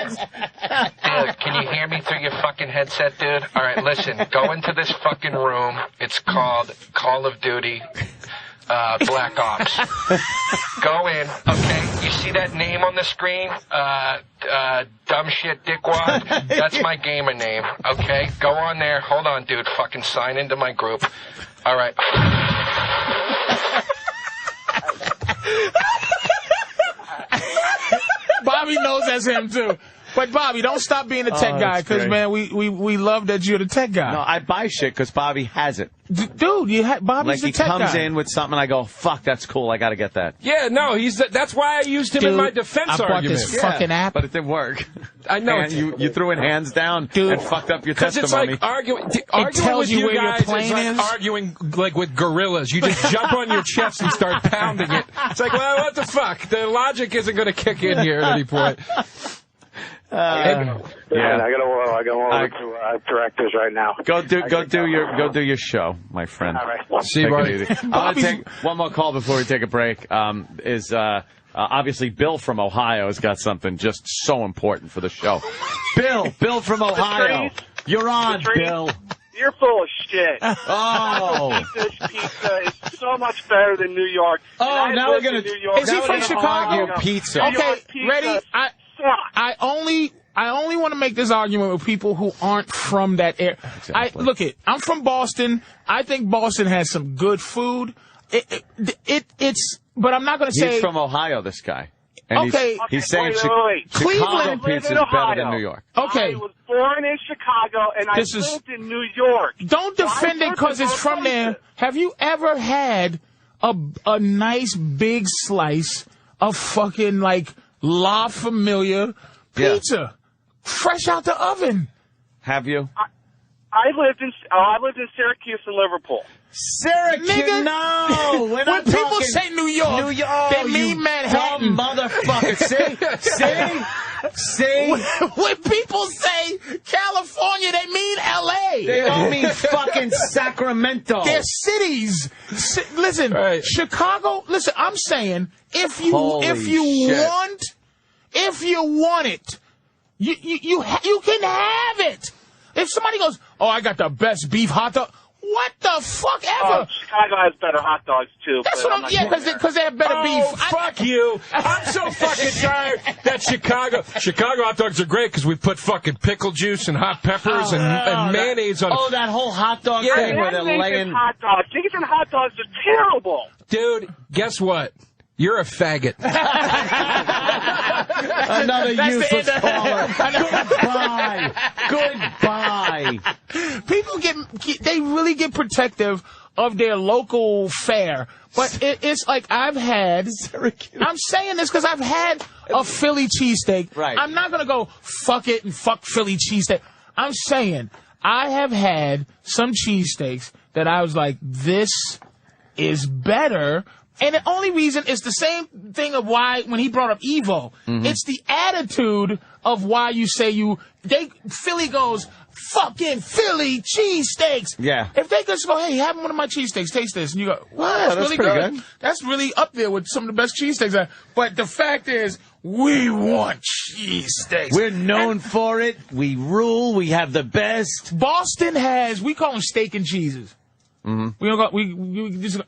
Dude, can you hear me through your fucking headset, dude? All right, listen, go into this fucking room. It's called Call of Duty Black Ops. Go in, okay? You see that name on the screen? Dumb shit dickwad? That's my gamer name, okay? Go on there. Hold on, dude. Fucking sign into my group. All right. Bobby knows that's him, too. But, Bobby, don't stop being a tech guy, because, man, we love that you're the tech guy. No, I buy shit because Bobby has it. Dude, Bobby's the tech guy. Like, he comes in with something, and I go, fuck, that's cool, I gotta get that. Yeah, no, that's why I used him in my defense argument. I bought this fucking app. But it didn't work. I know. And you threw in hands down and fucked up your testimony. Because it's like arguing with you guys is like arguing like with gorillas. You just jump on your chest and start pounding it. It's like, well, what the fuck? The logic isn't going to kick in here at any point. I gotta over to directors right now. Go do your show, my friend. All right. See you, buddy. I want to take one more call before we take a break. Obviously Bill from Ohio has got something just so important for the show. Bill from Ohio, you're on, Bill. You're full of shit. Oh. This pizza is so much better than New York. Oh, now we're gonna. New York. Is he from Chicago? Pizza. Okay, ready? I only want to make this argument with people who aren't from that area. Exactly. I'm from Boston. I think Boston has some good food. But I'm not going to say he's from Ohio. This guy. And okay. He's saying wait. Chicago Cleveland pizza is better than New York. Okay. I was born in Chicago, and I lived in New York. Don't defend it because it's from there. Have you ever had a nice big slice of fucking like La Familia pizza, fresh out the oven? Have you? I lived in Syracuse and Liverpool. Syracuse, Nigga, no. When people say New York, they mean Manhattan. Motherfucker. See? When people say California, they mean L.A. They all mean fucking Sacramento. They're cities. Listen, Chicago. Listen, I'm saying if you want it, you can have it. If somebody goes, oh, I got the best beef hot dog. What the fuck ever? Chicago has better hot dogs, too. That's what I'm... Yeah, because they have better beef. Fuck you. I'm so fucking tired that Chicago hot dogs are great because we put fucking pickle juice and hot peppers and mayonnaise on it. Oh, that whole hot dog thing where they're laying... hot dogs. Chicken and hot dogs are terrible. Dude, guess what? You're a faggot. Another useless caller. Goodbye. People they really get protective of their local fare. But it's like I'm saying this because I've had a Philly cheesesteak. Right. I'm not going to go fuck it and fuck Philly cheesesteak. I'm saying I have had some cheesesteaks that I was like, this is better. And the only reason is the same thing of why when he brought up Evo. Mm-hmm. It's the attitude of why you say Philly goes, fucking Philly cheesesteaks. Yeah. If they just go, hey, have one of my cheesesteaks, taste this. And you go, wow, that's really good. That's really up there with some of the best cheesesteaks. But the fact is, we want cheesesteaks. We're known for it. We rule. We have the best. Boston we call them steak and cheeses. Mm-hmm.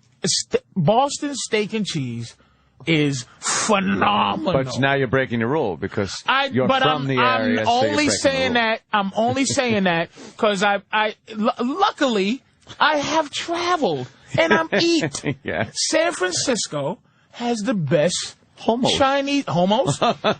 Boston steak and cheese is phenomenal. But now you're breaking the rule because you're from the area. I'm only saying that because luckily I have traveled and I'm eat. Yeah. San Francisco has the best homos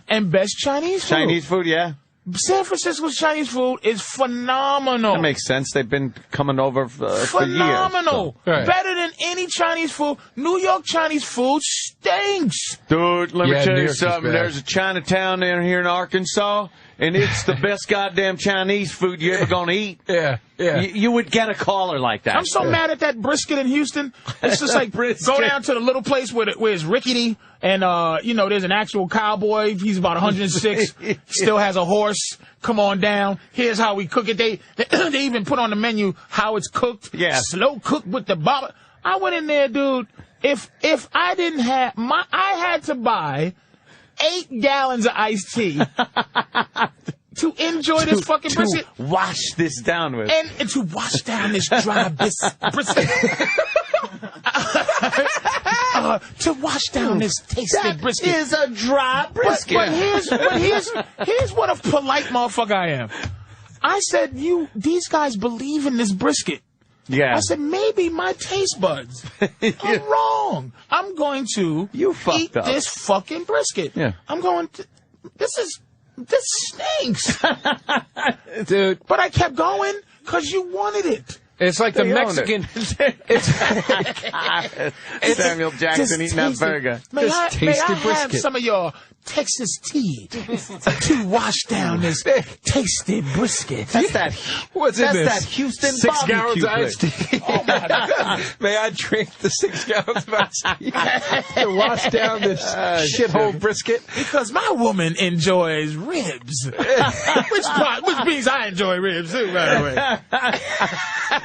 and best Chinese food. Chinese food, yeah. San Francisco's Chinese food is phenomenal. That makes sense. They've been coming over for years. Phenomenal. So. Right. Better than any Chinese food. New York Chinese food stinks. Dude, let me tell New you York something. There's a Chinatown down here in Arkansas, and it's the best goddamn Chinese food you're ever going to eat. Yeah. You would get a caller like that. I'm so mad at that brisket in Houston. It's just like, go down to the little place where it's rickety, and, there's an actual cowboy. He's about 106, still has a horse. Come on down. Here's how we cook it. They even put on the menu how it's cooked. Yeah. Slow cooked with the baba. I went in there, dude. If I didn't have I had to buy 8 gallons of iced tea to enjoy this fucking brisket. Wash this down with. And to wash down this dry brisket. To wash down this tasty brisket. That is a dry brisket. But here's what a polite motherfucker I am. I said, these guys believe in this brisket. Yeah. I said, maybe my taste buds are wrong. I'm going to eat this fucking brisket. Yeah. I'm going to, this stinks. Dude. But I kept going because you wanted it. It's like the Mexican. Samuel Jackson eating that burger. May I have some of your Texas tea to wash down this tasty brisket? That's that Houston 6 gallons of barbecue iced tea. Oh my God. May I drink the 6 gallons of iced tea to wash down this shithole brisket? Because my woman enjoys ribs, which means I enjoy ribs too, by the way.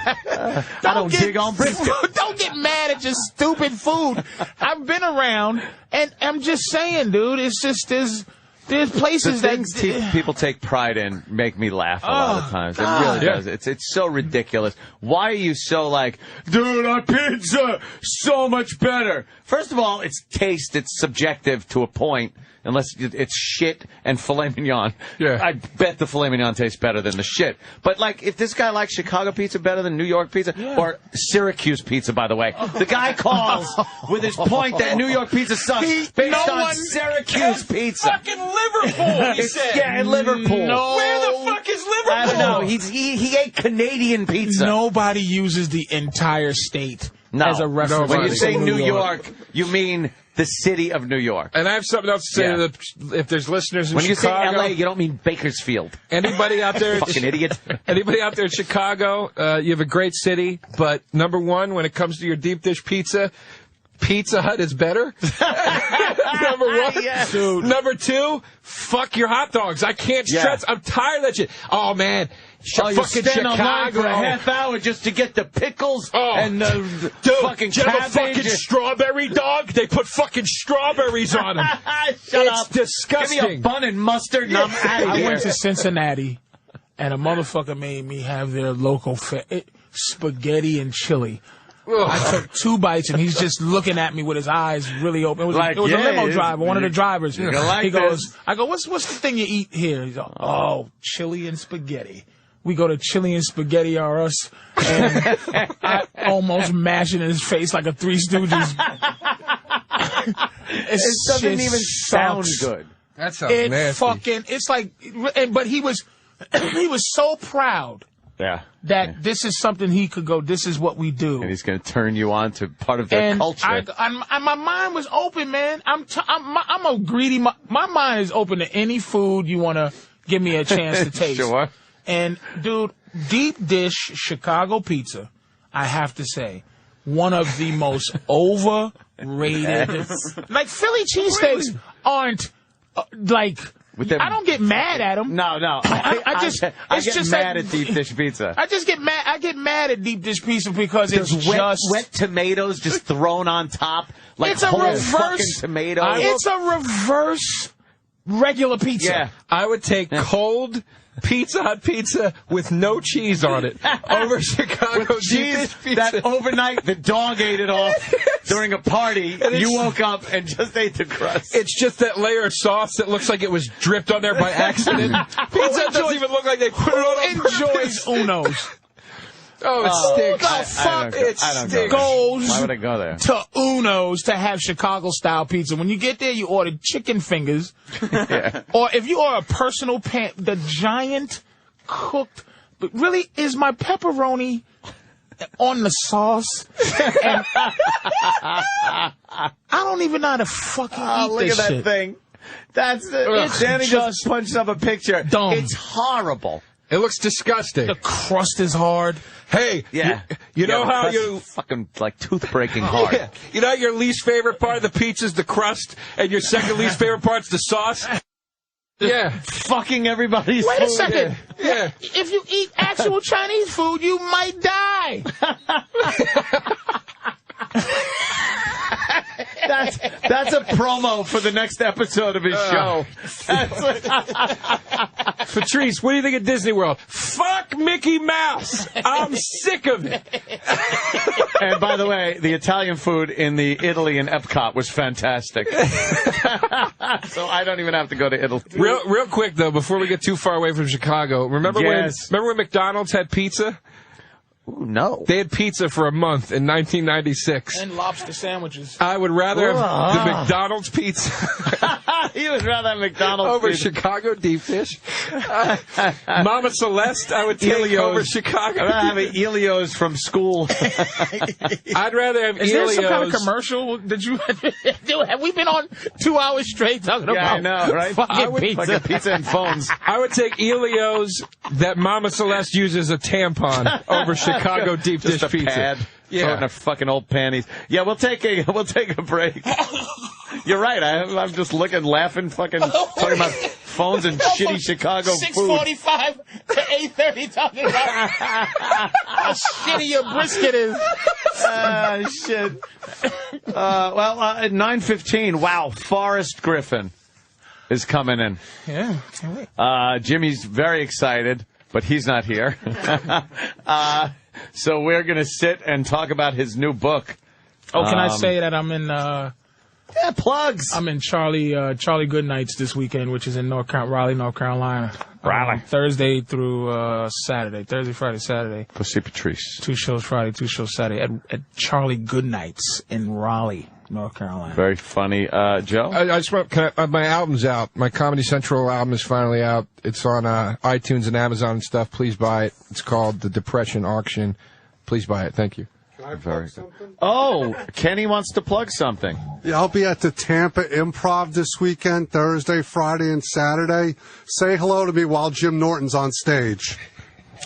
I don't dig on brisket. Don't get mad at your stupid food. I've been around, and I'm just saying, dude, it's just there's places that people take pride in make me laugh a lot of times. It really does. It's so ridiculous. Why are you so like, dude, our pizza so much better? First of all, it's taste. It's subjective to a point. unless it's shit and filet mignon. Yeah. I bet the filet mignon tastes better than the shit. But, like, if this guy likes Chicago pizza better than New York pizza, or Syracuse pizza, by the way, the guy calls with his point that New York pizza sucks based on Syracuse pizza. Fucking Liverpool, he said. Yeah, in Liverpool. No. Where the fuck is Liverpool? I don't know. He ate Canadian pizza. Nobody uses the entire state as a reference. When you to say New York, you mean the city of New York. And I have something else to say to if there's listeners in when Chicago. You say L.A., you don't mean Bakersfield. Anybody out there? Fucking idiot. Anybody out there in Chicago, you have a great city, but number one, when it comes to your deep dish pizza, Pizza Hut is better. Number one. Yes. Dude. Number two, fuck your hot dogs. I can't stress. I'm tired of that shit. Oh, man. You fucking stand online Chicago. for a half hour just to get the pickles and the fucking do you have a cabbage. fucking strawberry dog? They put fucking strawberries on them. Shut it's up. disgusting. Give me a bun and mustard and I'm out of I here. went to Cincinnati, and a motherfucker made me have their local spaghetti and chili. I took 2 bites, and he's just looking at me with his eyes really open. It was, Like, a limo driver, one of the drivers. You're gonna like he goes, this. I go, what's the thing you eat here? He's like, oh, chili and spaghetti. We go to Chili and Spaghetti R Us, and I almost mash it in his face like a Three Stooges. It doesn't even sound good. That sounds nasty. It's like, but he was so proud. Yeah. That this is something he could go, this is what we do. And he's going to turn you on to part of their culture. My mind was open, man. I'm a greedy. My mind is open to any food you want to give me a chance to taste. Sure. And, dude, deep dish Chicago pizza, I have to say, one of the most overrated. Like, Philly cheesesteaks aren't, I don't get mad at them. No. I get mad at deep dish pizza. I just get mad. I get mad at deep dish pizza because There's it's wet tomatoes just thrown on top, like it's a whole reverse fucking tomatoes. It's a reverse regular pizza. Yeah, I would take cold Pizza Hut pizza with no cheese on it over Chicago deep dish pizza. That overnight the dog ate it off during a party. And you woke up and just ate the crust. It's just that layer of sauce that looks like it was dripped on there by accident. Pizza doesn't even look like they put it on. Enjoys Uno's. Oh, it stinks. The fuck it stinks. goes Why would I go there? to Uno's to have Chicago-style pizza. When you get there, you order chicken fingers. Or if you order a personal pan, the giant cooked... But really, is my pepperoni on the sauce? And I don't even know how to fucking eat look this at that shit. thing. That's It's Danny just just punched up a picture. dumb. It's horrible. It looks disgusting. The crust is hard. Hey, Yeah. you know how that's you... fucking like tooth-breaking hard. Yeah. You know your least favorite part of the pizza is the crust, and your second least favorite part's the sauce? Yeah. Fucking everybody's Wait food. a second. Yeah. If you eat actual Chinese food, you might die. That's a promo for the next episode of his show. Patrice, what do you think of Disney World? Fuck Mickey Mouse. I'm sick of it. And by the way, the Italian food in the Italy in Epcot was fantastic. So I don't even have to go to Italy. Real quick though, before we get too far away from Chicago, remember when McDonald's had pizza? Ooh, no. They had pizza for a month in 1996. And lobster sandwiches. I would rather have the McDonald's pizza You would rather have McDonald's over pizza. Chicago deep dish. Mama Celeste, I would take Elio's. over Chicago. I'd rather have an Elio's from school. I'd rather have Is there some kind of Elio's. commercial that you do? Have we been on 2 hours straight talking Yeah, about I know, right? fucking pizza? Fucking pizza and phones. I would take Elio's that Mama Celeste uses a tampon over Chicago deep Just dish a pizza. pad. Yeah. Throw it in her fucking old panties. Yeah, we'll take a break. You're right. I'm just laughing, fucking talking about phones and shitty Chicago food. 6:45 to 8:30 talking about how shitty your brisket is. Shit. At 9:15, wow, Forrest Griffin is coming in. Yeah. Jimmy's very excited, but he's not here. So we're going to sit and talk about his new book. Oh, can I say that I'm in Yeah, plugs. I'm in Charlie Goodnights this weekend, which is in Raleigh, North Carolina. Raleigh. Thursday through Saturday. Thursday, Friday, Saturday. Go see Patrice. 2 shows Friday, 2 shows Saturday at Charlie Goodnights in Raleigh, North Carolina. Very funny. Joe? I just want my album's out. My Comedy Central album is finally out. It's on iTunes and Amazon and stuff. Please buy it. It's called The Depression Auction. Please buy it. Thank you. Very good. Oh, Kenny wants to plug something. Yeah, I'll be at the Tampa Improv this weekend, Thursday, Friday, and Saturday. Say hello to me while Jim Norton's on stage.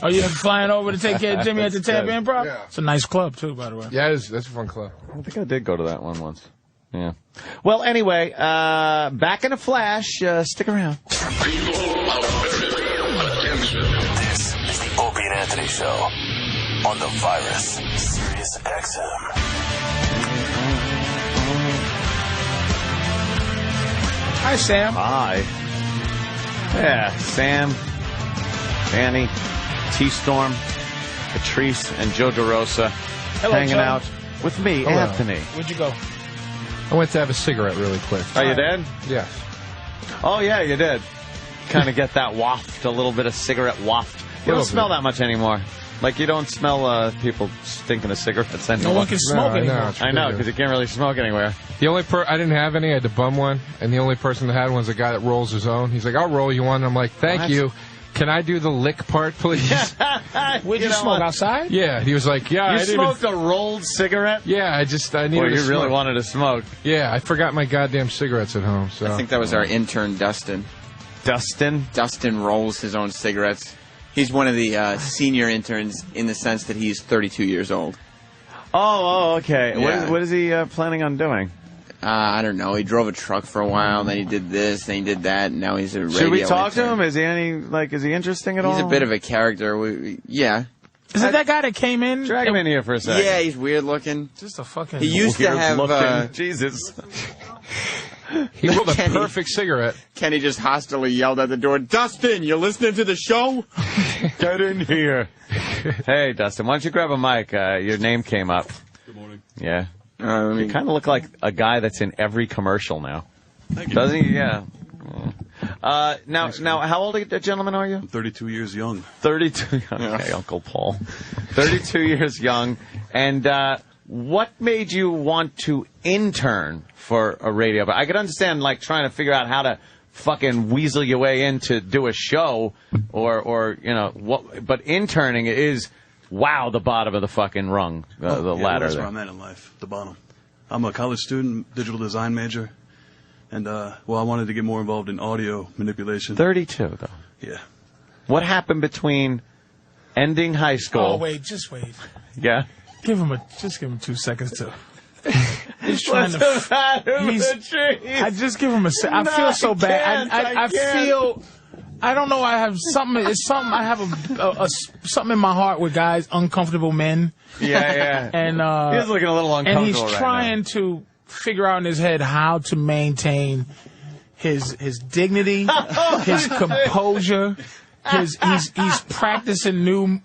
Oh, you're flying over to take care of Jimmy at the Tampa Improv? Yeah. It's a nice club, too, by the way. Yeah, that's a fun club. I think I did go to that one once. Yeah. Well, anyway, back in a flash. Stick around. This is the Opie and Anthony Show on the Virus, Sirius XM. Hi, Sam. Hi. Yeah, Sam, Danny, T-Storm, Patrice, and Joe DeRosa hanging Joe. out with me, Hello. Anthony. Where'd you go? I went to have a cigarette really quick. Oh, you did? Yes. Oh, yeah, you did. Kind of get that waft, a little bit of cigarette waft. You don't smell that much anymore. Like, you don't smell people stinking of cigarettes anymore. No one can smoke anymore. I know, because you can't really smoke anywhere. The only I didn't have any. I had to bum one, and the only person that had one was a guy that rolls his own. He's like, "I'll roll you one." I'm like, "Thank you. Can I do the lick part, please?" Where'd you smoke? Outside? Yeah. He was like, "Yeah." You smoked a rolled cigarette? Yeah. I needed. Well, you to really smoke. wanted to smoke. Yeah. I forgot my goddamn cigarettes at home. So I think that was our intern, Dustin. Dustin? Dustin rolls his own cigarettes. He's one of the senior interns in the sense that he's 32 years old. Oh, okay. Yeah. What is he planning on doing? I don't know. He drove a truck for a while, then he did this, then he did that, and now he's a radio Should we talk intern. to him? Is he interesting at all? He's a bit of a character. Yeah. Is it that guy that came in? Drag him in here for a second. Yeah, he's weird looking. Just a fucking... He used to have... Jesus. He rolled a perfect cigarette. Kenny just hostilely yelled at the door, "Dustin, you listening to the show?" Get in here. Hey, Dustin, why don't you grab a mic? Your name came up. Good morning. Yeah. You kind of look like a guy that's in every commercial now. Thank you. Doesn't he? Yeah. Now, how old a gentleman are you? I'm 32 years young. 32. Okay, Uncle Paul. 32 years young. And what made you want to intern for a radio? But I could understand, like, trying to figure out how to fucking weasel your way in to do a show or you know, what. But interning is, wow, the bottom of the fucking rung, the ladder. That's there. where I'm at in life, the bottom. I'm a college student, digital design major. And, well, I wanted to get more involved in audio manipulation. 32, though. Yeah. What happened between ending high school? Oh, wait, just wait. Yeah? Just give him 2 seconds to... He's trying to... I just give him a second. I feel so bad. I feel... I don't know. I have something. It's something. I have something in my heart with guys, uncomfortable men. Yeah. And he's looking a little uncomfortable. And he's trying to figure out in his head how to maintain his dignity, his composure. He's practicing new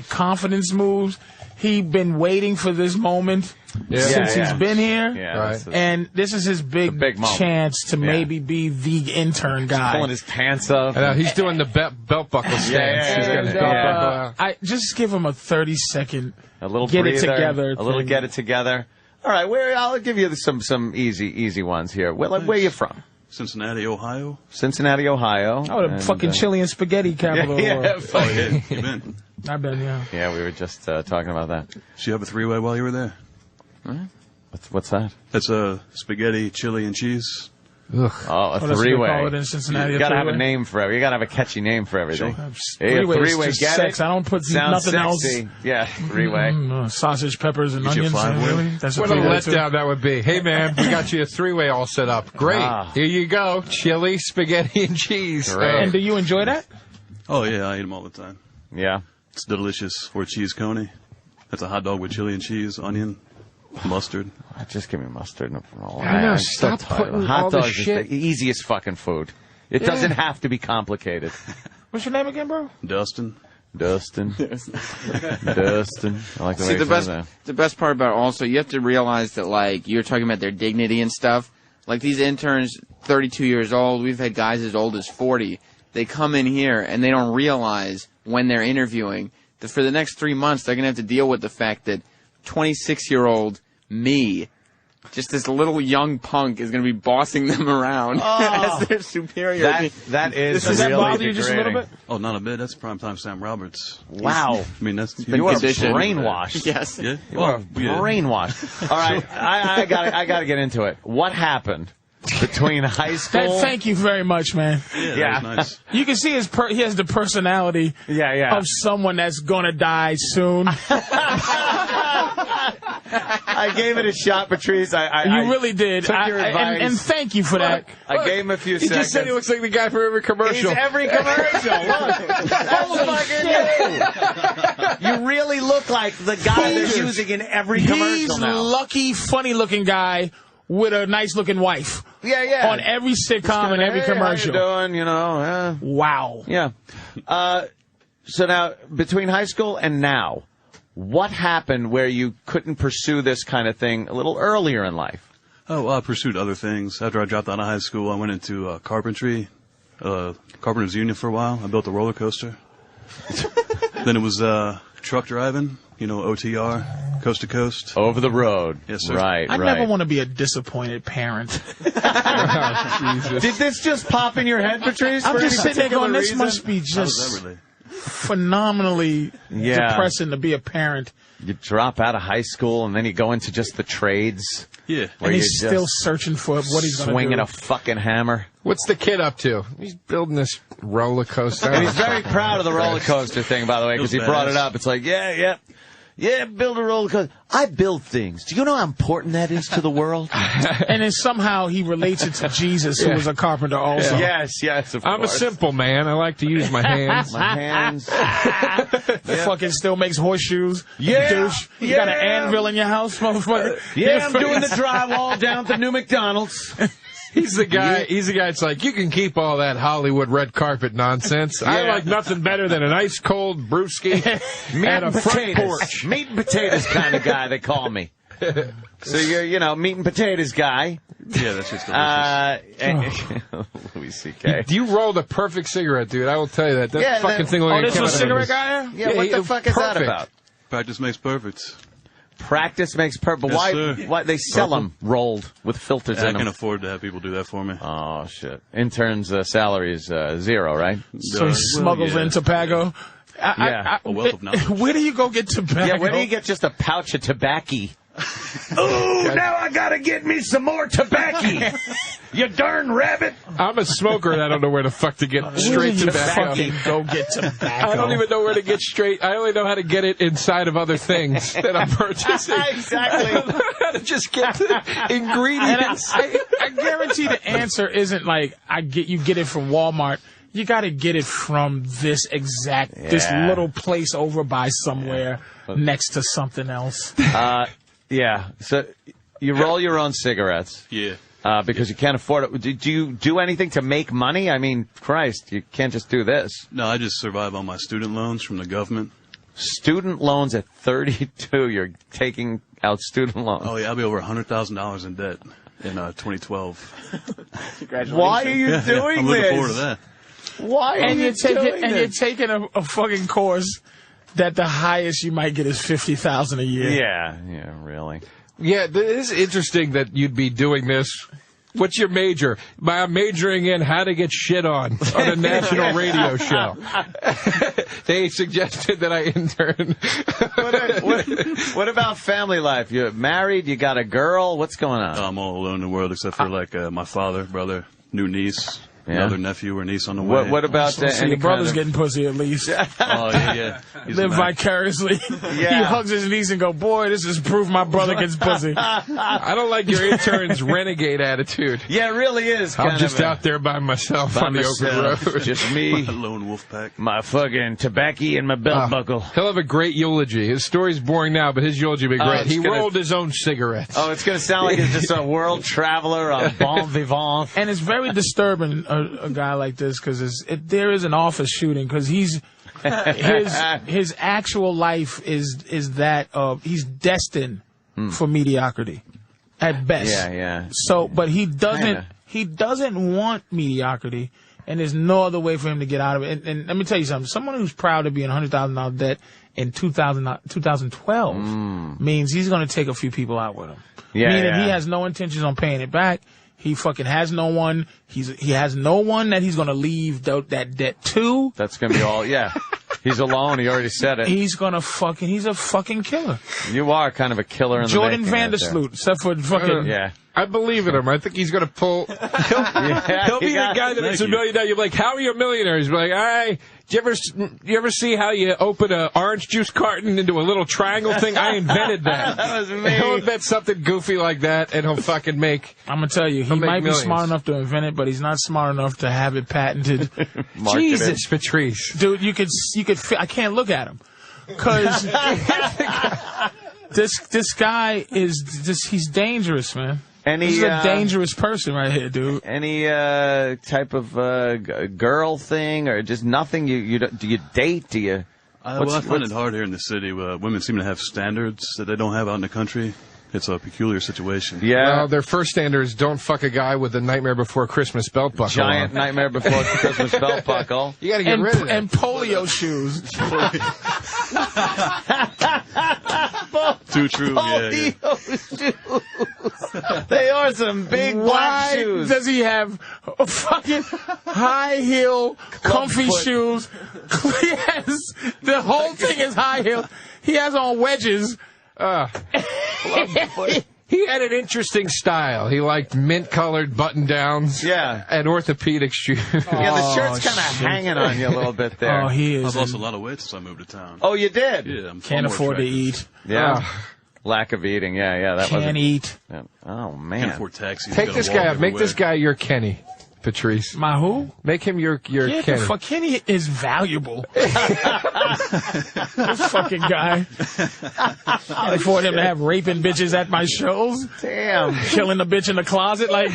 confidence moves. He's been waiting for this moment since he's been here. Yeah, right. And this is his big chance to maybe be the intern guy. He's pulling his pants up. He's doing the belt buckle stance. He's got his belt buckle out. I just give him a 30-second. A little get breather, it together. A little get it together. All right, I'll give you some easy ones here. Where are you from? Cincinnati, Ohio. Cincinnati, Ohio. Oh, the fucking chili and spaghetti capital. Yeah. Oh, yeah. You've been. I've been, yeah. Yeah, we were just talking about that. Did you have a three-way while you were there? What's that? That's spaghetti, chili, and cheese. Ugh. Oh, a three-way. Call it in Cincinnati. You gotta have a name for everything. You gotta have a catchy name for everything. Sure. Hey, Three-way get sex. it? I don't put Sounds nothing sexy. else. Yeah, three-way. Sausage, peppers, and Get you a onions. five-way? Really? That's What a three-way letdown that would be. Hey, man, we got you a three-way all set up. Great. Here you go. Chili, spaghetti, and cheese. And do you enjoy that? Oh, yeah, I eat them all the time. Yeah. It's delicious. Or a cheese coney. That's a hot dog with chili and cheese, onion, mustard. Just give me mustard. I know, stop putting hot all the dogs shit. is the easiest fucking food. It doesn't have to be complicated. What's your name again, bro? Dustin. Dustin. I like the way See, you said that. the best part about also, you have to realize that, you're talking about their dignity and stuff. Like these interns, 32 years old. We've had guys as old as 40. They come in here and they don't realize when they're interviewing that for the next 3 months they're going to have to deal with the fact that 26-year-old me, just this little young punk, is going to be bossing them around as their superior. That is Does that really bother you just a little bit? Oh, not a bit. That's primetime Sam Roberts. Wow. I mean, that's You are brainwashed. Yes. Yeah. You are brainwashed. All right, I got to get into it. What happened between high school? Thank you very much, man. Yeah, that was nice. You can see he has the personality of someone that's gonna die soon. I gave it a shot, Patrice. You really did. Took your advice. And thank you for that. I gave him a few He seconds. just said he looks like the guy for every commercial. He's every commercial. Look. That's fucking you. You really look like the guy they're using in every commercial He's now. lucky, funny-looking guy with a nice-looking wife. Yeah. On every sitcom and every commercial. How you doing? You know. Wow. Yeah. So now, between high school and now, what happened where you couldn't pursue this kind of thing a little earlier in life? Oh, well, I pursued other things. After I dropped out of high school, I went into carpentry, carpenter's union for a while. I built a roller coaster. Then it was truck driving, OTR, coast to coast. Over the road. Yes, sir. Right, I never want to be a disappointed parent. Did this just pop in your head, Patrice? I'm for just any sitting there going, this particular must be How was just that really? phenomenally depressing to be a parent. You drop out of high school and then you go into just the trades. Yeah. And he's still searching for what he's going to do. Swinging a fucking hammer. What's the kid up to? He's building this roller coaster. And he's very proud of the roller coaster thing, by the way, because he brought it up. It's like, yeah, build a roller coaster. I build things. Do you know how important that is to the world? And then somehow he relates it to Jesus, who was a carpenter also. Yes, of I'm course. a simple man. I like to use my hands. My hands. Fucking still makes horseshoes. Yeah. Douche. You got an anvil in your house, motherfucker? Yeah, I'm doing the drywall down at the new McDonald's. He's the guy. He's the guy. It's like you can keep all that Hollywood red carpet nonsense. I like nothing better than an ice cold brewski and a front porch. Meat and potatoes kind of guy. They call me. So you're, meat and potatoes guy. Yeah, that's just delicious. Louis C.K. You rolled a perfect cigarette, dude. I will tell you that. That fucking thing. Oh, this was cigarette guy? Yeah, what the fuck is that about? Practice makes perfect. Practice makes perfect. But Yes, why they sell them rolled with filters in them? I can afford to have people do that for me. Oh, shit. Interns' salary is 0, right? So he smuggles in tobacco. A wealth of knowledge. Where do you go get tobacco? Yeah, where do you get just a pouch of tobacco? Ooh, now I gotta get me some more tobacco. You darn rabbit. I'm a smoker and I don't know where the fuck to get straight tobacco. Fucking go get tobacco. I don't even know where to get straight. I only know how to get it inside of other things that I'm purchasing. Exactly. I don't know how to just get the ingredients. I guarantee the answer isn't like you get it from Walmart. You got to get it from this little place over by somewhere next to something else. Yeah. So you roll your own cigarettes. Yeah. Because you can't afford it. Do you do anything to make money? I mean, Christ, you can't just do this. No, I just survive on my student loans from the government. Student loans at 32. You're taking out student loans. Oh, yeah, I'll be over $100,000 in debt in 2012. Congratulations. Why are you doing I'm this? looking forward to that. Why are you doing this? And you're taking a fucking course that the highest you might get is $50,000 a year. Yeah, really. Yeah, it is interesting that you'd be doing this. What's your major? I'm majoring in how to get shit on a national radio show. They suggested that I intern. What about family life? You're married? You got a girl? What's going on? I'm all alone in the world except for my father, brother, new niece. Another nephew or niece on the way. What about so your brother's getting pussy at least? Oh, yeah. Live vicariously. He hugs his niece and go, boy, this is proof my brother gets pussy. I don't like your intern's renegade attitude. Yeah, it really is. I'm just out there by myself on the open road. Just me. My lone wolf pack. My fucking tobacco and my belt buckle. He'll have a great eulogy. His story's boring now, but his eulogy will be great. He rolled his own cigarettes. Oh, it's going to sound like he's just a world traveler, a bon vivant. And it's very disturbing, a guy like this, because there is an office shooting, because his actual life is that of he's destined for mediocrity. at best. Yeah. So, but he doesn't. Kinda. He doesn't want mediocrity, and there's no other way for him to get out of it. And let me tell you something. Someone who's proud of being $100,000 debt in 2012 means he's going to take a few people out with him. Meaning he has no intentions on paying it back. He fucking has no one. He has no one that he's going to leave that debt to. That's going to be all. Yeah. He's alone. He already said it. He's a fucking killer. You are kind of a killer in the Jordan making right there. Vandersloot, except for fucking. Yeah. I believe in him. I think he's going to pull. He'll be the guy that is a millionaire. You're like, how are you a millionaire? He's like, do you ever see how you open an orange juice carton into a little triangle thing? I invented that. That was me. He'll invent something goofy like that, and he'll fucking make. I'm gonna tell you, he might be smart enough to invent it, but he's not smart enough to have it patented. Jesus, Patrice, dude, you could. I can't look at him because this guy is he's dangerous, man. This is a dangerous person right here, dude. Any type of girl thing or just nothing? Do you date? Do you? Well, I find it hard here in the city. Women seem to have standards that they don't have out in the country. It's a peculiar situation. Yeah. Well, their first standard is don't fuck a guy with a Nightmare Before Christmas belt buckle. Giant Nightmare Before Christmas belt buckle. You got to get rid of that. And polio shoes. Too true. Polio shoes. They are some big black shoes. Does he have fucking high heel, comfy shoes? Yes. The whole thing is high heel. He has on wedges. He had an interesting style. He liked mint-colored button-downs. Yeah. And orthopedic shoes. Yeah, the shirt's kind of hanging on you a little bit there. Oh, he is. I've lost a lot of weight since I moved to town. Oh, you did? Yeah, I'm Can't afford to eat. Yeah. Lack of eating. Yeah. That Can't eat. Yeah. Oh, man. Can't afford taxis. Take this guy up. Make this guy your Kenny, Patrice. My who? Make him your Yeah, Kenny. fuck, Kenny is valuable. This fucking guy. Can't afford him to have raping bitches at my shows. Damn. Killing the bitch in the closet, like,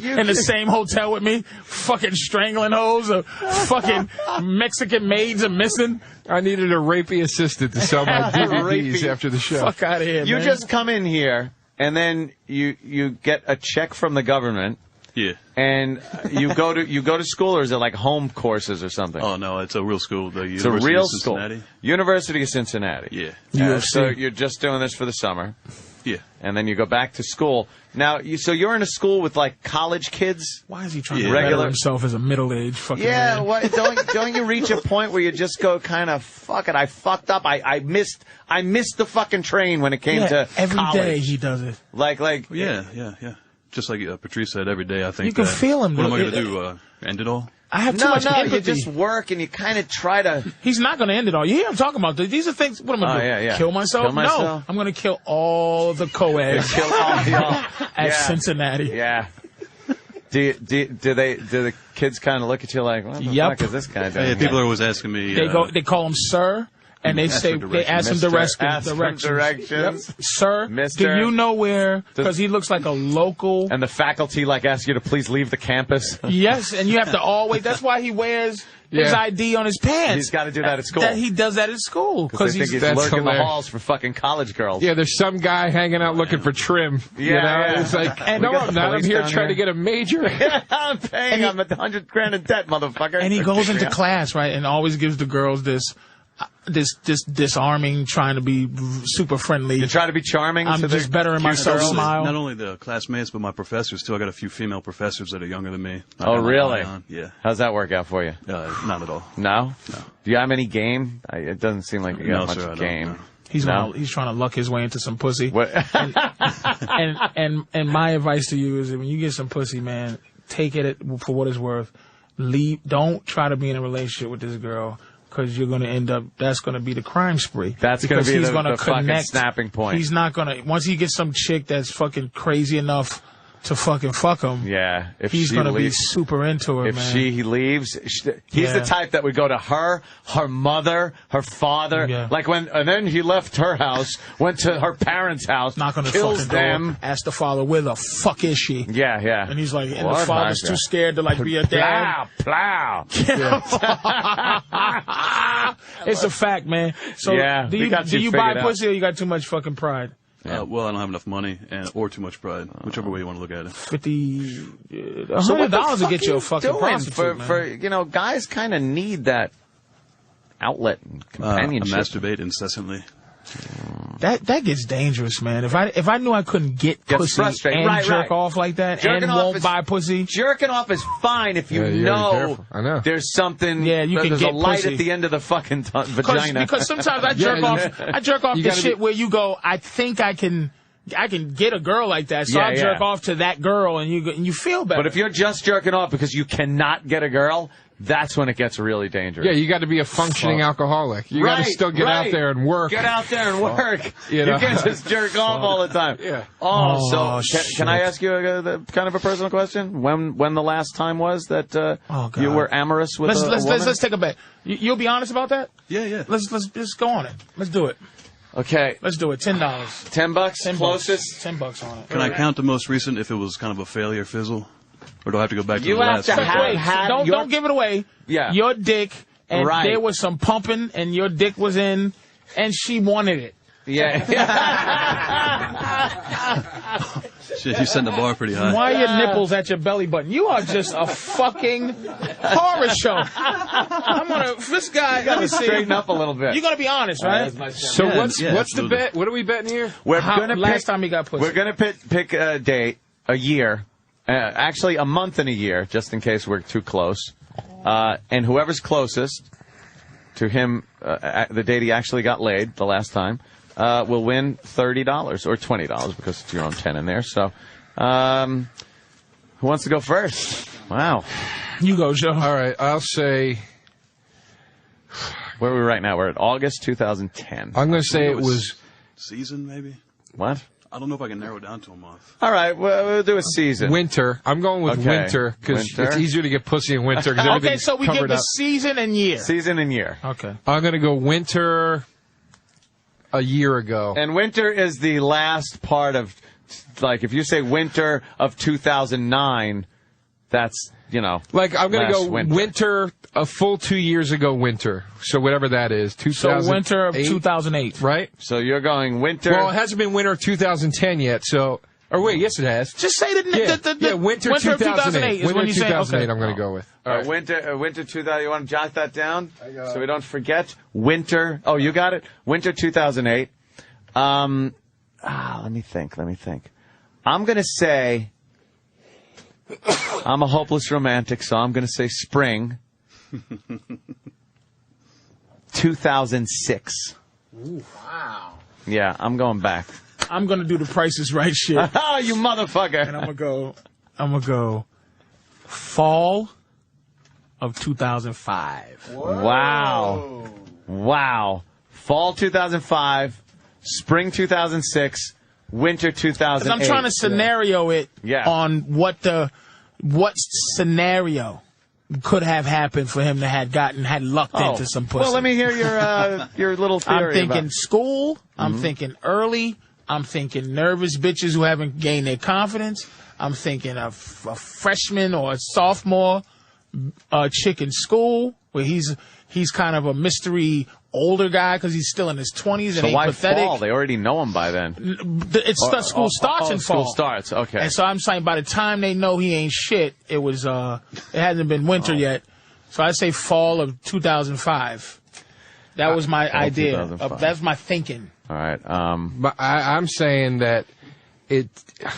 in the same hotel with me. Fucking strangling hoes. Or fucking Mexican maids are missing. I needed a rapey assistant to sell my DVDs after the show. Fuck out of here, You man. just come in here, and then you get a check from the government. Yeah. And you go to school, or is it like home courses or something? Oh, no, it's a real school. The It's a University real of Cincinnati. school. University of Cincinnati. Yeah. So you're just doing this for the summer. Yeah. And then you go back to school. Now, so you're in a school with like college kids? Why is he trying to better himself as a middle-aged fucking man? What, don't you reach a point where you just go kind of, fuck it, I fucked up. I missed the fucking train when it came to every college. day he does it. Like. Yeah. Just like Patrice said, every day I think You can feel him. What am I going to do? End it all? I have too much empathy. You just work and you kind of try to. He's not going to end it all. You hear what I'm talking about? These are things. What am I going to do? Yeah. Kill myself? Kill myself? No, I'm going to kill all the co-eds Kill all y'all. at Cincinnati. Yeah. Do the kids kind of look at you like, what the fuck is this guy doing? Yeah, people are always asking me. They call him sir. And they ask him directions. Yep. Sir, Mister, do you know where? Because he looks like a local. And the faculty ask you to please leave the campus. Yes, and you have to always. That's why he wears his ID on his pants. He's got to do that at school. He does that at school because he's lurking the halls for fucking college girls. Yeah, there's some guy hanging out looking for trim. Yeah. It's like, no, I'm not. I'm here trying to get a major. I'm paying. I'm $100,000 in debt, motherfucker. And he goes into class, right, and always gives the girls this disarming, trying to be super friendly. You try to be charming. I'm just bettering myself. Smile. Not only the classmates, but my professors too. I got a few female professors that are younger than me. Oh, really? Yeah. How's that work out for you? Not at all. No. Do you have any game? It doesn't seem like you got much game. He's trying to luck his way into some pussy. And my advice to you is that when you get some pussy, man, take it for what it's worth. Leave. Don't try to be in a relationship with this girl. Because you're going to end up, that's going to be the crime spree. That's going to be the fucking snapping point. He's not going to, once he gets some chick that's fucking crazy enough to fucking fuck him. Yeah. If he's going to be super into her, if man. he leaves, he's the type that would go to her mother, her father. Yeah. And then he left her house, went to her parents' house, not gonna kills fucking them. Ask the father, where the fuck is she? Yeah. And he's like, and the father's too scared to be a dad. Plow. It's a fact, man. So do you buy pussy or you got too much fucking pride? Well, I don't have enough money or too much pride, whichever way you want to look at it. $100 will get you a fucking prostitute, for guys kind of need that outlet and companionship. I masturbate incessantly. That gets dangerous, man. If I knew I couldn't get pussy and jerk off like that and won't buy pussy. Jerking off is fine if you know there's something. Yeah, there's a light at the end of the fucking vagina. Because sometimes I jerk off the shit where you go, I think I can get a girl like that, so I jerk off to that girl, and you feel better. But if you're just jerking off because you cannot get a girl, that's when it gets really dangerous. Yeah, you got to be a functioning alcoholic. You got to still get out there and work. Get out there and work. You can't just jerk off all the time. Yeah. So can I ask you kind of a personal question? When the last time was that you were amorous with a woman? Let's take a bet. You'll be honest about that? Yeah. Let's just go on it. Let's do it. Okay. Let's do it. $10. $10? Closest? $10 on it. Can I count the most recent if it was kind of a failure fizzle? Or do I have to go back to the last one? Don't give it away. Yeah. Your dick, and there was some pumping, and your dick was in, and she wanted it. Yeah. Shit, you set the bar pretty high. Why are your nipples at your belly button? You are just a fucking horror show. This guy, let me see. Straighten up a little bit. You're going to be honest, right? So what's the bet? What are we betting here? Last time he got pussy. We're going to pick a date, a year. Actually, a month and a year, just in case we're too close. And whoever's closest to him, the date he actually got laid the last time, will win $30 or $20 because it's your own 10 in there. So, who wants to go first? Wow. You go, Joe. All right, I'll say. Where are we right now? We're at August 2010. I'm going to say it was. Season, maybe? What? I don't know if I can narrow it down to a month. All right, we'll do a season. Winter. I'm going with winter because it's easier to get pussy in winter. Okay, so we give the season and year. Season and year. Okay. I'm going to go winter a year ago. And winter is the last part of, like, if you say winter of 2009, that's, Like, I'm going to go winter a full 2 years ago winter. So whatever that is. 2008. So winter of 2008. Right? So you're going winter. Well, it hasn't been winter of 2010 yet, so. Or wait, yes it has. Just say the winter 2008 is when you say 2008 I'm going to go with. All right. Winter 2000. You want to jot that down so we don't forget? Winter. Oh, you got it? Winter 2008. Let me think. I'm going to say, I'm a hopeless romantic, so I'm going to say spring 2006. Ooh, wow. Yeah, I'm going back. I'm going to do the Price is Right shit. Oh, you motherfucker. And I'm going to go fall of 2005. Whoa. Wow. Fall 2005, spring 2006, winter 2008. I'm trying to scenario it on what scenario could have happened for him to had lucked into some pussy. Well, let me hear your little theory. I'm thinking school. I'm thinking early. I'm thinking nervous bitches who haven't gained their confidence. I'm thinking of a freshman or a sophomore chick in school where he's kind of a mystery older guy because he's still in his 20s and so ain't why pathetic. Fall? They already know him by then. School starts in fall. School starts, okay. And so I'm saying by the time they know he ain't shit, it hasn't been winter yet. So I say fall of 2005. That was my idea. That's my thinking. All right. But I'm saying that it.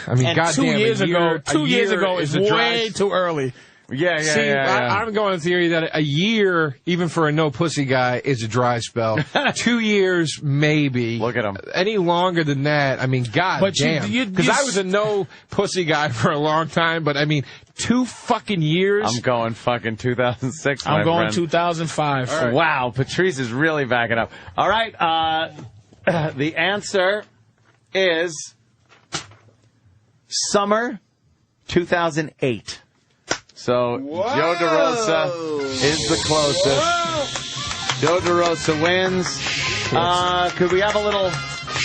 I mean, goddamn, 2 years ago. 2 years ago is way too early. Yeah. I'm going with the theory that a year, even for a no pussy guy, is a dry spell. 2 years, maybe. Look at him. Any longer than that, I mean, damn. Because I was a no pussy guy for a long time, but I mean, 2 fucking years. I'm going fucking 2006. I'm going friend. 2005. Right. Wow, Patrice is really backing up. All right, the answer is summer 2008. So Joe DeRosa is the closest. Joe DeRosa wins. Could we have a little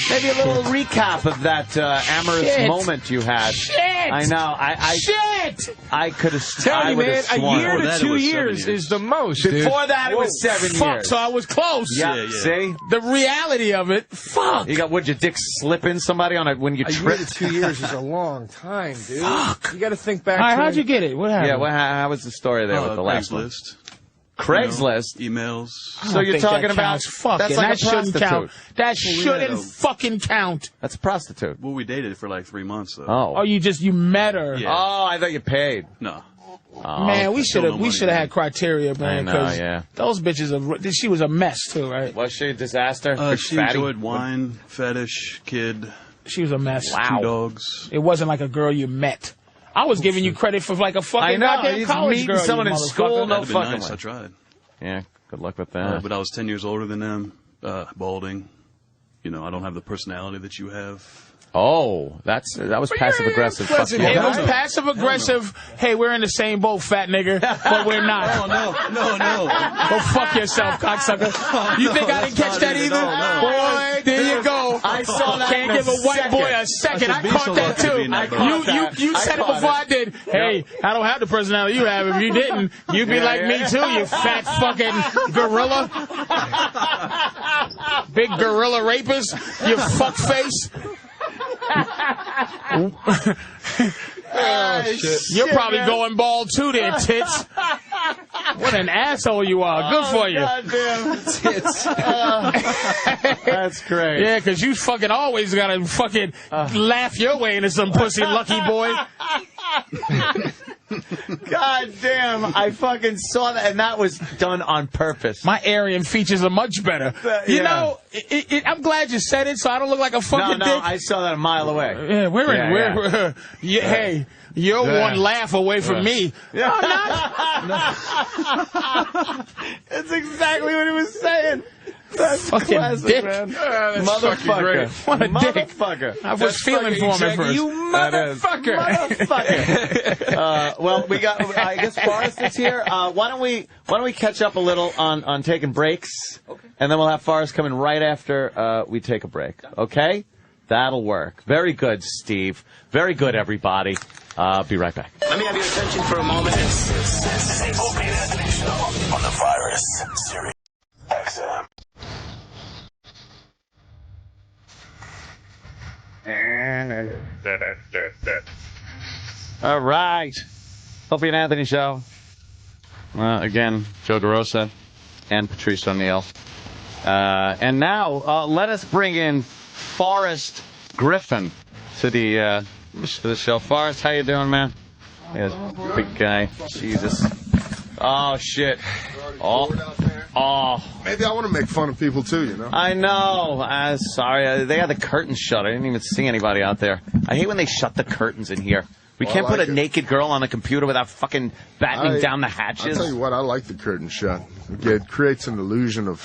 Maybe a little recap of that amorous Shit. moment you had. Shit! I know. Shit! I could have. Tell you, man, a sworn. year to 2 years is the most. Before dude. that, it was 7 years. Fuck, so I was close. Yeah, see? The reality of it, fuck. You got, would your dick slip in somebody on it when you A year tripped? to 2 years is a long time, dude. Fuck. You got to think back. All right, to how'd you get it? What happened? Yeah, how was the story there with the last one? Craigslist. Craigslist? Emails. So you're talking about fuck that's it. like That a shouldn't prostitute. count. That shouldn't fucking count. That's a prostitute. Well, we dated for like 3 months, though. Oh, you met her. Yeah. Oh, I thought you paid. No. Oh. Man, we should have money, had criteria, man. I know, 'cause yeah. those bitches she was a mess too, right? Was she a disaster? Big She fatty? enjoyed wine, fetish, kid. She was a mess. 2 dogs. It wasn't like a girl you met. I was giving you credit for like a fucking I know. goddamn He's college meeting girl. someone you in school, motherfucker. no That'd been fucking nice. way. I tried. Yeah, good luck with that. But I was 10 years older than them, balding. You know, I don't have the personality that you have. Oh, that was passive aggressive. Listen, Fuck you. it was passive aggressive. Hey, we're in the same boat, fat nigga, but we're not. No. Go fuck yourself, cocksucker. You think I didn't catch that either? Boy, there you go. I saw that. Can't give a white boy a second. I caught that too. You said it before I did. Hey, I don't have the personality you have. If you didn't, you'd be like me too, you fat fucking gorilla. Big gorilla rapist, you fuck face. You're probably going bald too there, tits. What an asshole you are. Good for you. Goddamn tits. That's great. Yeah, because you fucking always got to fucking laugh your way into some pussy, lucky boy. God damn, I fucking saw that, and that was done on purpose. My Aryan features are much better. You know, I'm glad you said it, so I don't look like a fucking No, dick. I saw that a mile away. Yeah, we're hey, you're one laugh away from me. Yeah. I'm not. That's exactly what he was saying. That's fucking classic, dick. man. That's Motherfucker. great. What a dick. Motherfucker. I was feeling for him at first. You motherfucker. Motherfucker. Well, we got. I guess Forrest is here. Why don't we catch up a little on taking breaks, and then we'll have Forrest come in right after we take a break. Okay, that'll work. Very good, Steve. Very good, everybody. Be right back. Let me have your attention for a moment. This is the Opie and Anthony Show on the Virus Sirius XM. All right. Opie and Anthony Show. Again, Joe DeRosa and Patrice O'Neill. And now, let us bring in Forrest Griffin to the show. Forrest, how you doing, man? Yes, big guy. Jesus. Oh, shit. Oh. Maybe I want to make fun of people, too, you know? I know. Sorry. They had the curtains shut. I didn't even see anybody out there. I hate when they shut the curtains in here. We can't put a naked girl on a computer without fucking battening down the hatches. I'll tell you what, I like the curtain shut. It creates an illusion of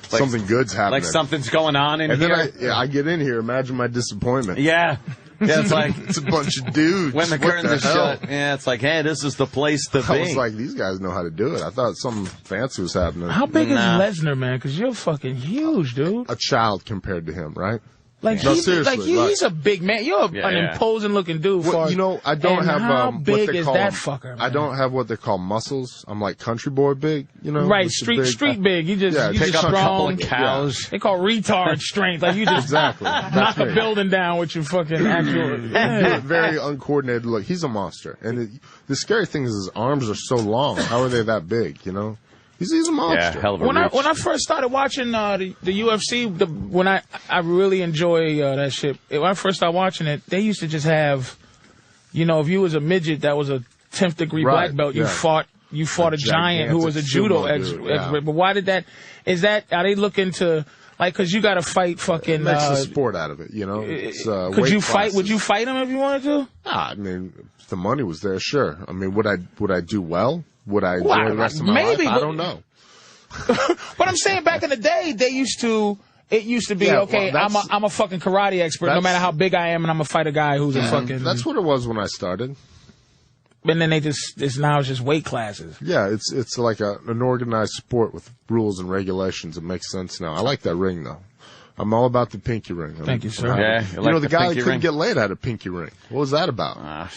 something good's happening. Like something's going on in and here. Then I get in here, imagine my disappointment. Yeah. Yeah, it's like it's a bunch of dudes. When the curtains are shut. Yeah, it's like, hey, this is the place to be. I was like, these guys know how to do it. I thought something fancy was happening. How big is Lesnar, man? Because you're fucking huge, dude. A child compared to him, right? Like, no, seriously, he's a big man. You're an imposing looking dude. Well, you know, I don't have how what big they is call that fucker? Man? I don't have what they call muscles. I'm like country boy big, you know. Right, street big. You just take just up strong. a couple of cows. Yeah. They call retard strength. Like you just exactly knock a building down with your fucking actual. Very uncoordinated look. He's a monster, and the scary thing is his arms are so long. How are they that big? You know. He's a monster. Yeah, hell of a when I first started watching the UFC, when I really enjoy that shit. When I first started watching it, they used to just have, you know, if you was a midget that was a 10th degree black belt, you fought a giant who was a judo expert. But why did that? Are they looking to? Like, cause you gotta fight fucking. It makes a sport out of it, you know. It's, could you fight? Would you fight him if you wanted to? I mean, if the money was there, sure. I mean, would I do well? Would I enjoy the rest of my life? I don't know. But I'm saying back in the day, it used to be, okay, I'm a fucking karate expert, no matter how big I am, and I'm gonna fight a guy who's a fucking... That's what it was when I started. And then now it's just weight classes. Yeah, it's like an organized sport with rules and regulations. It makes sense now. I like that ring, though. I'm all about the pinky ring. Thank you, sir. Yeah, You know, the guy that pinky couldn't ring? get laid had a pinky ring. What was that about? I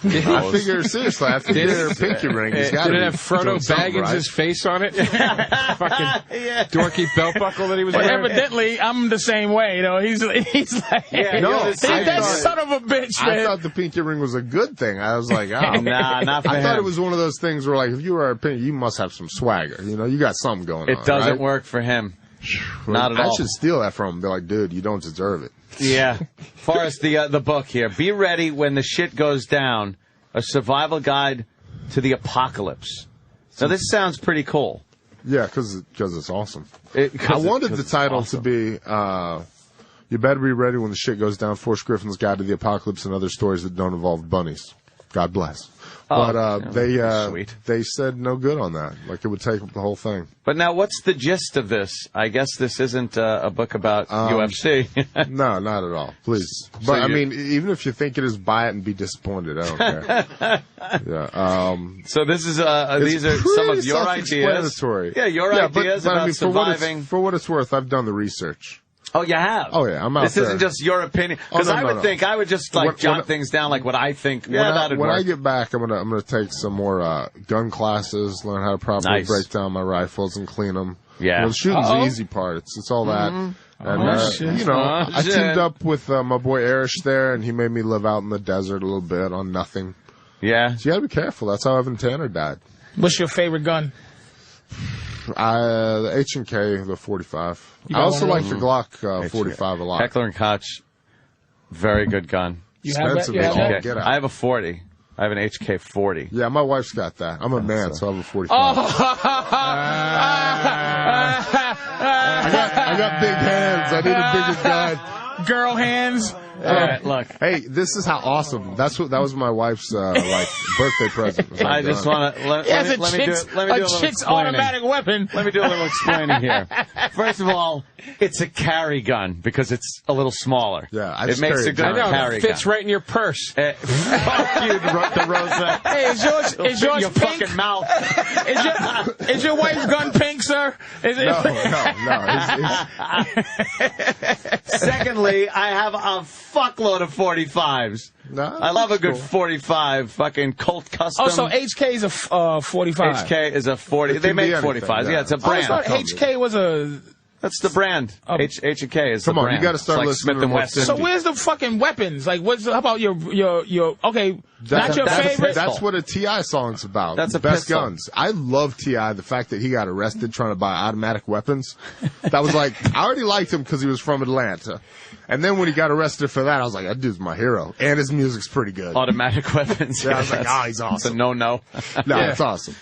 knows? figure, seriously, after you get a pinky ring, he's got to Did it have Frodo Baggins' face on it? Fucking dorky belt buckle that he was But wearing? evidently, I'm the same way. You know, he's like, No, he's that son of a bitch, man. I thought the pinky ring was a good thing. I was like, oh. Nah, not for I thought him. it was one of those things where, like, if you were a pinky, you must have some swagger. You know, you got something going on. It doesn't right? work for him. Not at I all. should steal that from him. Be like, dude, you don't deserve it. Yeah. Forrest, the book here. Be ready when the shit goes down. A survival guide to the apocalypse. So this sounds pretty cool. Yeah, because it's awesome. I 'Cause wanted the it's title awesome. to be, you better be ready when the shit goes down. Forrest Griffin's Guide to the Apocalypse and Other Stories That Don't Involve Bunnies. God bless. Oh, But sweet. they said no good on that. Like, it would take up the whole thing. But now, what's the gist of this? I guess this isn't a book about UFC. No, not at all. Please. But, So I you- mean, even if you think it is, buy it and be disappointed. I don't care. Yeah. So this is these are some of your ideas. Self-explanatory. Yeah, your ideas but I about mean, surviving. For what it's worth, I've done the research. Oh, you have? Oh, yeah, I'm out This there. isn't just your opinion. Oh, Because no, I no, would no. think, I would just jot things down like what I think. Yeah, that'd when work. I get back, I'm gonna take some more gun classes, learn how to properly Nice. break down my rifles and clean them. Yeah. You know, the shooting's Uh-oh. the easy part. It's all that. Mhm. And Oh, shit. you know, Oh, I shit. teamed up with my boy Erish there, and he made me live out in the desert a little bit on nothing. Yeah. So you gotta be careful. That's how Evan Tanner died. What's your favorite gun? The H&K, the 45. You I got also one like of the those? Glock 45 a lot. Heckler and Koch, very good gun. You have that? Expensive You have as all that? get out. I have a 40. I have an HK 40. Yeah, my wife's got that. I'm a man, so I have a 45. I got big hands. I need a bigger gun. Girl hands. All right, look. Hey, this is how awesome. That was my wife's like birthday present. Was I like, just want to let Yes, me a do chick's, it. Let me do a little chick's explaining. automatic weapon. Let me do a little explaining here. First of all, it's a carry gun because it's a little smaller. Yeah, I it just makes carry a a good gun. I know, carry it fits gun. right in your purse. Fuck you, the Rosa. Hey, is yours It'll fit in pink? your fucking mouth. Is your wife's gun pink, sir? Is it? No. Secondly, I have a fuckload of 45s. No, I love a good cool. 45 fucking Colt Custom. Oh, so HK is a 45. HK is a 40. They can be make anything, 45s. Yeah, it's a Oh, I brand. thought HK was a. That's the brand. H&K is Come the on, brand. you gotta start it's like listening Smith to and more Wesson. So where's the fucking weapons? Like, how about your okay, not your that's a favorite? pistol. That's what a T.I. song's about. That's a Best pistol. guns. I love T.I. The fact that he got arrested trying to buy automatic weapons. That was like, I already liked him because he was from Atlanta. And then when he got arrested for that, I was like, that dude's my hero. And his music's pretty good. Automatic weapons. Yeah, I was like, That's- he's It's a awesome. no-no. No, it's awesome.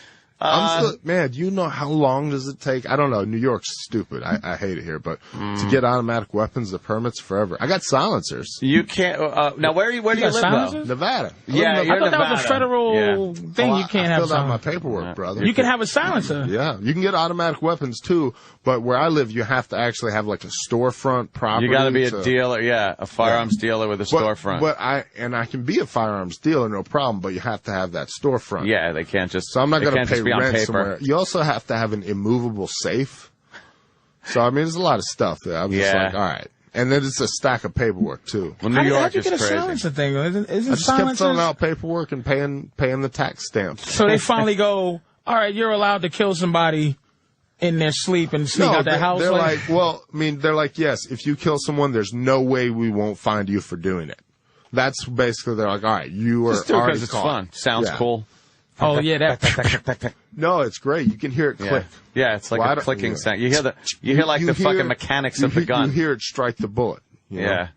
Man, do you know how long does it take? I don't know. New York's stupid. I hate it here, but to get automatic weapons, the permits forever. I got silencers. You can't. Now, where do you got live, silencers? though? Nevada. Yeah, I you're thought that was Nevada. a federal Yeah. thing. You can't I have filled out my silencers. paperwork, brother. You can have a silencer. Yeah, you can get automatic weapons too, but where I live, you have to actually have like a storefront property. You got to be a to- dealer. Yeah, a firearms dealer with a storefront. But I can be a firearms dealer, no problem. But you have to have that storefront. Yeah, they can't just. So I'm not they going can't to pay just be on rent paper. somewhere. You also have to have an immovable safe. So I mean, there's a lot of stuff there. I'm just Yeah. like, all right. And then it's a stack of paperwork too. Well, New York How'd you is get a crazy. silencer thing? Isn't I just kept silencers? filling out paperwork and paying the tax stamps. So they finally go, all right, you're allowed to kill somebody in their sleep and sneak out their house. They're like, well, I mean, they're like, yes, if you kill someone, there's no way we won't find you for doing it. That's basically, they're like, all right, you are Just do it already because it's caught. fun. Sounds Yeah. cool. oh yeah, that. No, it's great. You can hear it Yeah. click. Yeah, it's like Well, I a don't- clicking yeah. sound. You hear like the fucking mechanics of the gun. You hear it strike the bullet. you know? Yeah.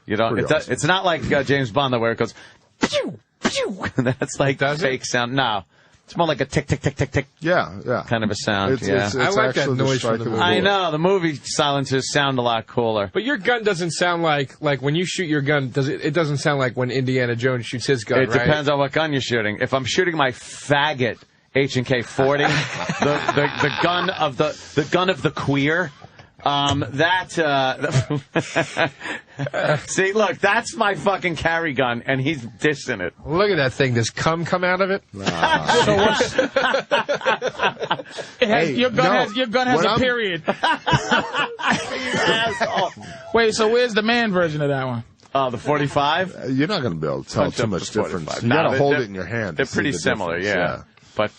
You don't. Pretty awesome. It's not like James Bond though, where it goes. Pew, pew. That's like fake sound. No, it's more like a tick, tick, tick, tick, tick. Yeah. Kind of a sound. It's I like that actually the noise strike from of the the I bullet. know the movie silencers sound a lot cooler. But your gun doesn't sound like when you shoot your gun. It doesn't sound like when Indiana Jones shoots his gun. It right? depends on what gun you're shooting. If I'm shooting my faggot H&K 40, the gun of the queer. See, look, that's my fucking carry gun, and he's dissing it. Look at that thing. Does cum come out of it? So what's, your gun has a period. Wait, so where's the man version of that one? The 45? You're not going to be able to tell too much difference. You No, got to they're- hold it in your hand. They're to see pretty the similar, difference, yeah. But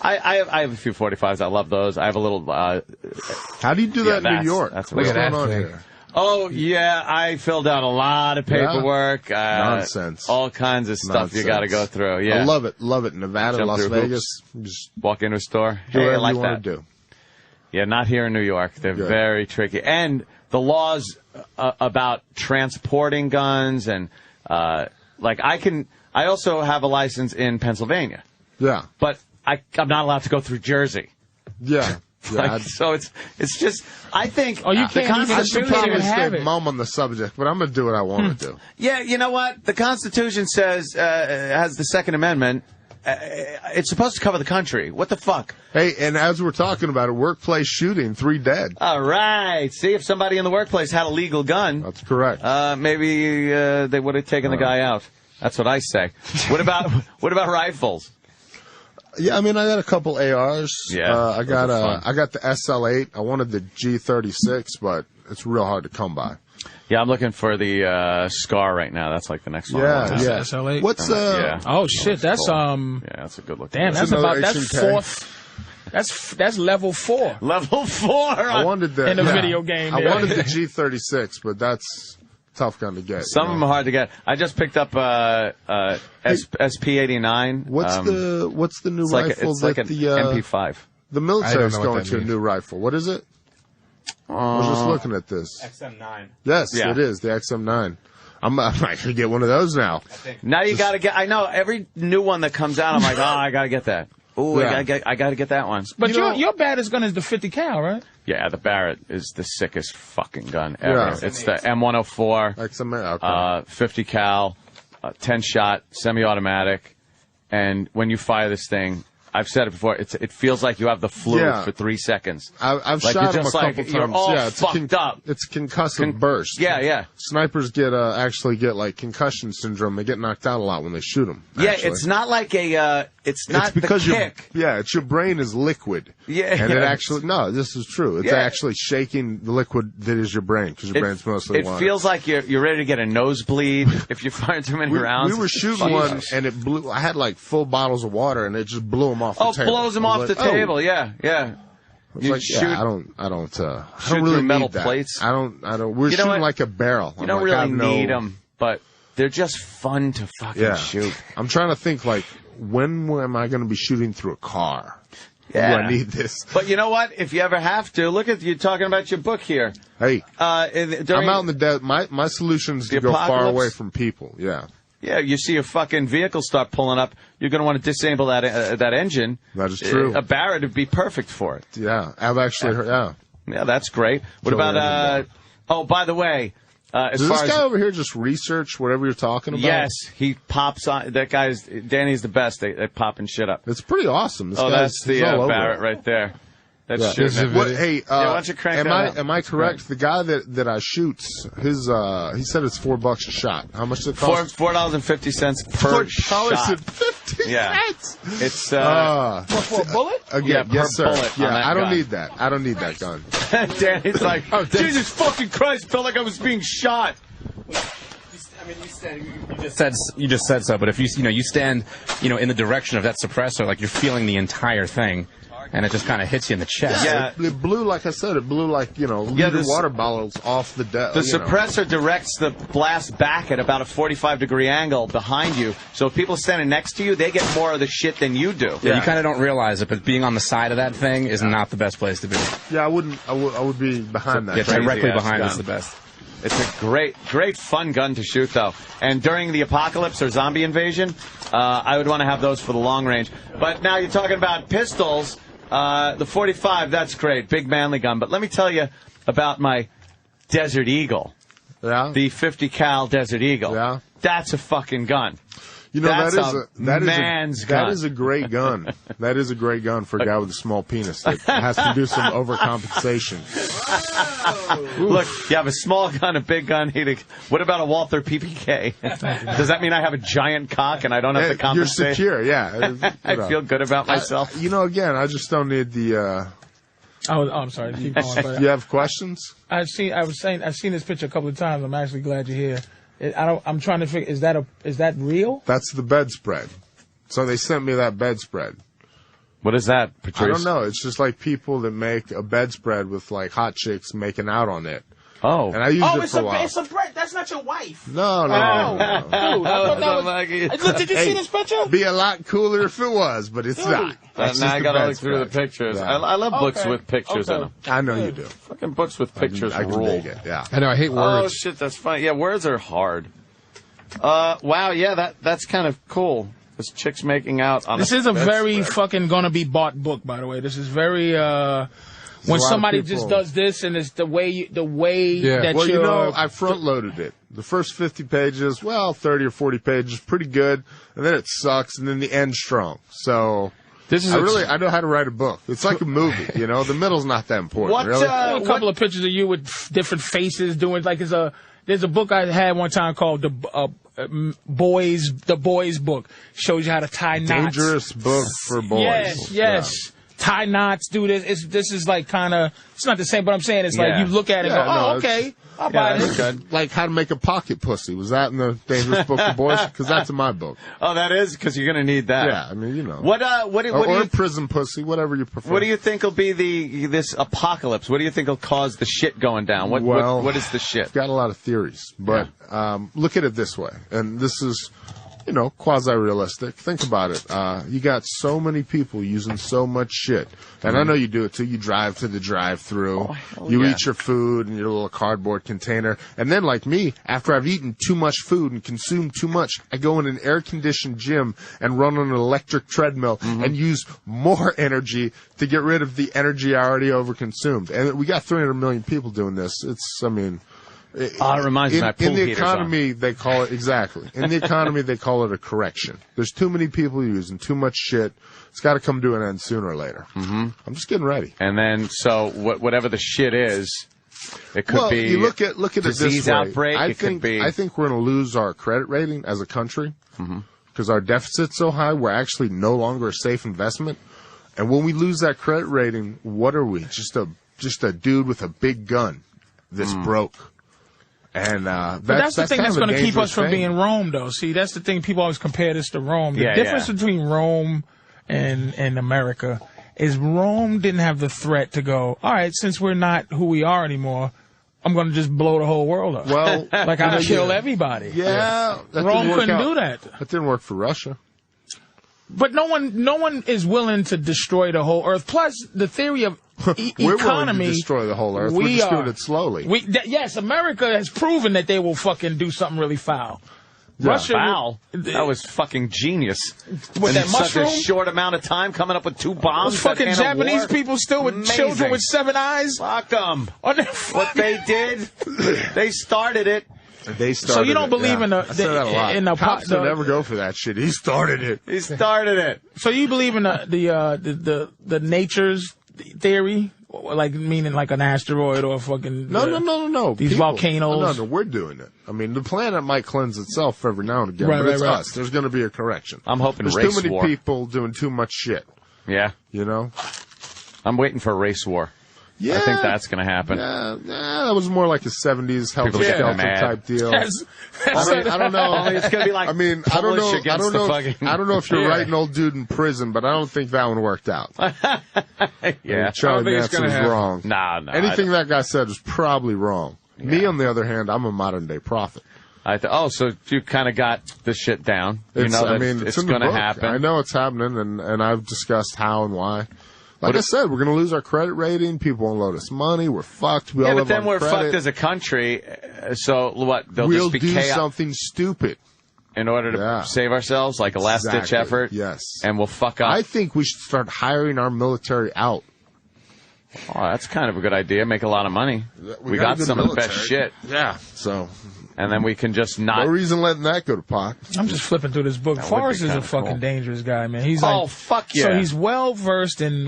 I have a few 45s. I love those. I have a little. How do you do that in New York? That's What's weird. going on here? Oh, yeah, I filled out a lot of paperwork. Nonsense. All kinds of stuff you got to go through. Yeah, I love it. Love it. Nevada, Jump Las through Vegas. hoops. Just walk into a store. do Hey, I whatever like you that. want to do. Yeah, not here in New York. They're very tricky. And the laws about transporting guns and, I also have a license in Pennsylvania. Yeah. But I'm not allowed to go through Jersey. Yeah. So it's just, I think. Oh, you can't I should probably stay it. mum on the subject, but I'm going to do what I want to do. Yeah, you know what? The Constitution says, has the Second Amendment. It's supposed to cover the country. What the fuck? Hey, and as we're talking about it, workplace shooting, 3 dead. All right. See, if somebody in the workplace had a legal gun. That's correct. Maybe they would have taken the guy out. That's what I say. What about rifles? Yeah, I mean, I got a couple ARs. Yeah, I got the SL8. I wanted the G36, but it's real hard to come by. Yeah, I'm looking for the Scar right now. That's like the next one. Yeah. SL8. What's yeah. Oh shit, that's Yeah, that's a good look. Damn, that's fourth. That's level 4. Level 4. I wanted the in the video game. I wanted the G36, but that's a tough gun to get. Some of them are hard to get. I just picked up SP89. What's the new rifle It's like an MP5. The military's going to a new rifle. What is it? I was just looking at this. XM9. Yes, Yeah. it is the XM9. I might get one of those now. Now you got to get. I know every new one that comes out. I'm like, I got to get that. Oh, Yeah. I got to get that one. But your baddest gun is the 50 cal, right? Yeah, the Barrett is the sickest fucking gun ever. Yeah. It's the M104, XM8. Okay. 50 cal, 10 shot, semi-automatic, and when you fire this thing, I've said it before. It feels like you have the flu Yeah. for 3 seconds. I've Like, shot you're them a just couple like, you're times. all Yeah, it's fucked up. It's concussive burst. Yeah. Snipers get actually get like concussion syndrome. They get knocked out a lot when they shoot them. Yeah, it's not like a. It's not It's because the kick. it's your brain is liquid. Yeah, and yeah. it actually this is true. It's Yeah. actually shaking the liquid that is your brain because your brain's mostly It water. feels like you're ready to get a nosebleed if you fire too many rounds. We were shooting one and it blew. I had like full bottles of water and it just blew them off the table. Blows them I off was the like, table. oh. Yeah. It's You like, shoot. I don't shoot really through metal need that. plates. I don't. We're You know shooting what? like a barrel. You don't really need them, but they're just fun to fucking shoot. I'm trying to think like, when am I going to be shooting through a car? Yeah. Do I need this? But you know what? If you ever have to, look at you talking about your book here. Hey, during, I'm out in the desert. My solution is The to go far apocalypse? away from people. Yeah. Yeah, you see a fucking vehicle start pulling up, you're going to want to disable that engine. That is true. A Barrett would be perfect for it. Yeah, I've actually heard. Yeah. Yeah, that's great. What Kill about? Oh, by the way, as Does far this guy as over here just research whatever you're talking about? yes, he pops on. That guy's Danny's the best. They popping shit up. It's pretty awesome. This Oh, guy's, that's he's the all over Barrett it. right there. That's Yeah. shooting it. What, hey, yeah, why don't you crank am that I up? am I correct? The guy that I shoot, his he said it's $4 a shot. How much does it cost? $4.50 per shot. $4.50. Yeah, it's For a bullet? Again, per yes, sir. bullet on Yeah, that I don't gun. need that. I don't need that gun. Danny's like, Jesus fucking Christ, felt like I was being shot. I mean, you just said so, but if you stand, in the direction of that suppressor, like you're feeling the entire thing, and it just kind of hits you in the chest. Yeah. It blew, like I said, it blew like, liter water bottles off the deck. The suppressor directs the blast back at about a 45-degree angle behind you. So if people are standing next to you, they get more of the shit than you do. Yeah, you kind of don't realize it, but being on the side of that thing is not the best place to be. Yeah, I would be behind that. Yeah, directly Crazy-ass behind gun. is the best. It's a great fun gun to shoot, though. And during the apocalypse or zombie invasion, I would want to have those for the long range. But now you're talking about pistols. The 45, that's great. Big manly gun. But let me tell you about my Desert Eagle. Yeah? The 50 cal Desert Eagle. Yeah? That's a fucking gun. You know, That's that is man's gun. That is a great gun. That is a great gun for a guy with a small penis that has to do some overcompensation. Look, you have a small gun, a big gun. What about a Walther PPK? Does that mean I have a giant cock and I don't have to compensate? You're secure, yeah. I feel good about myself. Again, I just don't need the... I'm sorry. Keep going. But you have questions? I've seen this picture a couple of times. I'm actually glad you're here. I'm trying to figure. Is that real? That's the bedspread. So they sent me that bedspread. What is that, Patrice? I don't know. It's just like people that make a bedspread with like hot chicks making out on it. Oh. And I used it for a while. It's a bread. That's not your wife. No. Dude, did you see this picture? Be a lot cooler if it was, but it's not. Now I gotta look through the pictures. Yeah. I love books with pictures in them. I know you do. Fucking books with pictures I can rule. dig it, yeah. I know, I hate words. Oh, shit, that's funny. Yeah, words are hard. Wow, yeah, that's kind of cool. This chick's making out on This is a very fucking gonna be bought book, by the way. This is very, when somebody just does this and it's the way that well, you're... I front-loaded it. The first 50 pages, 30 or 40 pages, pretty good. And then it sucks, and then the end's strong. So... I know how to write a book. It's like a movie, The middle's not that important. Really. A couple of pictures of you with different faces doing there's a book I had one time called the Boys Book. Shows you how to tie knots. Dangerous book for boys. Yes. Yeah. Tie knots, do this. This is like kind of, it's not the same, but I'm saying it's like you look at it and go, okay, I'll buy this. Good. Like how to make a pocket pussy. Was that in the Dangerous Book for Boys? Because that's in my book. Oh, that is? Because you're going to need that. Yeah, I mean, What do you... prison pussy, whatever you prefer. What do you think will be this apocalypse? What do you think will cause the shit going down? What is the shit? I've got a lot of theories, but look at it this way, and this is... quasi-realistic. Think about it. You got so many people using so much shit. And I know you do it too. You drive to the drive-thru. You eat your food in your little cardboard container. And then, like me, after I've eaten too much food and consumed too much, I go in an air-conditioned gym and run on an electric treadmill and use more energy to get rid of the energy I already overconsumed. And we got 300 million people doing this. It reminds me of my pool in the heaters economy, they call it exactly. In the economy, they call it a correction. There's too many people using too much shit. It's got to come to an end sooner or later. I'm just getting ready. And then, so whatever the shit is, it could be. You look at it this disease way. outbreak. I think we're going to lose our credit rating as a country because our deficit's so high. We're actually no longer a safe investment. And when we lose that credit rating, what are we? Just a dude with a big gun that's broke. And that's the thing that's going to keep us from being Rome, though. See, that's the thing. People always compare this to Rome. The difference between Rome and America is Rome didn't have the threat to go, all right, since we're not who we are anymore, I'm going to just blow the whole world up. Well, like I'll kill everybody. Yeah, Rome couldn't do that. That didn't work for Russia. But no one is willing to destroy the whole earth. Plus, the theory of we're economy, willing to destroy the whole earth. We're just doing it slowly. Yes, America has proven that they will fucking do something really foul. Yeah. Russia, foul? That was fucking genius. With that mushroom? Such a short amount of time, coming up with 2 bombs. Those fucking Japanese people still with children with 7 eyes. Fuck them. What they did, they started it. They started so you don't believe in Cops don't ever go for that shit. He started it. He started it. So you believe in the nature's theory, like meaning like an asteroid or fucking no. These volcanoes. No, we're doing it. I mean, the planet might cleanse itself every now and again, but it's us. There's going to be a correction. I'm hoping There's race too many war. people doing too much shit. Yeah, I'm waiting for a race war. Yeah, I think that's going to happen. Yeah, that was more like a 70s health shelter type deal. I don't know. It's going to be like I don't know if you're writing old dude in prison, but I don't think that one worked out. Yeah, Charlie Manson was wrong. No. Anything that guy said was probably wrong. Yeah. Me, on the other hand, I'm a modern day prophet. So you kind of got this shit down. It's going to happen. I know it's happening, and I've discussed how and why. Like I said, we're going to lose our credit rating. People won't loan us money. We're fucked. We all live but then on we're credit. fucked as a country. So what? We'll just be do chaos something stupid in order to save ourselves, like a last-ditch effort. Yes, and we'll fuck up. I think we should start hiring our military out. Oh, that's kind of a good idea. Make a lot of money. We got got a good some of the best military. shit. Yeah, so. And then we can just not. No reason letting that go to pot. I'm just flipping through this book. That would be Forrest is a kinda fucking cool. dangerous guy, man. He's Oh, like, fuck yeah. So he's well versed in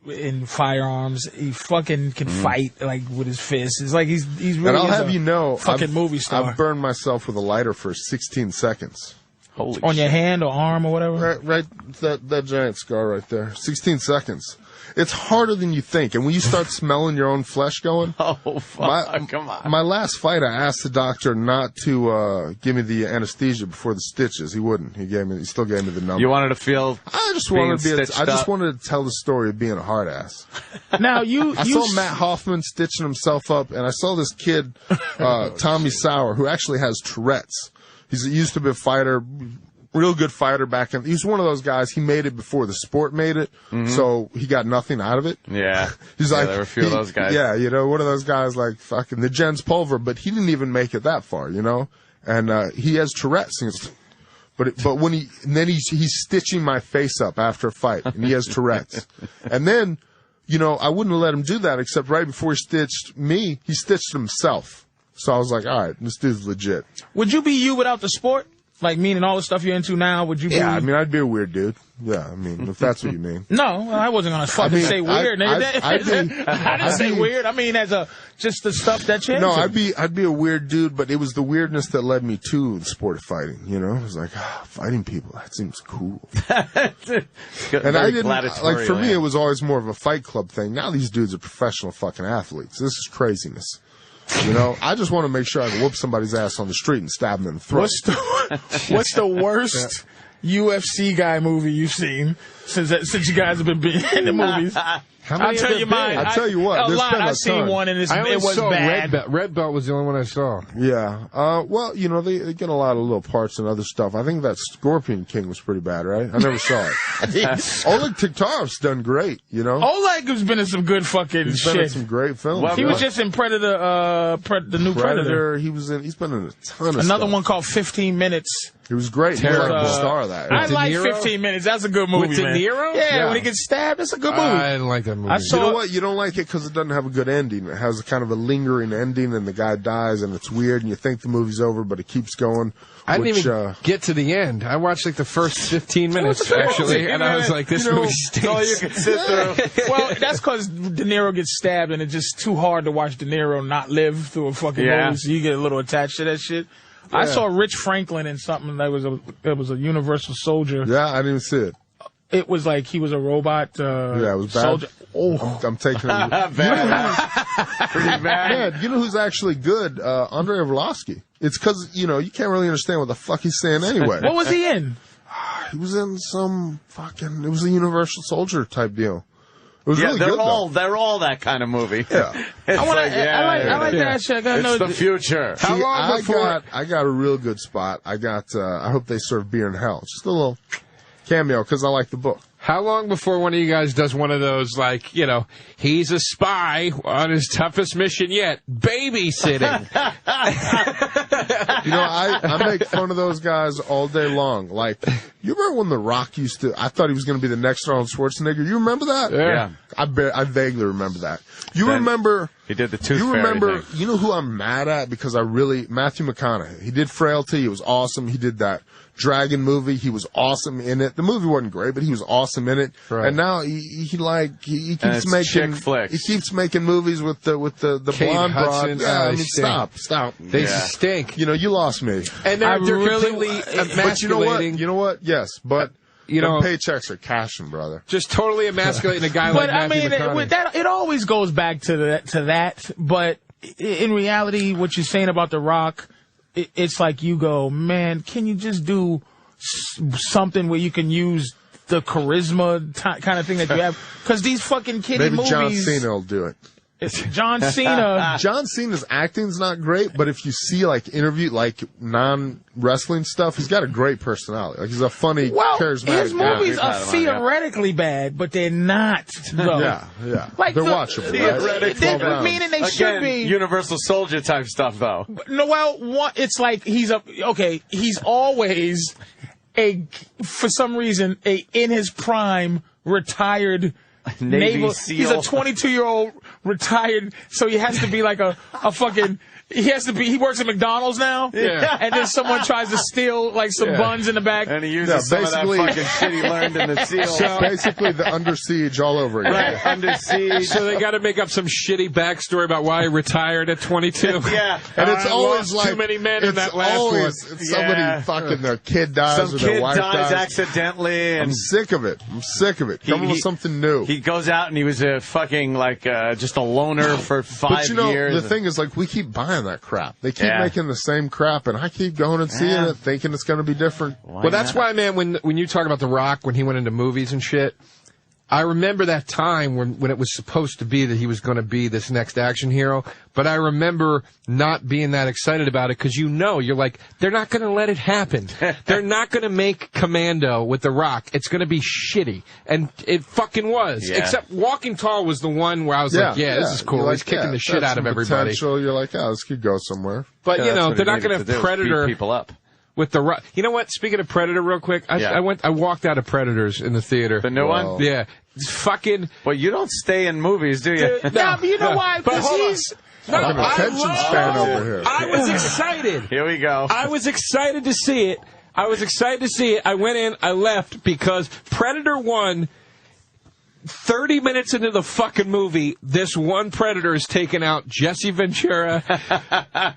in firearms. He fucking can fight with his fists. It's like he's really. And I'll is have a you know, fucking movie star. I've burned myself with a lighter for 16 seconds. Holy on your hand or arm or whatever. Right, that giant scar right there. 16 seconds. It's harder than you think, and when you start smelling your own flesh going. Oh fuck! Come on. My last fight, I asked the doctor not to give me the anesthesia before the stitches. He wouldn't. He still gave me the number. You wanted to feel. I just being wanted to stitched up? wanted to tell the story of being a hard ass. Now I saw Matt Hoffman stitching himself up, and I saw this kid, Tommy Sauer, who actually has Tourette's. He used to be a fighter, real good fighter back then. He's one of those guys. He made it before the sport made it, so he got nothing out of it. Yeah, he's yeah, like there were a few of those guys. Yeah, one of those guys like fucking the Jens Pulver, but he didn't even make it that far, And he has Tourette's. But when he's stitching my face up after a fight, and he has Tourette's, and then I wouldn't have let him do that except right before he stitched me, he stitched himself. So I was like, all right, this dude's legit. Would you be you without the sport? Like, meaning all the stuff you're into now, would you be... Yeah, I mean, I'd be a weird dude. Yeah, I mean, if that's what you mean. No, I wasn't going to fucking say weird. I didn't say weird. I mean, just the stuff that you're No, into. I'd be a weird dude, but it was the weirdness that led me to the sport of fighting, It was like, fighting people, that seems cool. And I didn't, like, for me, it was always more of a fight club thing. Now these dudes are professional fucking athletes. This is craziness. I just want to make sure I can whoop somebody's ass on the street and stab them in the throat. What's the worst UFC guy movie you've seen since you guys have been in the movies? I'll tell you mine. I'll tell you what. A lot. I've seen one and it was bad. Red Belt was the only one I saw. Yeah. Well, they get a lot of little parts and other stuff. I think that Scorpion King was pretty bad, right? I never saw it. Oleg Tiktarov's done great, Oleg has been in some good fucking He's shit. been in some great films. He was just in Predator, the new Predator. He's been in a ton of Another stuff. one called 15 Minutes. It was great. He was like the star of that. I like 15 Minutes. That's a good movie, With De man. Niro? Yeah, when he gets stabbed, that's a good movie. I didn't like that movie. You know what? You don't like it because it doesn't have a good ending. It has a kind of a lingering ending, and the guy dies, and it's weird, and you think the movie's over, but it keeps going. I didn't even get to the end. I watched like the first 15 minutes, actually, and I was like, this movie stinks. All you can sit through. Well, that's because De Niro gets stabbed, and it's just too hard to watch De Niro not live through a fucking movie, so you get a little attached to that shit. Yeah. I saw Rich Franklin in something that was a Universal Soldier. Yeah, I didn't even see it. It was like he was a robot yeah, it was bad. soldier. Oh, I'm taking it. Pretty bad. Man, you know who's actually good? Andrei Arlovsky. It's because, you can't really understand what the fuck he's saying anyway. What was he in? He was in some it was a Universal Soldier type deal. It was really good, though. They're all that kind of movie. Yeah. I like that shit. It's the future. See, I got a real good spot. I hope they serve beer in hell. Just a little cameo because I like the book. How long before one of you guys does one of those, like, he's a spy on his toughest mission yet, babysitting? I make fun of those guys all day long. Like, you remember when The Rock I thought he was going to be the next Arnold Schwarzenegger? You remember that? Yeah. I vaguely remember that. Remember... He did the Tooth You Fairy remember, thing. you know who I'm mad at? Because Matthew McConaughey. He did Frailty. He was awesome. He did that Dragon movie. He was awesome in it. The movie wasn't great, but he was awesome in it. Right. And now he keeps it's chick making flicks. He keeps making movies with the Kate blonde Hudson. broad. Yeah, I mean, stink. stop. They stink. You lost me. And they're really- completely But you know what? emasculating. You know what? Yes, but You know, paychecks are cashing, brother. Just totally emasculating a guy like Matthew McConaughey. It always goes back to that. But in reality, what you're saying about The Rock, it's like you go, man, can you just do something where you can use the charisma kind of thing that you have? Because these fucking kiddie Maybe movies. John Cena will do it. John Cena. John Cena's acting's not great, but if you see non-wrestling stuff, he's got a great personality. Like, he's a funny, charismatic his movies are theoretically bad, but they're not. Though. Yeah. Like they're watchable. Right? Meaning they should be Universal Soldier type stuff, though. No, well, it's like he's always for some reason in his prime retired Navy He's SEAL. a 22-year-old retired, so he has to be like a fucking. He works at McDonald's now. Yeah. And then someone tries to steal like some buns in the back. And he uses some of that fucking shit he learned in the SEAL. So basically, the Under Siege all over again. Right, Under Siege. So they got to make up some shitty backstory about why he retired at 22. Yeah. And it's always lost like too many men in that last one. It's somebody fucking their kid dies Some or their kid wife dies accidentally. And I'm sick of it. Come up with something new. He goes out and he was a fucking just a loner for 5 But you know, years. the thing is, like, we keep buying that crap. They keep Yeah. making the same crap, and I keep going and seeing it, thinking it's going to be different. Well, that's why, man, when you talk about The Rock, when he went into movies and shit, I remember that time when it was supposed to be that he was going to be this next action hero, but I remember not being that excited about it because you're like, they're not going to let it happen. They're not going to make Commando with The Rock. It's going to be shitty. And it fucking was. Yeah. Except Walking Tall was the one where I was like, this is cool. You're He's like, kicking the shit that's out of some everybody. potential. You're like, this could go somewhere. But, Yeah, that's what they're he not going needed to have do, is beat Predator people up. with the Rock. You know what? Speaking of Predator real quick, I walked out of Predators in the theater. The new one? Yeah. It's fucking... Well, you don't stay in movies, do you? But you know why? But Because hold on. he's... Fucking attention span over here. I was excited. Here we go. I was excited to see it. I went in, I left because Predator 1... 30 minutes into the fucking movie, this one Predator is taking out Jesse Ventura,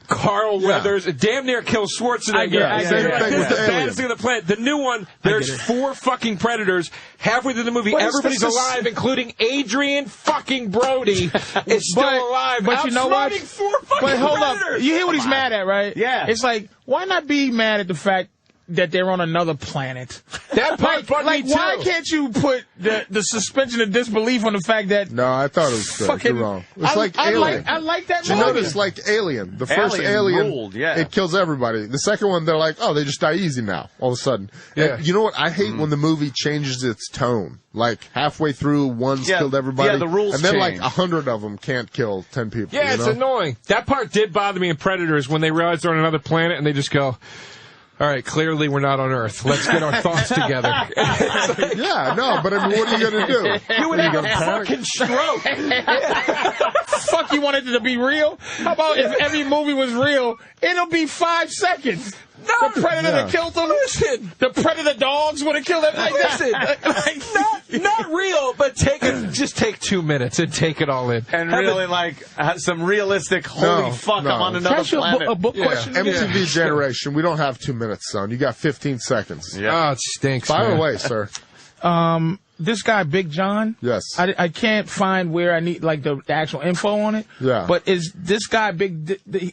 Carl Weathers, damn near kills Schwarzenegger. Same thing with the the baddest thing on the planet. The new one, there's 4 fucking Predators. Halfway through the movie, But everybody's it's- alive, including Adrian fucking Brody is still alive. But you know what? outsmarting 4 fucking But hold up. Predators. You hear what he's mad at, right? Yeah. It's like, why not be mad at the fact that they're on another planet? That part bugged me too. Why can't you put the suspension of disbelief on the fact that... No, I thought it was fake. Fucking- You're wrong. It's like Alien. I like that Did you movie. notice, like Alien, the first Alien Alien, ruled, yeah. it kills everybody. The second one, they're like, oh, they just die easy now, all of a sudden. Yeah. And you know what? I hate when the movie changes its tone. Like, halfway through, one's Yeah, killed everybody. yeah, the rules and then, change. like, 100 of them can't kill 10 people. Yeah, you it's know? annoying. That part did bother me in Predators when they realize they're on another planet and they just go, all right, clearly we're not on Earth. Let's get our thoughts together. Yeah, no, but I mean, what are you going to do? You would Are you have a gonna panic? fucking stroke. Fuck, you wanted it to be real? How about if every movie was real, it'll be 5 seconds. No, The Predator that killed them. Listen. The Predator dogs would have killed them. Like, Listen, not real, but just take 2 minutes and take it all in. And really, some realistic, holy fuck, I'm on another planet. a book question? MTV generation, we don't have 2 minutes, son. You got 15 seconds. Oh, it stinks. Fire man. away, sir. This guy, Big John. Yes. I can't find where I need like the actual info on it. Yeah. But is this guy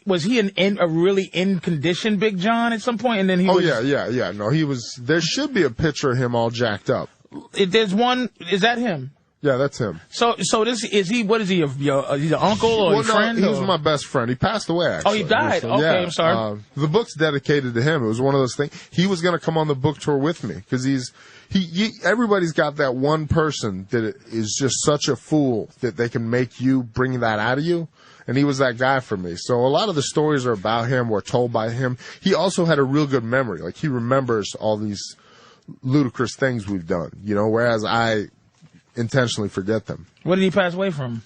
was he a really in condition Big John at some point? And then he Oh, was, yeah. No, he was. There should be a picture of him all jacked up. There's one. Is that him? Yeah, that's him. So this is he? What is he? He's an uncle or Well, a friend? he was or? my best friend. He passed away, actually. Oh, he died? So, Okay, yeah. I'm sorry. The book's dedicated to him. It was one of those things. He was going to come on the book tour with me because everybody's got that one person that is just such a fool that they can make you bring that out of you. And he was that guy for me. So a lot of the stories are about him or told by him. He also had a real good memory. Like, he remembers all these ludicrous things we've done, whereas I intentionally forget them. What did he pass away from?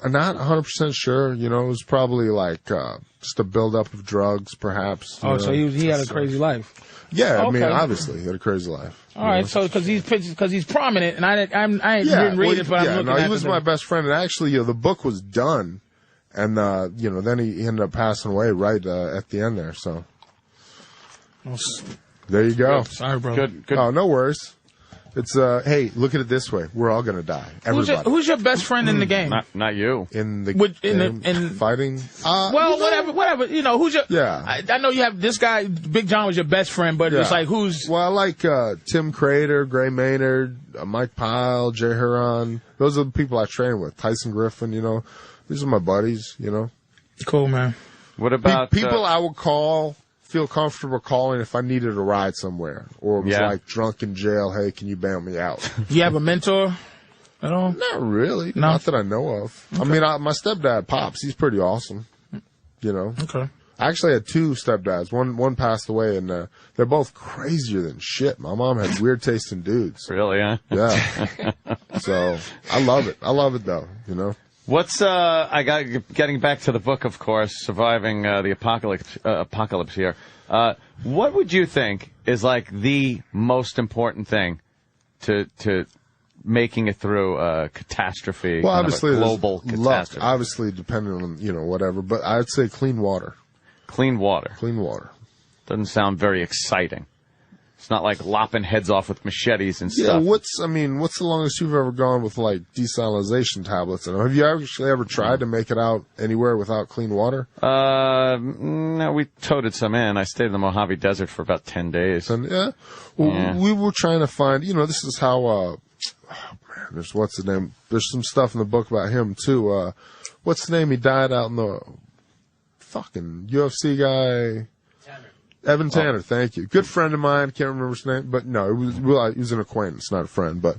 I'm not 100% sure. It was probably like just a buildup of drugs, perhaps. Oh, so he had a crazy life. Yeah, I mean, Okay. obviously, he had a crazy life. All right, so because he's prominent, and I didn't read it, but I'm looking at he was my best friend, and actually, the book was done, and then he ended up passing away right at the end there. So there you go. Sorry, bro. Good. Oh, no worries. It's hey, look at it this way: we're all gonna die. Everybody. Who's your best friend in the game? Not you. In the game, fighting. Well, whatever. Who's your? Yeah. I know you have this guy. Big John was your best friend, but it's like who's? Well, I like Tim Crater, Gray Maynard, Mike Pyle, Jay Huron. Those are the people I train with. Tyson Griffin. These are my buddies. Cool, man. What about people I would feel comfortable calling if I needed a ride somewhere or was like drunk in jail? Hey, can you bail me out? Do you have a mentor at all? Not really. No? Not that I know of. Okay. I mean, my stepdad, Pops, he's pretty awesome. Okay. I actually had two stepdads. One passed away, and they're both crazier than shit. My mom had weird taste in dudes. Really, huh? Yeah. So I love it. I love it though. You know. What's getting back to the book, of course, surviving the apocalypse here. What would you think is like the most important thing to making it through a catastrophe? Well, obviously, global catastrophe. Luck, obviously, depending on whatever. But I'd say clean water. Clean water. Clean water. Doesn't sound very exciting. It's not like lopping heads off with machetes and Yeah, stuff. what's the longest you've ever gone with like desalination tablets? And have you actually ever tried to make it out anywhere without clean water? No, we toted some in. I stayed in the Mojave Desert for about 10 days. Yeah. Well, we were trying to find, this is how, there's what's the name? There's some stuff in the book about him too. What's the name? He died out in the fucking UFC guy. Evan Tanner, thank you. Good friend of mine, can't remember his name, but no, he was an acquaintance, not a friend. But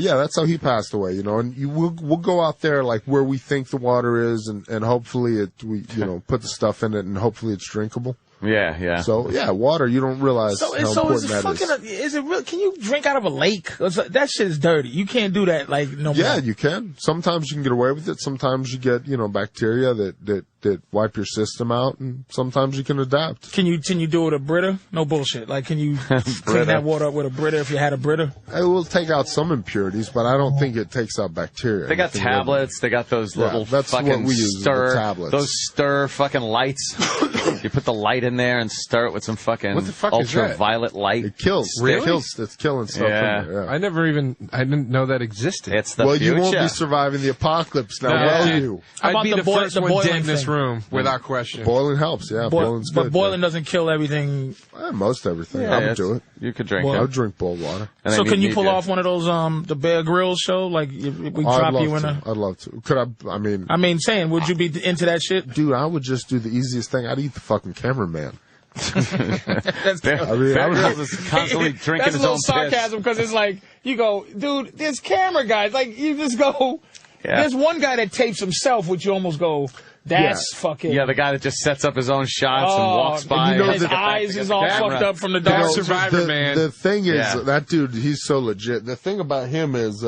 yeah, that's how he passed away, and we'll go out there like where we think the water is, and hopefully we put the stuff in it, and hopefully it's drinkable. Yeah. So yeah, water, you don't realize how important that is. Is it real? Can you drink out of a lake? That shit is dirty. You can't do that no more. Yeah, you can. Sometimes you can get away with it. Sometimes you get, bacteria that wipe your system out, and sometimes you can adapt. Can you do it with a Brita? No bullshit. Like, can you clean that water up with a Brita if you had a Brita? It will take out some impurities, but I don't think it takes out bacteria. They got tablets. They got those little that's fucking what we use, stir tablets. Those stir fucking lights. You put the light in there and stir it with some fucking What the fuck is that? ultraviolet light. It kills. Really? It's killing stuff. Yeah. In there, yeah. I didn't know that existed. It's the Well, future. you won't be surviving the apocalypse now, will you? I'd be the first one dead in this thing? room, without question. Boiling helps, yeah. Boiling's good. But boiling doesn't kill everything. Most everything. Yeah, I would do it. You could drink I it. would drink boiled water. And So then can you pull need off one of those the Bear Grylls show? Like if we drop you in a. I'd love to. Could I? I mean, saying, would you be into that shit? Dude, I would just do the easiest thing. I'd eat the fucking cameraman. Bear Grylls is constantly drinking That's his a own little sarcasm because it's like you go, dude, there's camera guys. Like you just go. Yeah. There's one guy that tapes himself, which you almost go, that's fucking. Yeah, the guy that just sets up his own shots and walks by. And his eyes is all fucked up from the dark. Survivor Man. The thing is, that dude, he's so legit. The thing about him is,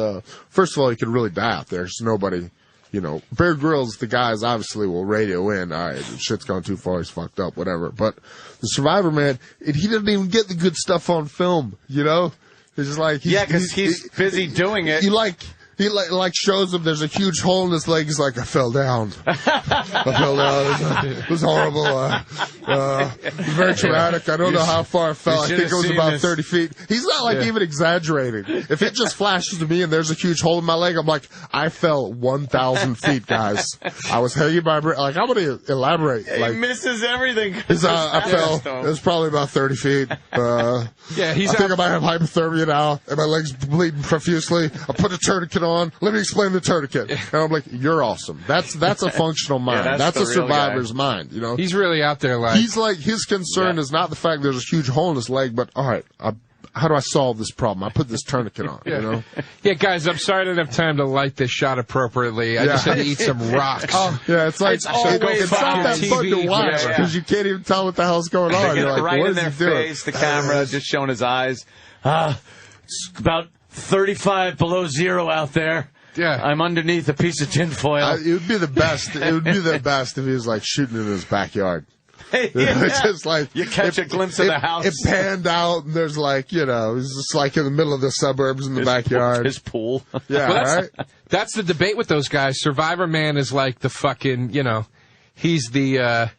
first of all, he could really die out there. There's nobody. Bear Grylls, the guys obviously will radio in. All right, shit's gone too far. He's fucked up, whatever. But the Survivor Man, he doesn't even get the good stuff on film. It's just like because he's busy doing it. He shows him there's a huge hole in his leg. He's like, I fell down. I fell down. It was horrible. It was very traumatic. I don't know how far I fell. I think it was about 30 feet. He's not even exaggerating. If it just flashes to me and there's a huge hole in my leg, I'm like, I fell 1,000 feet, guys. I was hanging by I'm going to elaborate. He misses everything. I fell. It was probably about 30 feet. I think I might have hypothermia now, and my leg's bleeding profusely. I put a tourniquet on. Let me explain the tourniquet. And I'm like, you're awesome. That's a functional mind. Yeah, that's a the real survivor's guy. mind. He's really out there. He's like, his concern is not the fact there's a huge hole in his leg, but all right, how do I solve this problem? I put this tourniquet on. Yeah, guys, I'm sorry I didn't have time to light this shot appropriately. I just had to eat some rocks. It's like It's always it's not that fucking fun to TV, watch whatever. because you can't even tell what the hell's going on. You're like, right what in is their he doing? face, the camera just showing his eyes. It's about 35 below zero out there. Yeah, I'm underneath a piece of tinfoil. It would be the best. It would be the best if he was like shooting in his backyard. It's just like you catch a glimpse of the house. It panned out, and there's like it's just like in the middle of the suburbs in the backyard. His pool. Yeah, right. That's the debate with those guys. Survivor Man is like the fucking, he's the.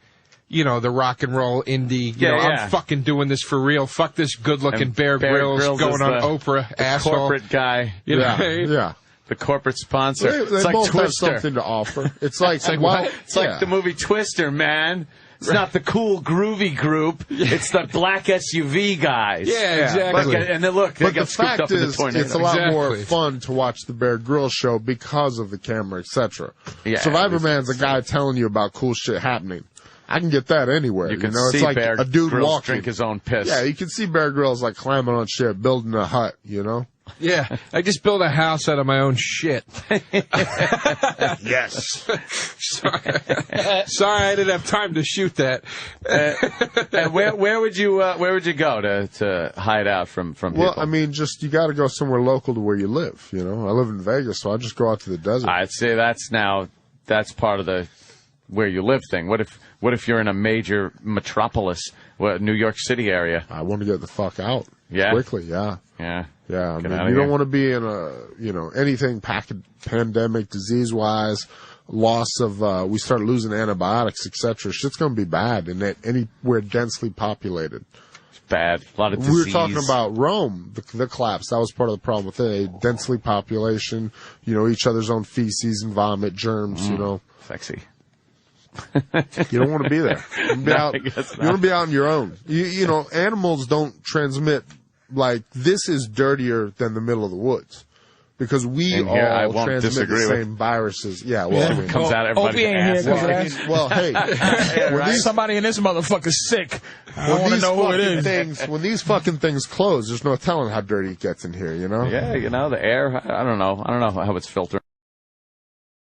The rock and roll indie, I'm fucking doing this for real. Fuck this good-looking Bear Grylls going on Oprah, the asshole. Corporate guy. Yeah. The corporate sponsor. They it's like both Twister. have something to offer. It's like the movie Twister, man. It's not the cool, groovy group. It's the black SUV guys. Yeah, exactly. And then look, they got scooped up in the tornado. It's a lot more fun to watch the Bear Grylls show because of the camera, etc. Yeah, Survivor Man's a guy telling you about cool shit happening. I can get that anywhere. You can it's see like Bear a dude Grylls walking. drink his own piss. Yeah, you can see Bear Grylls like climbing on shit, building a hut, Yeah, I just built a house out of my own shit. Yes. Sorry, I didn't have time to shoot that. And where would you go to hide out from people? Well, I mean, just you got to go somewhere local to where you live. You know, I live in Vegas, so I just go out to the desert. I'd say that's part of the where you live thing. What if you're in a major metropolis, New York City area? I want to get the fuck out. Yeah, quickly. Yeah. Yeah. Yeah. I mean, you don't want to be in anything pandemic, disease wise, loss of. We start losing antibiotics, etc. Shit's gonna be bad, and anywhere densely populated. Bad. A lot of disease. We were talking about Rome, the collapse. That was part of the problem with it. Densely population, each other's own feces and vomit, germs, Sexy. You don't want to be there. You want to be out on your own. Animals don't transmit, like, this is dirtier than the middle of the woods. Because we all transmit the same viruses. Yeah, well, I mean, it comes out everybody's ass. Hey, somebody in this motherfucker's sick. I don't want to know who it is. When these fucking things close, there's no telling how dirty it gets in here, Yeah, the air, I don't know how it's filtering.